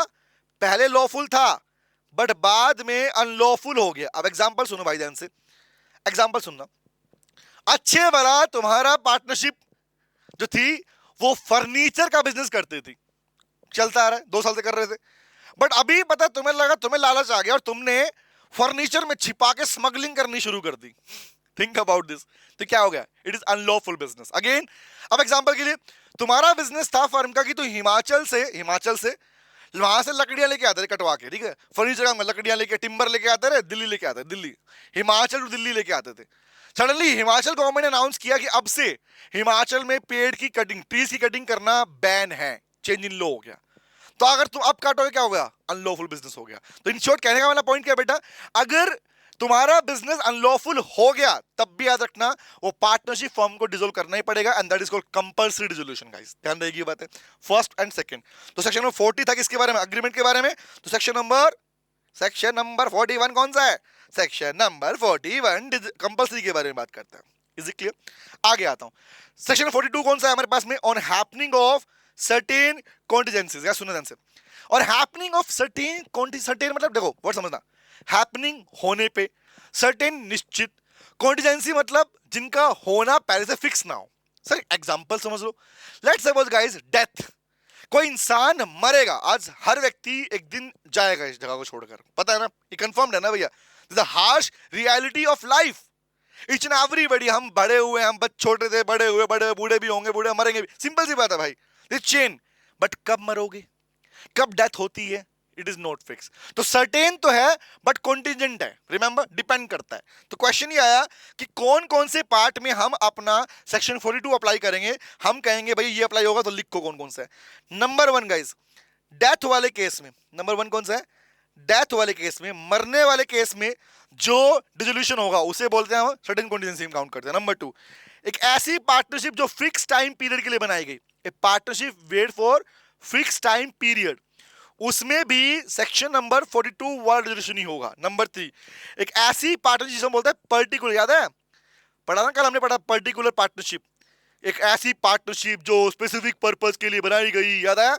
पहले लॉफुल था बट बाद में अनलॉफुल हो गया। अब एग्जांपल सुनो भाई ध्यान से, एग्जांपल सुनना। अच्छे वाला तुम्हारा पार्टनरशिप जो थी वो फर्नीचर का बिजनेस करती थी, चलता आ रहा है, 2 साल से कर रहे थे, बट अभी पता तुम्हें लगा, तुम्हें लालच आ गया और तुमने फर्नीचर में छिपा के स्मगलिंग करनी शुरू कर दी। थिंक अबाउट दिस, तो क्या हो गया, it is unlawful business again. अब एग्जांपल के लिए, तुम्हारा बिजनेस था फर्म का कि तो हिमाचल से वहां से लकड़ियां लेके आते थे कटवा के, ठीक है, फर्नीचर का लकड़ियां लेके, टिम्बर लेके आते रहे, दिल्ली लेके आते, दिल्ली, हिमाचल टू दिल्ली लेके आते थे। सडनली हिमाचल गवर्नमेंट ने अनाउंस किया कि अब से हिमाचल में पेड़ की कटिंग, ट्रीज की कटिंग करना बैन है, चेंज इन लॉ हो गया। तो अगर तुम अब काटोगे क्या हो गया, अनलॉफुल बिजनेस हो गया। तो इन शॉर्ट कहने का वाला पॉइंट क्या बेटा, अगर तुम्हारा बिजनेस अनलॉफुल हो गया तब भी याद रखना वो पार्टनरशिप फॉर्म को डिसॉल्व करना ही पड़ेगा, and that is called compulsory dissolution guys, ध्यान रहेगी ये बात है, फर्स्ट एंड सेकंड। तो सेक्शन नंबर 40 था किसके बारे में, अग्रीमेंट के बारे में। तो सेक्शन नंबर 41 कौन सा है, सेक्शन नंबर 41 कंपल्सरी के बारे में बात करता है। इज इट क्लियर, आगे आता हूं। सेक्शन 42 कौन सा है हमारे पास में, on happening of certain contingencies, या सुनो ध्यान से, और हैपनिंग ऑफ सर्टेन मतलब देखो वर्ड समझना, हैपनिंग होने पे, सर्टेन निश्चित, कॉन्टिजेंसी मतलब जिनका होना पहले से फिक्स ना हो। सर एग्जांपल समझ लो, लेट्स सपोज गाइस डेथ, कोई इंसान मरेगा, आज हर व्यक्ति एक दिन जाएगा इस जगह को छोड़कर, पता है ना, ये कंफर्म्ड है ना भैया, the harsh reality of life, each and everybody, हम बड़े हुए, हम छोटे थे, बड़े हुए, बड़े बूढ़े भी होंगे, बूढ़े मरेंगे भी, सिंपल सी बात है भाई, दिस चेन। बट कब मरोगे, कब डेथ होती है, इट इज नॉट फिक्स। तो सर्टेन तो है बट कॉन्टिजेंट है, रिमेंबर, डिपेंड करता है। तो क्वेश्चन ये आया कि कौन कौन से पार्ट में हम अपना सेक्शन 42 अप्लाई करेंगे, हम कहेंगे भाई ये अप्लाई होगा, तो लिखो कौन कौन सा है। नंबर 1 गाइस, डेथ वाले केस में, नंबर वन कौन सा है, डेथ वाले केस में, मरने वाले केस में जो डिसोल्यूशन होगा उसे बोलते हैं हम सर्टेन कंटीजेंसी में काउंट करते हैं। नंबर टू, एक ऐसी पार्टनरशिप जो फिक्स टाइम पीरियड के लिए बनाई गई, a partnership wait for fix time period, उसमें भी सेक्शन नंबर 42 वर्ड डिसोल्यूशन ही होगा। नंबर थ्री, एक ऐसी पार्टनरशिप जिसे हम बोलते हैं पर्टिकुलर, याद है पढ़ा ना कल हमने पढ़ा पर्टिकुलर पार्टनरशिप, एक ऐसी पार्टनरशिप जो स्पेसिफिक पर्पस के लिए बनाई गई, याद आया।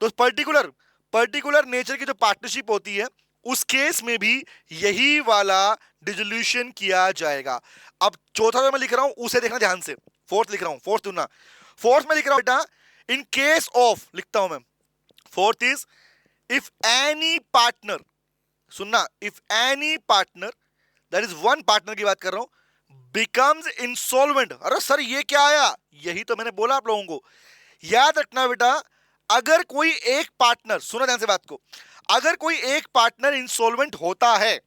तो पर्टिकुलर पर्टिकुलर नेचर की जो पार्टनरशिप होती है उस केस में भी यही वाला डिसोल्यूशन किया जाएगा। अब चौथा जो मैं लिख रहा हूं उसे देखना ध्यान से, फोर्थ लिख रहा हूं, फोर्थ सुनना, फोर्थ में लिख रहा हूं बेटा, इन केस ऑफ, लिखता हूं मैं, fourth is if any partner, सुनना, if any partner, that is one partner की बात कर रहा हूं, बिकम्स इंसॉल्वेंट। अरे सर ये क्या आया, यही तो मैंने बोला आप लोगों को, याद रखना बेटा, अगर कोई एक पार्टनर, सुनो ध्यान से बात को, अगर कोई एक पार्टनर इंसॉल्वेंट होता है,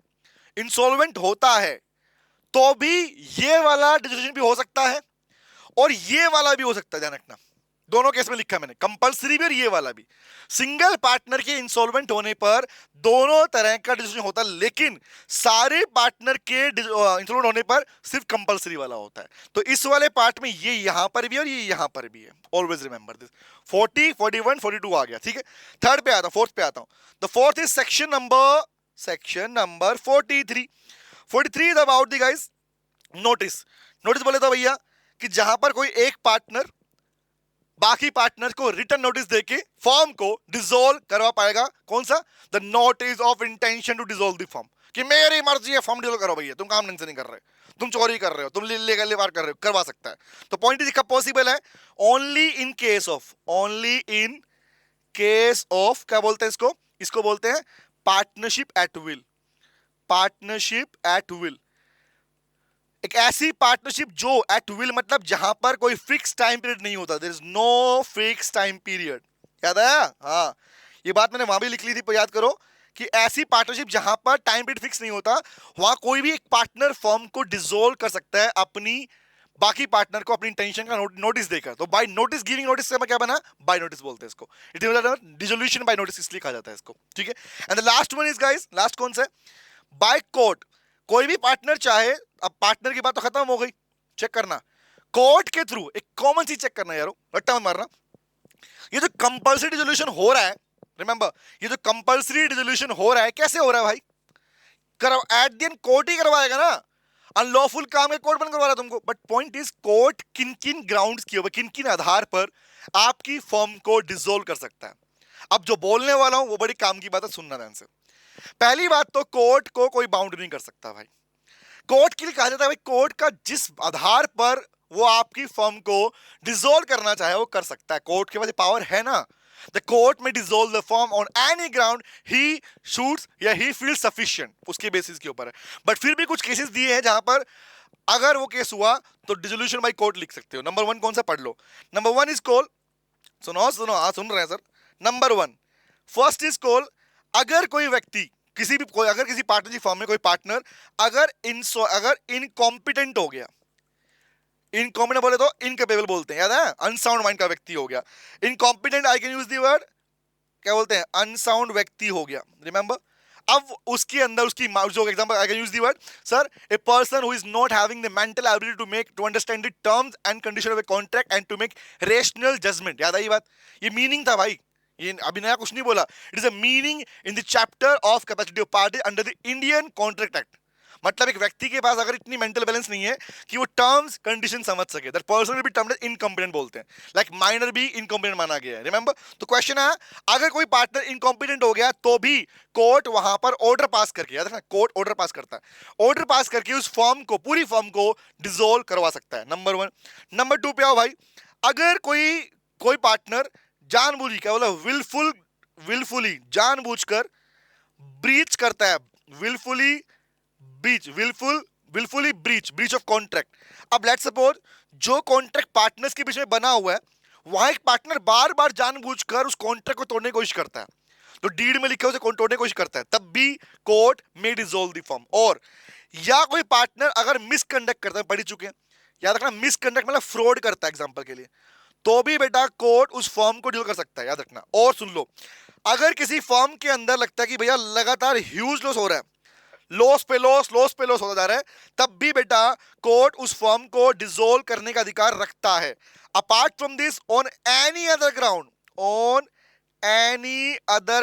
इंसॉल्वेंट होता है, तो भी ये वाला डिसीजन भी हो सकता है और ये वाला भी हो सकता है, ध्यान रखना। दोनों केस में लिखा है मैंने, कंपलसरी भी और ये वाला भी। सिंगल पार्टनर के इंसॉल्वेंट होने पर दोनों तरह का डिसीजन होता है, लेकिन सारे पार्टनर के इंसॉल्वेंट होने पर सिर्फ कंपलसरी वाला होता है। तो इस वाले पार्ट में ये यहां पर भी और ये यहां पर भी है, ऑलवेज रिमेंबर दिस। 40, 41, 42 आ गया, ठीक है। थर्ड पे आता हूं, फोर्थ पे आता हूं। The fourth is section number 43। 43 is about the guys notice. Notice बोले तो भैया कि जहां पर कोई एक पार्टनर बाकी पार्टनर को रिटर्न नोटिस देके फॉर्म को डिसॉल्व करवा पाएगा। कौन सा, the notice of intention to dissolve the form, कि मेरी मर्जी है फॉर्म डिसॉल्व करो भैया, तुम काम ढंग से नहीं कर रहे, तुम चोरी कर रहे हो, तुम लीगली वार कर रहे हो, करवा सकता है। तो पॉइंट इज कब पॉसिबल है, only in case of, only in case of, क्या बोलते हैं इसको, इसको बोलते हैं partnership at will, partnership at will. एक ऐसी पार्टनरशिप जो एट विल मतलब जहां पर कोई फिक्स टाइम पीरियड नहीं होता, there is no fix time period, याद आया। हाँ, ये बात मैंने वहां भी लिख ली थी, पर याद करो कि ऐसी पार्टनरशिप जहां पर टाइम पीरियड फिक्स नहीं होता, वहां कोई भी एक पार्टनर फर्म को डिसॉल्व कर सकता है अपनी बाकी पार्टनर को अपनी इंटेंशन का नोटिस देकर। तो बाय नोटिस, गिविंग नोटिस से क्या बना, बाय नोटिस बोलते हैं इसको, it is dissolution by notice इसलिए कहा जाता है इसको, ठीक है। And the last one is guys, last कौन सा है, बाय कोर्ट। कोई भी पार्टनर चाहे, अब पार्टनर की बात तो खत्म हो गई, चेक करना कोर्ट के थ्रू, एक कॉमन चीज चेक करना यारो, रट्टा मत मारना। ये जो कंपल्सरी डिसोल्यूशन हो रहा है, रिमेंबर, ये जो कंपल्सरी डिसोल्यूशन हो रहा है कैसे हो रहा है भाई, करो एट द एंड कोर्ट ही करवाएगा ना, अनलॉफुल काम है कोर्ट बंद करवा रहा है तुमको। बट पॉइंट इज कोर्ट किन किन ग्राउंड्स के ऊपर, किन किन आधार पर आपकी फर्म को डिसॉल्व कर सकता है। अब जो बोलने वाला हूं वो बड़ी काम की बात है, सुनना ध्यान से। पहली बात तो कोर्ट को कोई बाउंड नहीं कर सकता भाई। कोर्ट के लिए कहा जाता है भाई, कोर्ट का जिस आधार पर वो आपकी फर्म को डिसॉल्व करना चाहे वो कर सकता है, कोर्ट के पास पावर है ना। द कोर्ट में dissolve the firm on any ground he shoots या ही फील सफिशिएंट, उसके बेसिस के ऊपर है। बट फिर भी कुछ केसेस दिए हैं जहां पर अगर वो केस हुआ तो डिसोल्यूशन बाय कोर्ट लिख सकते हो। नंबर वन कौन सा, पढ़ लो। नंबर वन इज कॉल, सुनो सुनो, हाँ सुन रहे हैं sir. Number one, first is call, अगर कोई व्यक्ति किसी भी कोई, अगर किसी पार्टनरशिप फर्म में कोई पार्टनर अगर इनकॉम्पिटेंट हो गया, इनकॉम्पिटेंट बोले तो इनकेपेबल बोलते हैं, याद है, अनसाउंड माइंड का व्यक्ति हो गया। Incompetent I can use the word, क्या बोलते हैं, अनसाउंड व्यक्ति हो गया, रिमेंबर। अब उसके अंदर उसकी जो example I can use the word, sir a person who is not having the mental ability to make, to understand the terms and condition of a contract and to make rational judgement. याद आई बात, ये meaning था भाई, ये अभी नया कुछ नहीं बोला। It is a meaning in the chapter of capacity of party under the Indian contract act. मतलब एक व्यक्ति के पास अगर इतनी मेंटल बैलेंस नहीं है कि वो टर्म्स कंडीशन समझ सके, that person will be termed as incompetent बोलते हैं, लाइक माइनर भी इनकॉम्पिटेंट माना गया है, रिमेंबर। तो क्वेश्चन है, अगर कोई पार्टनर इनकॉम्पिटेंट हो गया तो भी कोर्ट वहां पर ऑर्डर पास करके, याद रखना कोर्ट ऑर्डर पास करता है, ऑर्डर पास करके उस फॉर्म को, पूरी फॉर्म को डिसॉल्व करवा सकता है, नंबर वन। नंबर टू पे आओ भाई, अगर कोई पार्टनर जानबूझ, क्या बोला, विलफुली जानबूझकर ब्रीच करता है, विलफुली ब्रीच ऑफ कॉन्ट्रैक्ट। अब लेट्स सपोज जो कॉन्ट्रैक्ट पार्टनर्स के बीच में बना हुआ है, वहां एक पार्टनर बार बार जानबूझकर उस कॉन्ट्रैक्ट को तोड़ने की कोशिश करता है, तो डीड में लिखा उसे तोड़ने की कोशिश करता है, तब भी कोर्ट में डिसॉल्व द फर्म। और या कोई पार्टनर अगर मिसकंडक्ट करता है, पढ़ चुके हैं, याद रखना, मिसकंडक्ट मतलब फ्रॉड करता है एग्जांपल के लिए, तो भी बेटा कोर्ट उस फर्म को डील कर सकता है, याद रखना। और सुन लो, अगर किसी फर्म के अंदर लगता है कि भैया लगातार ह्यूज लॉस हो रहा है, लॉस पे लॉस होता जा रहा है, तब भी बेटा कोर्ट उस फर्म को डिसॉल्व करने का अधिकार रखता है। Apart from this, on any other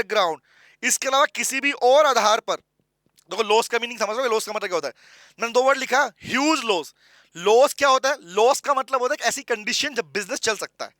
ground, इसके अलावा किसी भी और आधार पर। देखो लॉस का मीनिंग समझ लो, लॉस का मतलब क्या होता है? मैंने दो वर्ड लिखा, ह्यूज लॉस। लॉस क्या होता है? लॉस का मतलब होता है एक ऐसी कंडीशन जब बिजनेस चल सकता है,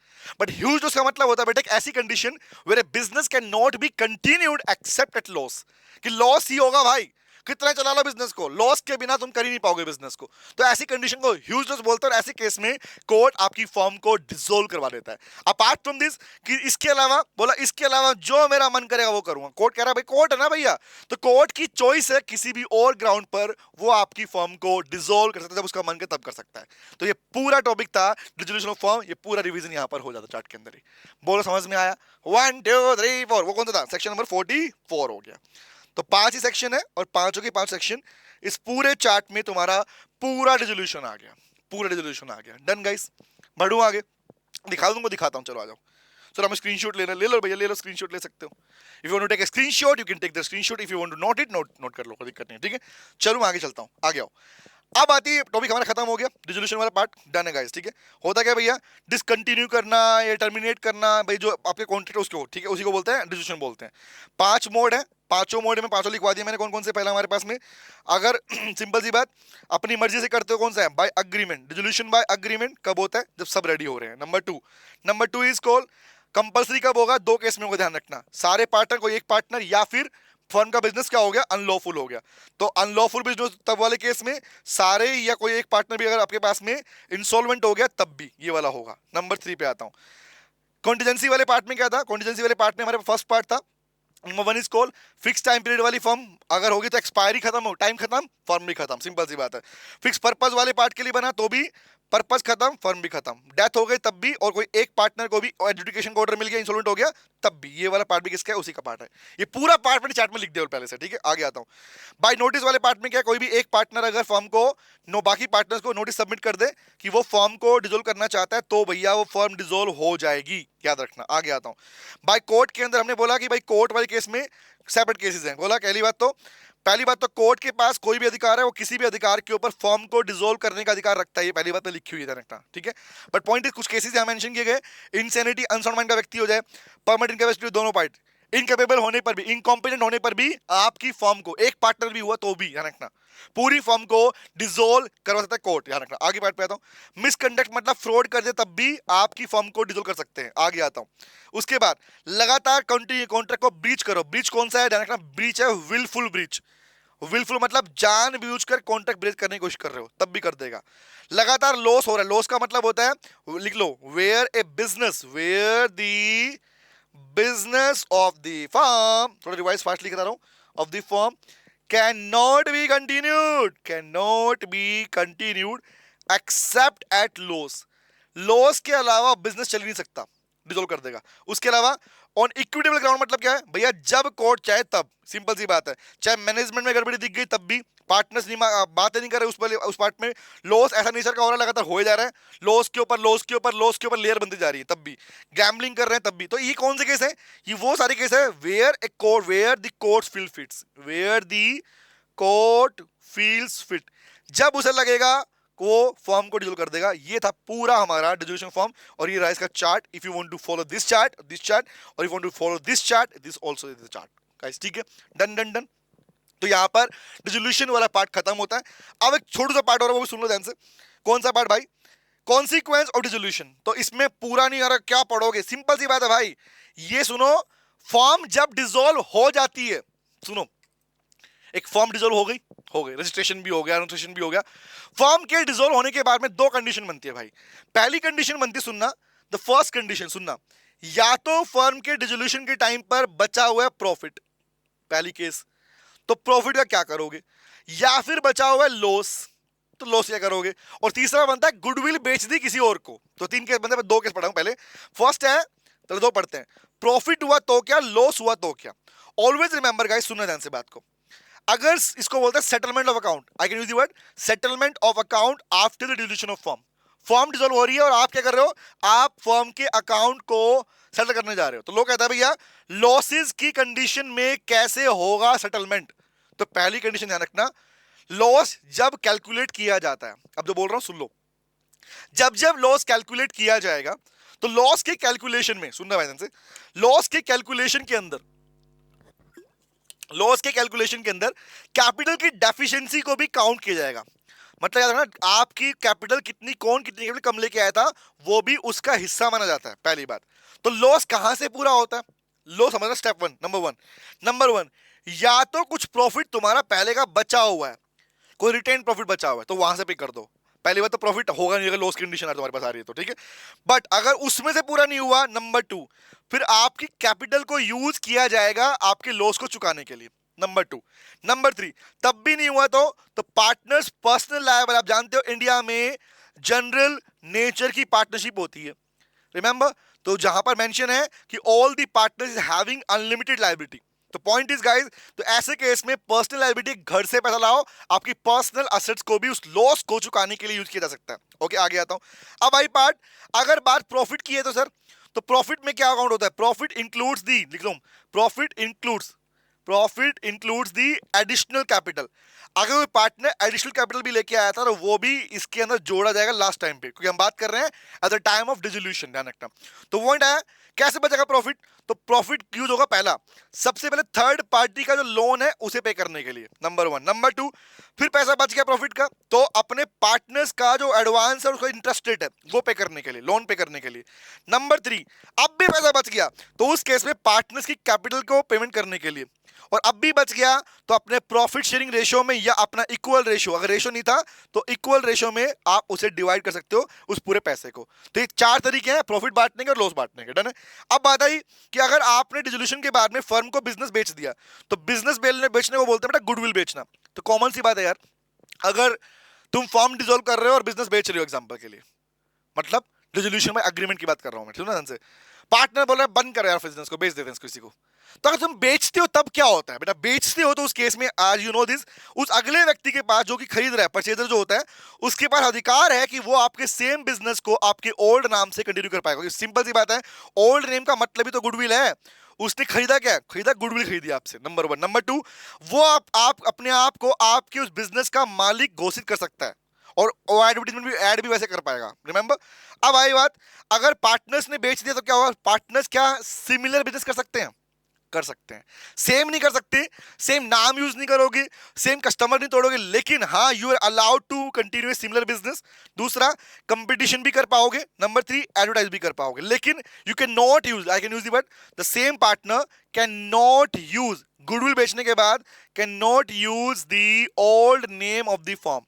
बट ह्यूज लॉस का मतलब होता है बेटा एक ऐसी condition where a business can not be continued except at loss, कि लॉस ही होगा भाई, कितना चला लो बिजनेस को, लॉस के बिना तुम कर ही नहीं पाओगे बिजनेस को। तो ऐसी कंडीशन को ह्यूज लॉस बोलते हैं, और ऐसे केस में कोर्ट आपकी फर्म को डिसॉल्व करवा देता है। अपार्ट फ्रॉम दिस, कि इसके अलावा बोला, इसके अलावा जो मेरा मन करेगा वो करूंगा। कोर्ट कह रहा है भाई, कोर्ट है ना भैया, तो कोर्ट की चॉइस है, किसी भी और ग्राउंड पर वो आपकी फर्म को डिसॉल्व कर सकता है, जब उसका मन करे तब कर सकता है। तो ये पूरा टॉपिक था डिसोल्यूशन ऑफ फर्म, ये पूरा रिवीजन यहां पर हो जाता चार्ट के अंदर ही। बोलो समझ में आया? 1 2 3 4, वो कौन सा था? सेक्शन नंबर 44 हो गया। तो 5 ही सेक्शन है, और पांचों के 5 सेक्शन, इस पूरे चार्ट में तुम्हारा पूरा रिजोल्यूशन आ गया, पूरा रिजोल्यूशन आ गया। डन गाइस, बढ़ू आगे, दिखा दूंगा, दिखाता हूं, चलो आ जाओ। चलो, हम स्क्रीनशॉट लेना, ले लो भैया, ले लो स्क्रीनशॉट, ले सकते हो। If you want to take a screenshot, you can take the screenshot. If you want to note it, note कर लो, कोई दिक्कत नहीं है, ठीक है। चलो मैं आगे चलता हूं, आगे आओ। अब आती है टॉपिक, हमारा खत्म हो गया रिजोल्यूशन वाला पार्ट, डन है गाइस, ठीक है। होता क्या भैया, डिसकंटिन्यू करना या टर्मिनेट करना, भाई जो आपके कॉन्ट्रैक्ट उसको, ठीक है, उसी को बोलते हैं रिजोल्यूशन बोलते हैं। 5 मोड है, पांचों मोड में पांचों लिखवा दिए मैंने, कौन कौन से। पहला हमारे पास में, अगर सिंपल सी बात, अपनी मर्जी से करते हो, कौन सा है? By agreement. Resolution by agreement कब होता है? जब सब रेडी हो रहे हैं। Number two is call compulsory, कब होगा? 2 केस में होगा, ध्यान रखना, सारे पार्टनर, कोई एक पार्टनर, या फिर फर्म का बिजनेस क्या हो गया? अनलॉफुल हो गया। तो अनलॉफुल बिजनेस तब वाले केस में सारे या कोई एक पार्टनर भी अगर आपके पास में इंसॉल्वेंट हो गया, तब भी ये वाला होगा। नंबर 3 पे आता हूं, कॉन्टिजेंसी वाले पार्ट में क्या था? कॉन्टिजेंसी वाले पार्ट में हमारे फर्स्ट पार्ट था, number 1 is call fix time period वाली फर्म, अगर होगी तो एक्सपायरी खत्म हो, टाइम खत्म, फर्म भी खत्म, सिंपल सी बात है। फिक्स पर्पस वाले पार्ट के लिए बना, तो भी पर्पस खत्म, फर्म भी खत्म। डेथ हो गई तब भी, और कोई एक पार्टनर को भी एडजुडिकेशन का ऑर्डर मिल गया, इंसॉल्वेंट हो गया, तब भी। ये वाला पार्ट भी किसका है? उसी का पार्ट है। ये पूरा पार्ट मैंने चैट में लिख दिया पहले से, ठीक है। आगे आता हूं, बाय नोटिस वाले पार्ट में क्या है? कोई भी एक पार्टनर अगर फर्म को बाकी पार्टनर्स को नोटिस सबमिट कर दे कि वो फर्म को डिसॉल्व करना चाहता है, तो भैया वो फर्म डिसॉल्व हो जाएगी, याद रखना। आगे आता हूं, बाय कोर्ट के अंदर हमने बोला कि भाई कोर्ट वाले केस में सेपरेट केसेस हैं। बोला पहली बात तो कोर्ट के पास कोई भी अधिकार है, वो किसी भी अधिकार के ऊपर फर्म को डिसॉल्व करने का अधिकार रखता है, ये पहली बात तो लिखी हुई है, रखना, ठीक है। बट पॉइंट इज, कुछ केसेस यहां मेंशन किए गए, इनसैनिटी, अनसाउंड माइंड का व्यक्ति हो जाए, परमानेंट इनकैपेसिटी, दोनों पार्ट इनकेपेबल होने पर भी, इनकॉम्पिटेंट होने पर भी, आपकी फर्म को एक पार्टनर भी हुआ तो भी, ध्यान रखना, पूरी फर्म को डिसॉल्व करवा सकता है कोर्ट, ध्यान रखना। आगे पार्ट पे आता हूं, मिसकंडक्ट मतलब फ्रॉड कर दे, तब भी आपकी फर्म को डिसॉल्व कर सकते हैं। आगे आता हूं, उसके बाद लगातार कॉन्ट्रैक्ट को ब्रीच करो। ब्रीच कौन सा है? ध्यान रखना, ब्रीच है विलफुल ब्रीच। विलफुल मतलब जानबूझकर कॉन्ट्रैक्ट ब्रेक करने की कोशिश कर रहे हो, तब भी कर देगा। लगातार लॉस हो रहा है, लॉस का मतलब होता है, लिख लो, where a business, where the business of the firm, थोड़ा रिवाइज फास्ट लिख रहा हूं, of the firm can not be continued except at loss. Loss के अलावा बिजनेस चल नहीं सकता, डिसॉल्व कर देगा। उसके अलावा ऑन इक्विटेबल ग्राउंड मतलब क्या है भैया? जब कोर्ट चाहे तब, सिंपल सी बात है। चाहे मैनेजमेंट में गड़बड़ी दिख गई तब भी, पार्टनर्स नहीं बातें नहीं कर रहे उस पार्ट में, लॉस ऐसा नेचर का हो रहा है, लगातार हो ही जा रहा है, लॉस के ऊपर लॉस के ऊपर लॉस के ऊपर लेयर बनती जा रही है, तब भी गैम्बलिंग कर रहे हैं, तब भी। तो ये कौन से केस है? ये वो सारे केस है where the court feel fits, where the court feels fit, जब उसे लगेगा वो फॉर्म को डिसॉल्व कर देगा। ये था पूरा हमारा डिसोल्यूशन फॉर्म, और ये राइज का chart. If you want to follow this chart, और if you want to follow this chart, this also is the chart guys, ठीक है। Done done done. तो यहां पर डिसोल्यूशन वाला पार्ट खत्म होता है। अब एक छोटा सा पार्ट और वो भी सुन लो ध्यान से। कौन सा पार्ट भाई? Consequence of dissolution. तो इसमें पूरा नहीं आ रहा, क्या पढ़ोगे? सिंपल सी बात है भाई, ये सुनो, फॉर्म जब डिसॉल्व हो जाती है, सुनो, एक फॉर्म डिसॉल्व हो गई, रजिस्ट्रेशन भी हो गया, एनोटेशन भी हो गया। फॉर्म के डिसॉल्व होने के बाद में 2 कंडीशन बनती है भाई। पहली कंडीशन बनती है, सुनना, द फर्स्ट कंडीशन सुनना, या तो फर्म के डिसोल्यूशन के टाइम पर बचा हुआ है प्रॉफिट, पहली केस, तो प्रॉफिट का क्या करोगे? या फिर बचा हुआ है लॉस, तो लॉस क्या करोगे? और तीसरा बनता है गुडविल बेच दी किसी और को। तो 3 केस बनते हैं, 2 केस पढ़ा हूं पहले। फर्स्ट है, चलो 2 पढ़ते हैं, प्रॉफिट हुआ तो क्या, लॉस हुआ तो क्या। ऑलवेज रिमेंबर गाइस, सुनना ध्यान से बात को, अगर इसको बोलते हैं settlement of account, I can use the word settlement of account after the dissolution of firm. Firm dissolve हो रही है और आप क्या कर रहे हो, आप फर्म के अकाउंट को सेटल करने जा रहे हो। तो लोग कहता है भैया लॉसेस की कंडीशन में कैसे होगा सेटलमेंट। तो पहली कंडीशन ध्यान रखना, लॉस जब कैलकुलेट किया जाता है, अब जो बोल रहा हूं सुन लो, जब जब लॉस कैलकुलेट किया जाएगा तो लॉस के कैलकुलेशन में, सुनना भाई ध्यान से, लॉस के कैलकुलेशन के अंदर, लॉस के कैलकुलेशन के अंदर कैपिटल की डेफिशिएंसी को भी काउंट किया जाएगा। मतलब याद रखना, आपकी कैपिटल कितनी, कौन कितनी कैपिटल कम लेके आया था, वो भी उसका हिस्सा माना जाता है, पहली बात। तो लॉस कहां से पूरा होता है, लो समझना, स्टेप वन, नंबर वन, या तो कुछ प्रॉफिट तुम्हारा पहले का बचा हुआ है, कोई रिटेन प्रॉफिट बचा हुआ है, तो वहां से पे कर दो। पहली बात तो प्रॉफिट होगा नहीं अगर लॉस की कंडीशन तुम्हारे पास आ रही है तो, ठीक है। बट अगर उसमें से पूरा नहीं हुआ, नंबर टू, फिर आपकी कैपिटल को यूज किया जाएगा आपके लॉस को चुकाने के लिए, नंबर टू। नंबर थ्री, तब भी नहीं हुआ तो पार्टनर्स पर्सनल लायबल, आप जानते हो इंडिया में जनरल नेचर की पार्टनरशिप होती है, रिमेंबर। तो जहां पर मेंशन है कि all the partners having unlimited liability, तो पॉइंट इज गाइस, तो ऐसे केस में पर्सनल लायबिलिटी, घर से पैसा लाओ, आपकी पर्सनल असेट्स को भी उस लॉस को चुकाने के लिए यूज किया जा सकता है। ओके, आगे आता हूं। अब आई पार्ट, अगर बात प्रॉफिट की है तो सर, तो प्रॉफिट में क्या अकाउंट होता है, प्रॉफिट इंक्लूड्स दी, लिख लो, profit includes the additional capital. अगर कोई पार्टनर एडिशनल कैपिटल भी लेके आया था तो वो भी इसके अंदर जोड़ा जाएगा लास्ट टाइम पे, क्योंकि हम बात कर रहे हैं at the time of dissolution, ध्यान रखना। तो पॉइंट आया, कैसे बचेगा प्रॉफिट, तो प्रॉफिट यूज होगा पहला, सबसे पहले थर्ड पार्टी का जो लोन है उसे पे करने के लिए, नंबर वन। नंबर टू, फिर पैसा बच गया प्रॉफिट का, तो अपने पार्टनर्स का जो एडवांस है उसका इंटरेस्ट रेट है वो पे करने के लिए, लोन पे करने के लिए। नंबर थ्री, अब भी पैसा बच गया तो उस केस में पार्टनर्स की कैपिटल को पेमेंट करने के लिए, और अब भी बच गया तो अपने प्रॉफिट शेयरिंग रेशियो में या अपना इक्वल रेशियो, अगर रेशियो नहीं था तो इक्वल रेशियो में आप उसे डिवाइड कर सकते हो उस पूरे पैसे को। तो ये चार तरीके हैं प्रॉफिट बांटने के और लॉस बांटने के, डन है। अब बात आई कि अगर आपने डिसोल्यूशन के बाद में फर्म को बिजनेस बेच दिया, तो बिजनेस बेचने को बोलते हैं बेटा गुडविल बेचना। तो कॉमन सी बात है यार, अगर तुम फर्म डिसॉल्व कर रहे हो और बिजनेस बेच रहे हो एग्जांपल के लिए, मतलब डिसोल्यूशन में एग्रीमेंट की बात कर रहा हूं मैं, ठीक है ना, ढंग से पार्टनर बोल रहा है बंद कर यार बिजनेस को, बेच देते हैं किसी को। तो अगर तुम बेचते हो तब क्या होता है बेटा, बेचते हो तो उस केस में आज यू नो दिस, उस अगले व्यक्ति के पास जो कि खरीद रहा है, परचेजर जो होता है, उसके पास अधिकार है कि वो आपके सेम बिजनेस को आपके ओल्ड नाम से कंटिन्यू कर पाएगा। सिंपल सी बात है, ओल्ड नेम का मतलब ही तो गुडविल है। उसने खरीदा क्या, खरीदा गुडविल खरीदी आपसे, नंबर वन। नंबर टू, वो आप अपने आप को आपके उस बिजनेस का मालिक घोषित कर सकता है, और एडवर्टीजमेंट भी, ऐड भी वैसे कर पाएगा, रिमेंबर। अब आई बात, अगर पार्टनर्स ने बेच दिया तो क्या होगा, पार्टनर्स क्या सिमिलर बिजनेस कर सकते हैं, कर सकते हैं, सेम नहीं कर सकते, सेम नाम यूज नहीं करोगे, सेम कस्टमर नहीं तोड़ोगे, लेकिन हाँ you are allowed to continue similar business. दूसरा, कंपटीशन भी कर पाओगे। नंबर थ्री, एडवर्टाइज भी कर पाओगे, लेकिन you can not use, I can use the but the same partner can not use, goodwill बेचने के बाद can not use the old name of the firm,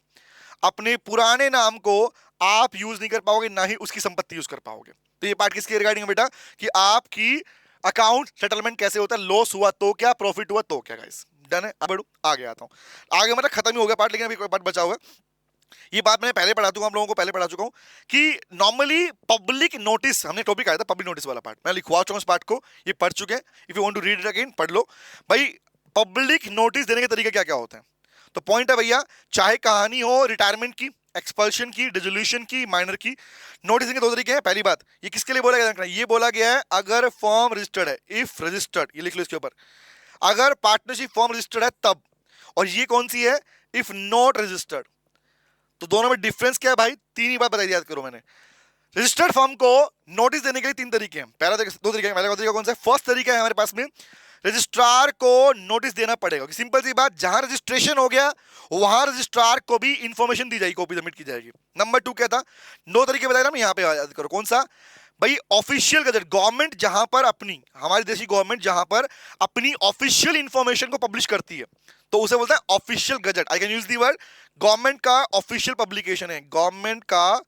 अपने पुराने नाम को आप यूज नहीं कर पाओगे, ना ही उसकी संपत्ति यूज कर पाओगे। तो ये पार्ट किसके रिगार्डिंग है बेटा, कि आपकी अकाउंट सेटलमेंट कैसे होता है, लॉस हुआ तो क्या, प्रॉफिट हुआ तो क्या, गाइस डन है। अब बढ़ो आगे आता हूं, आगे मतलब खत्म ही हो गया पार्ट, लेकिन अभी कोई पार्ट बचा हुआ है। ये बात मैंने पहले पढ़ा चुका हूं, आप लोगों को पहले पढ़ा चुका हूं कि नॉर्मली पब्लिक नोटिस, हमने टॉपिक आया था पब्लिक नोटिस वाला पार्ट, मैं लिखवा चुका हूं इस पार्ट को, ये पढ़ चुके हैं। If you want to read it again पढ़ लो भाई। पब्लिक नोटिस देने के तरीके क्या क्या होते हैं, तो पॉइंट है भैया, चाहे कहानी हो रिटायरमेंट की, एक्सपल्शन की, डिसोल्यूशन की, माइनर की, नोटिस के दो तरीके हैं। पहली बात, ये किसके लिए बोला गया, ये बोला गया है अगर फर्म रजिस्टर्ड है, इफ रजिस्टर्ड, ये लिख लो इसके ऊपर, अगर पार्टनरशिप फर्म रजिस्टर्ड है तब, और ये कौन सी है, इफ नॉट रजिस्टर्ड। तो दोनों में डिफरेंस क्या है भाई, तीन ही बात बताई, याद करो मैंने। रजिस्टर्ड फर्म को नोटिस देने के लिए तीन तरीके हैं, पहला दो तरीके हैं, पहला तरीका कौन सा है, फर्स्ट तरीका है हमारे पास में, रजिस्ट्रार को नोटिस देना पड़ेगा। सिंपल सी बात, जहां रजिस्ट्रेशन हो गया वहां रजिस्ट्रार को भी इंफॉर्मेशन दी जाएगी, कॉपी सबमिट की जाएगी। नंबर टू क्या था, दो तरीके बताया ना, यहां पे याद करो कौन सा भाई, ऑफिशियल गजट, गवर्नमेंट जहां पर अपनी, हमारी देश की गवर्नमेंट जहां पर अपनी ऑफिशियल इंफॉर्मेशन को पब्लिश करती है तो उसे बोलता है official gazette. I can use the word, government का ऑफिशियल पब्लिकेशन है, गवर्नमेंट का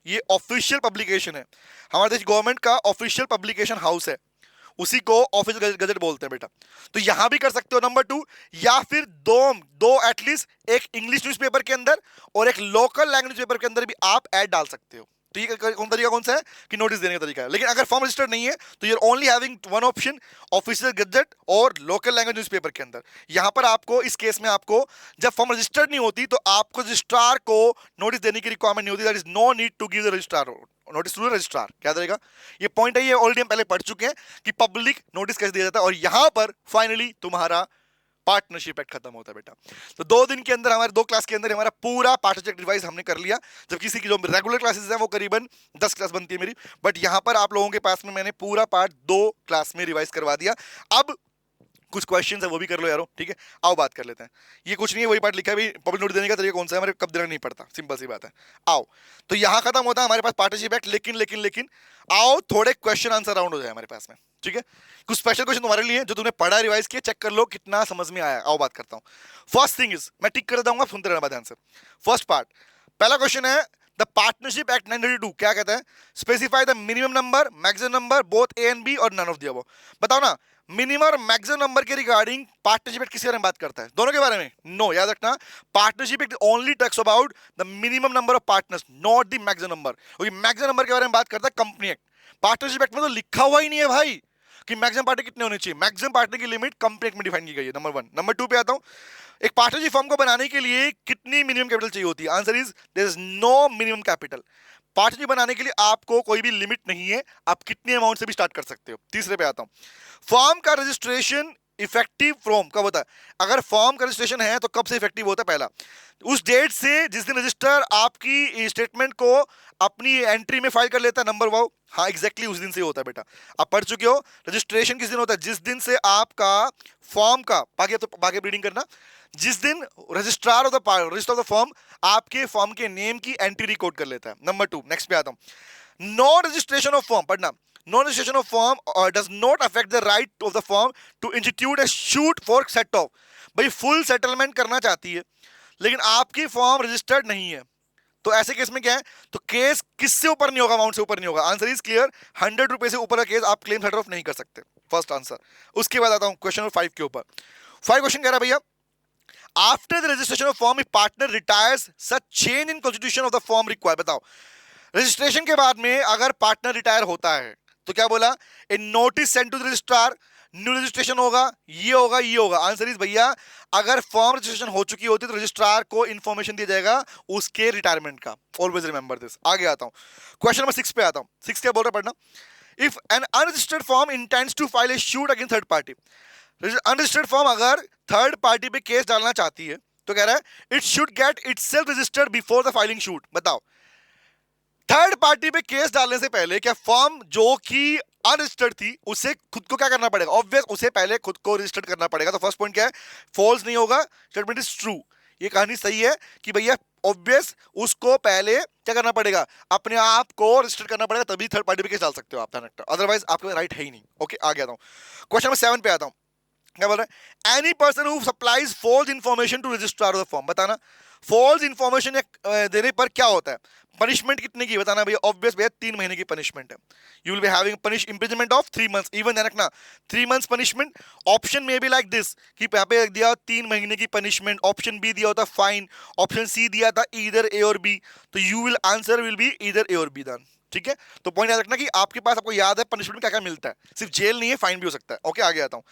ये ऑफिशियल पब्लिकेशन है, हमारे देश गवर्नमेंट का ऑफिशियल पब्लिकेशन हाउस है, उसी को ऑफिशियल गजट बोलते हैं बेटा। तो यहां भी कर सकते हो नंबर टू, या फिर दो एटलीस्ट, एक इंग्लिश न्यूज़पेपर के अंदर और एक लोकल लैंग्वेज पेपर के अंदर भी आप ऐड डाल सकते हो। तो ये तरीका कौन सा है कि नोटिस देने का तरीका है। लेकिन अगर फॉर्म रजिस्टर्ड नहीं है तो your only having one option, official gazette और लोकल लैंग्वेज न्यूज़पेपर के अंदर। यहां पर आपको इस केस में आपको जब फॉर्म रजिस्टर्ड नहीं होती तो आपको रजिस्ट्रार को नोटिस देने की रिक्वायरमेंट नहीं होती। That is no need to give the registrar notice to the registrar. क्या रहेगा ये पॉइंट है, ये ऑलरेडी हम पहले पढ़ चुके हैं कि पब्लिक नोटिस कैसे दिया जाता है। और यहां पर फाइनली तुम्हारा पार्टनरशिप एक्ट खत्म होता है बेटा। तो 2 दिन के अंदर, हमारे 2 क्लास के अंदर हमारा पूरा पार्टनरशिप रिवाइज हमने कर लिया। जब किसी की जो रेगुलर क्लासेस हैं वो करीबन 10 क्लास बनती है मेरी, बट यहां पर आप लोगों के पास में मैंने पूरा पार्ट 2 क्लास में रिवाइज करवा दिया। अब कुछ क्वेश्चन है वो भी कर लो यारो, ठीक है। आओ बात कर लेते हैं। ये कुछ नहीं है, वही पार्ट लिखा है भी, पब्लिक नोटिस देने का तरीका कौन सा है, हमारे कब देना नहीं पड़ता, सिंपल सी बात है। आओ, तो यहां खत्म होता है हमारे पास पार्टनरशिप एक्ट। लेकिन लेकिन लेकिन आओ थोड़े क्वेश्चन आंसर राउंड हो जाए हमारे पास में, ठीक है। कुछ स्पेशल क्वेश्चन तुम्हारे लिए जो तुमने पढ़ा रिवाइज किया, चेक कर लो कितना समझ में आया। आओ बात करता हूं। फर्स्ट थिंग इज, मैं टिक कर दूंगा, सुनते रहना ध्यान से। फर्स्ट पार्ट, पहला क्वेश्चन है द पार्टनरशिप एक्ट 1992 क्या कहता है? Specify the minimum number, maximum number both A and B और नन ऑफ द अबव। बताओ ना, मिनिमम और मैक्सिमम नंबर के रिगार्डिंग पार्टनरशिप एक्ट किसके बारे में बात करता है? दोनों के बारे में? नो, याद रखना, partnership act only talks about the minimum number of partners, not the maximum number. क्योंकि मैक्सिमम नंबर के बारे में बात करता है कंपनी एक्ट। पार्टनरशिप एक्ट में तो लिखा हुआ ही नहीं है भाई कि मैक्सिमम पार्टनर कितने होने चाहिए। मैक्सिमम पार्टनर की लिमिट कंपनी एक्ट में डिफाइन की गई है, नंबर 1। नंबर 2 पे आता हूं, एक पार्टनरशिप फर्म को बनाने के लिए कितनी मिनिमम कैपिटल चाहिए होती है? Answer is there is no minimum capital. Partnership बनाने के लिए आपको कोई भी लिमिट नहीं है, आप कितने अमाउंट से भी स्टार्ट कर सकते हो। तीसरे पे आता हूं, फर्म का रजिस्ट्रेशन इफेक्टिव फ्रॉम कब होता है? अगर फर्म का रजिस्ट्रेशन है तो कब से इफेक्टिव होता है? पहला, उस डेट से जिस दिन रजिस्टर आपकी स्टेटमेंट को अपनी एंट्री में फाइल कर लेता है। नंबर 1, हाँ एग्जैक्टली उस दिन से होता है बेटा। आप पढ़ चुके हो, रजिस्ट्रेशन किस दिन होता है? जिस दिन से आपका फॉर्म का, बाकी रीडिंग करना, जिस दिन registrar of the register of the form आपके फॉर्म के नेम की एंट्री रिकॉर्ड कर लेता है। नंबर 2, नेक्स्ट पे आता हूं, नो रजिस्ट्रेशन ऑफ फॉर्म, पढ़ना, no registration of form does not affect the right of the form to institute a suit for set off. भाई फुल सेटलमेंट करना चाहती है लेकिन आपकी फॉर्म रजिस्टर्ड नहीं है, तो ऐसे केस में क्या है? तो केस किससे ऊपर नहीं होगा? अमाउंट से ऊपर नहीं होगा। आंसर इज क्लियर, 100 रुपए से ऊपर का केस आप क्लेम सेटल ऑफ नहीं कर सकते। First answer. उसके बाद आता हूं क्वेश्चन नंबर 5 के ऊपर। 5 क्वेश्चन कह रहा है भैया, after the registration of form, partner retires, such change in constitution of the form require. बताओ, रजिस्ट्रेशन के बाद में अगर पार्टनर रिटायर होता है तो क्या बोला? A notice send to the registrar, new registration होगा, ये होगा, ये होगा। आंसर इज भैया, अगर फॉर्म रजिस्ट्रेशन हो चुकी होती तो रजिस्ट्रार को इंफॉर्मेशन दिया जाएगा उसके रिटायरमेंट का। Always remember this. आगे आता हूं, क्वेश्चन नंबर 6 पे आता हूं। 6 क्या बोल रहा है, पढ़ना, if an unregistered form intends to file a suit against third party. Unregistered form अगर थर्ड पार्टी पे केस डालना चाहती है तो कह रहा है it should get itself registered before the filing suit. बताओ, थर्ड पार्टी पे केस डालने से पहले क्या फॉर्म जो कि अनरजिस्टर्ड थी उसे खुद को क्या करना पड़ेगा? ऑब्वियस, उसे पहले खुद को रजिस्टर्ड करना पड़ेगा। तो फर्स्ट पॉइंट क्या है? फॉल्स नहीं होगा, स्टेटमेंट इज ट्रू। ये कहानी सही है कि भैया ऑब्वियस उसको पहले क्या करना पड़ेगा? अपने आप को रजिस्टर करना पड़ेगा, तभी थर्ड पार्टी पे केस डाल सकते हो आप, अदरवाइज आपके राइट है ही नहीं। ओके, आगे आता हूं, क्वेश्चन नंबर 7 पे आता हूं। क्या बोल रहा है? Any person who supplies false information to registrar of the form. बताना, फॉल्स इंफॉर्मेशन देने पर क्या होता है? पनिशमेंट कितने की? बताना भैया। ऑब्वियस भैया 3 महीने की पनिशमेंट है। You will be having punish imprisonment of 3 months. Even ध्यान रखना, 3 मंथ्स पनिशमेंट। ऑप्शन में भी लाइक दिस कि यहाँ पे दिया 3 महीने की पनिशमेंट, ऑप्शन बी दिया होता फाइन, ऑप्शन सी दिया था ईदर ए और बी। तो you will answer will be either A और बी देन, ठीक है। तो पॉइंट याद रखना कि आपके पास, आपको याद है पनिशमेंट में क्या क्या मिलता है, सिर्फ जेल नहीं है, फाइन भी हो सकता है। ओके, आगे आता हूं,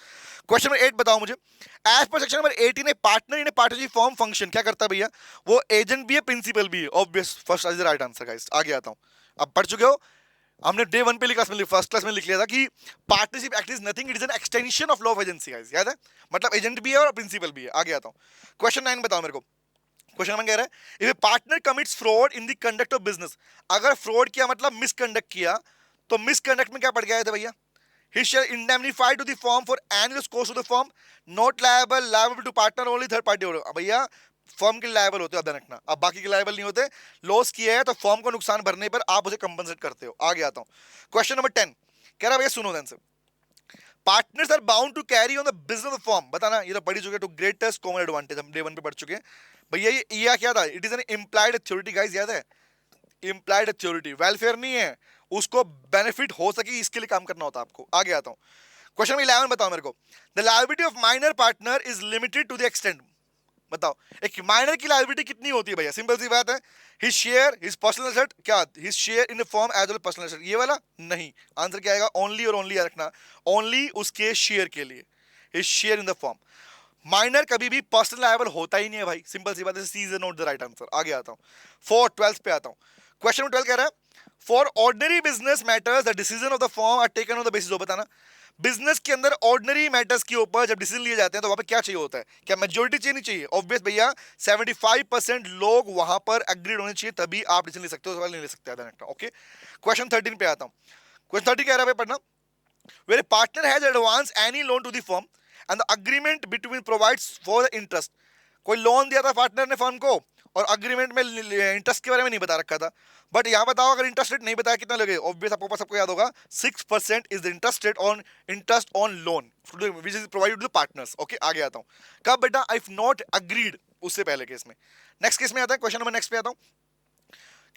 क्वेश्चन नंबर 8 बताओ मुझे। As per section number 18 a partner in a partnership form function क्या करता है भैया? वो एजेंट भी है, प्रिंसिपल भी है। Obvious, first is the right answer guys. आगे आता हूं, अब पढ़ चुके हो, हमने डे 1 पे क्लास में, फर्स्ट क्लास में लिख लिया था कि partnership act is nothing, it is an extension of law of agency guys. याद है, मतलब एजेंट भी है और प्रिंसिपल भी है। आगे आता हूं, क्वेश्चन 9 बताओ मेरे को। क्वेश्चन नंबर कह रहा है, if A partner commits fraud in the conduct of business. अगर फ्रॉड किया मतलब मिसकंडक्ट किया, तो मिसकंडक्ट में क्या पड़ गया था भैया? He shall indemnify to the firm for annual cost of the firm, not liable to partner only third party। भैया फर्म के लायबल होते हो, ध्यान रखना। अब बाकी के लायबल नहीं होते। लॉस किया है तो फर्म को नुकसान भरने पर आप उसे कंपनसेट करते हो। आगे आता हूं, क्वेश्चन नंबर 10 कह रहा है भैया सुनो ध्यान से, partners are bound to carry on the business of firm. बताना, ये तो पढ़ चुके, टू ग्रेटेस्ट कॉमन एडवांटेज, हम डे 1 पे पढ़ चुके हैं भैया। ये क्या था? It is an implied authority guys, याद है? इम्प्लाइड अथॉरिटी, वेलफेयर नहीं है, उसको बेनिफिट हो सके इसके लिए काम करना होता है आपको। आगे आता हूं, क्वेश्चन नंबर 11 बताओ मेरे को। The liability of minor partner is limited to the extent. बताओ एक माइनर की लायबिलिटी कितनी होती है भैया, सिंपल सी बात है, his share his personal asset, क्या his share in the form as well personal asset, ये वाला नहीं, आंसर क्या आएगा, ओनली और ओनली रखना, ओनली उसके शेयर के लिए, his share in the form. Minor कभी भी पर्सनल लायबल होता ही नहीं है भाई, सिंपल सी बात है, C is not the right answer. आगे आता हूं, 4/12 पे आता हूं, क्वेश्चन नंबर 12 कह रहा है for ordinary business matters the decision of the firm are taken on the basis of, बताना बिजनेस के अंदर ऑर्डिनरी मैटर्स के ऊपर जब डिसीजन लिए जाते हैं तो वहां पे क्या चाहिए होता है, क्या मेजोरिटी चाहिए, नहीं चाहिए, ऑब्वियस भैया 75% लोग वहां पर एग्रीड होने चाहिए तभी आप डिसीजन ले सकते हो, सवाल नहीं ले सकते। ओके, क्वेश्चन 13 पे आता हूं, क्वेश्चन 30 कह रहा है पढ़ना, where a partner has advanced any loan to the firm and the agreement between provides for the interest, कोई लोन दिया था पार्टनर ने फर्म को और अग्रीमेंट में इंटरेस्ट के बारे में नहीं बता रखा था, बट यहां बताओ अगर इंटरेस्ट रेट नहीं बताया कितना लगे, ऑब्वियस आपको सबको याद होगा 6% is the interest rate on interest on loan which is provided to the partners. Okay, आगे आता हूं, कब बेटा, इफ नॉट अग्रीड, उससे पहले केस में। नेक्स्ट केस में आता है, क्वेश्चन नंबर नेक्स्ट पे आता हूं,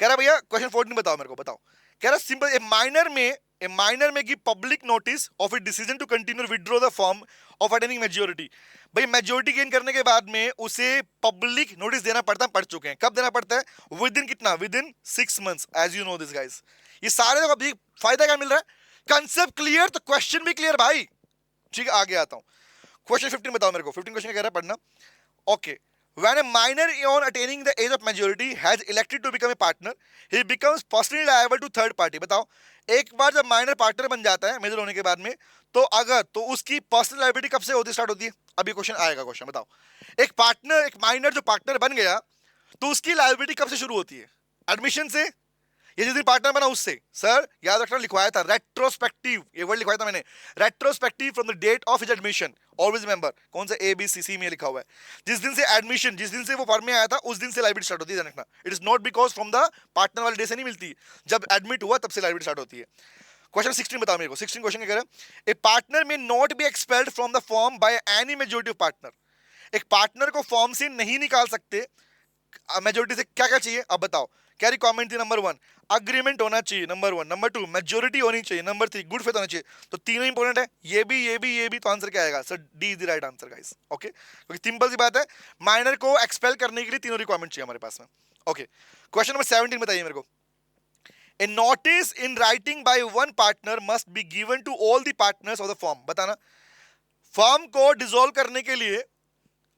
कह रहा भैया क्वेश्चन 14 बताओ मेरे को, बताओ, कह रहा simple a minor may give public notice of it decision to continue withdraw the firm of attaining majority, भाई मेजोरिटी गेन करने के बाद में उसे पब्लिक नोटिस देना पड़ता है, पढ़ चुके हैं, कब देना पड़ता है, विद इन कितना, within 6 months, as you know this guys. ये सारे लोग अभी फायदा क्या मिल रहा है, कंसेप्ट क्लियर तो क्वेश्चन भी क्लियर भाई, ठीक है। आगे आता हूं, क्वेश्चन 15 बताओ मेरे को, 15 क्वेश्चन कह रहा है पढ़ना, okay, when a minor on attaining the age of majority has elected to become a partner, he becomes personally liable to third party, बताओ एक बार जब माइनर पार्टनर बन जाता है मेजर होने के बाद में, तो अगर तो उसकी पर्सनल लायबिलिटी कब से होती स्टार्ट होती है, अभी क्वेश्चन आएगा, क्वेश्चन बताओ, एक पार्टनर, एक माइनर जो पार्टनर बन गया तो उसकी लायबिलिटी कब से शुरू होती है, एडमिशन से, ये जिस दिन पार्टनर बना उससे, सर याद रखना लिखवाया था रेट्रोस्पेक्टिव, ये वर्ड लिखवाया था मैंने, retrospective from the date of his admission, always remember, कौन सा ए बी सी सी में लिखा हुआ है, जिस दिन से एडमिशन, जिस दिन से वो फॉर्म में आया था उस दिन से लाइबिलिटी स्टार्ट होती है, रखना, it is not because from the partner वाले डे से नहीं मिलती, जब एडमिट हुआ तब से लाइबिलिटी स्टार्ट होती है। क्वेश्चन 16 बताओ मेरे को, 16 क्वेश्चन क्या कह रहा है, ए पार्टनर में not be expelled from the form by any majority of partner, एक पार्टनर को फॉर्म से नहीं निकाल सकते, मेजोरिटी से क्या क्या चाहिए अब बताओ, क्या रिक्वायरमेंट थी, नंबर 1 अग्रीमेंट होना चाहिए, नंबर 1, नंबर 2 मेजोरिटी होनी चाहिए, नंबर 3 गुड फेथ होना चाहिए, तो तीनों इंपॉर्टेंट है, ये भी, तो आंसर क्या आएगा sir, D is the right answer guys. Okay, क्योंकि सिंपल सी बात है, माइनर को एक्सपेल करने के लिए तीनों रिक्वायरमेंट चाहिए हमारे पास में। ओके, क्वेश्चन नंबर 17 बताइए मेरे को, a notice in writing by one partner must be given to all the partners of the firm, बताना फर्म को डिसॉल्व करने के लिए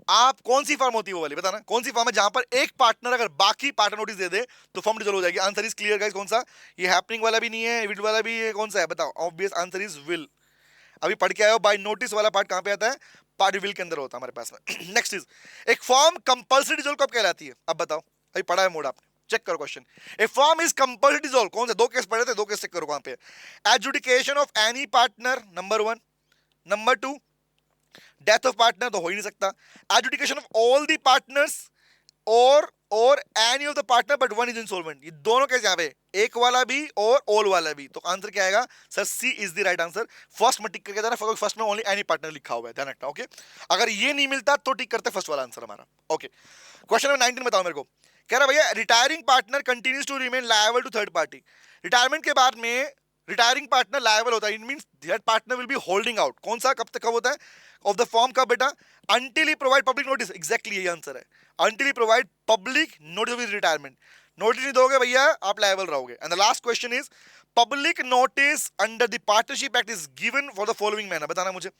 आप कौन सी फर्म होती है वो वाली, बताना कौन सी फर्म है जहां पर एक पार्टनर अगर बाकी पार्टनर नोटिस दे दे तो फर्म डिसॉल्व हो जाएगी, आंसर इज क्लियर गाइस, कौन सा, ये हैपनिंग वाला भी नहीं है, विल वाला भी है, कौन सा है बताओ, ऑब्वियस आंसर इज विल, अभी पढ़ के आए हो, बाय नोटिस वाला पार्ट कहां पे आता है, पार्ट विल के अंदर होता है हमारे पास में। नेक्स्ट इज, एक फर्म कंपल्सरी डिसॉल्व कब कहलाती है, अब बताओ, अभी पढ़ा है मोड आपने, चेक करो question, A firm is compulsory dissolve, कौन से दो केस पढ़े थे, दो केस चेक करो कहां पे, adjudication of any partner number 1, number 2 death of partner, तो हो ही नहीं सकता, adjudication of all the partners और any of the partner but one is insolvent, ये दोनों कैसे यहाँ पे, एक वाला भी और ऑल वाला भी, तो आंसर क्या आएगा sir, C is the right answer, first में टिक करके देना, फर्स्ट में ओनली एनी पार्टनर लिखा हुआ है, ध्यान रखना। ओके, अगर ये नहीं मिलता तो टिक करते फर्स्ट वाला आंसर हमारा। ओके, क्वेश्चन नंबर 19 बताओ मेरे को, कह रहा भैया retiring partner continues to remain liable to third party, retirement के बाद में रिटायरिंग पार्टनर लायबल होता है, it means that partner will be holding out, कौन सा कब तक कब होता है, ऑफ द फॉर्म का बेटा, until he provide public notice, exactly यही आंसर है, until he provide public notice of retirement, notice नहीं दोगे भैया आप लायबल रहोगे। And the last question is public notice under the partnership act is given for the following manner, बताना मुझे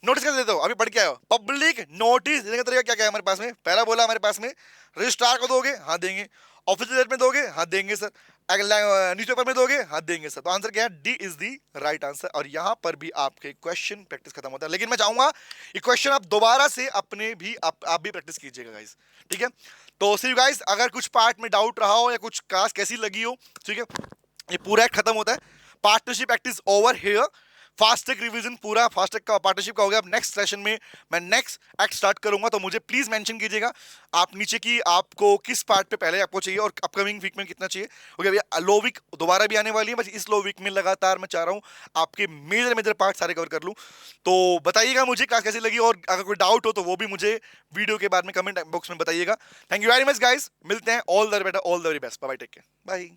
notice कैसे देते हो, अभी पढ़ के आए हो, पब्लिक नोटिस देने का तरीका क्या क्या है हमारे पास में, पहला बोला हमारे पास में रजिस्ट्रार को दोगे, हाँ देंगे, ऑफिशियल गेजेट में दोगे, हाँ देंगे सर, न्यूज़पेपर में दोगे, हाँ देंगे सर, तो आंसर क्या है, D is the right answer. और यहां पर भी आपके क्वेश्चन प्रैक्टिस खत्म होता है, लेकिन मैं चाहूंगा ये क्वेश्चन आप दोबारा से अपने भी आप भी प्रैक्टिस कीजिएगा गाइस, ठीक है। तो सी गाइस, अगर कुछ पार्ट में डाउट रहा हो या कुछ क्लास कैसी लगी हो, ठीक है, ये पूरा एक्ट खत्म होता है, partnership act is over here, FASTag revision पूरा फास्टैग का पार्टनरशिप का हो गया। अब नेक्स्ट सेशन में मैं नेक्स्ट एक्ट स्टार्ट करूंगा, तो मुझे प्लीज मेंशन कीजिएगा आप नीचे की आपको किस पार्ट पे पहले आपको चाहिए और अपकमिंग वीक में कितना चाहिए। ओके भैया, लो वीक दोबारा भी आने वाली है, बस इस लो वीक में लगातार मैं चाह रहा हूँ आपके मेजर मेजर पार्ट सारे कवर कर लूँ। तो बताइएगा मुझे क्लास कैसी लगी, और अगर कोई डाउट हो तो वो भी मुझे वीडियो के बाद में कमेंट बॉक्स में बताइएगा। Thank you very much guys, मिलते हैं, all the better, all the very best, bye bye, take care, bye.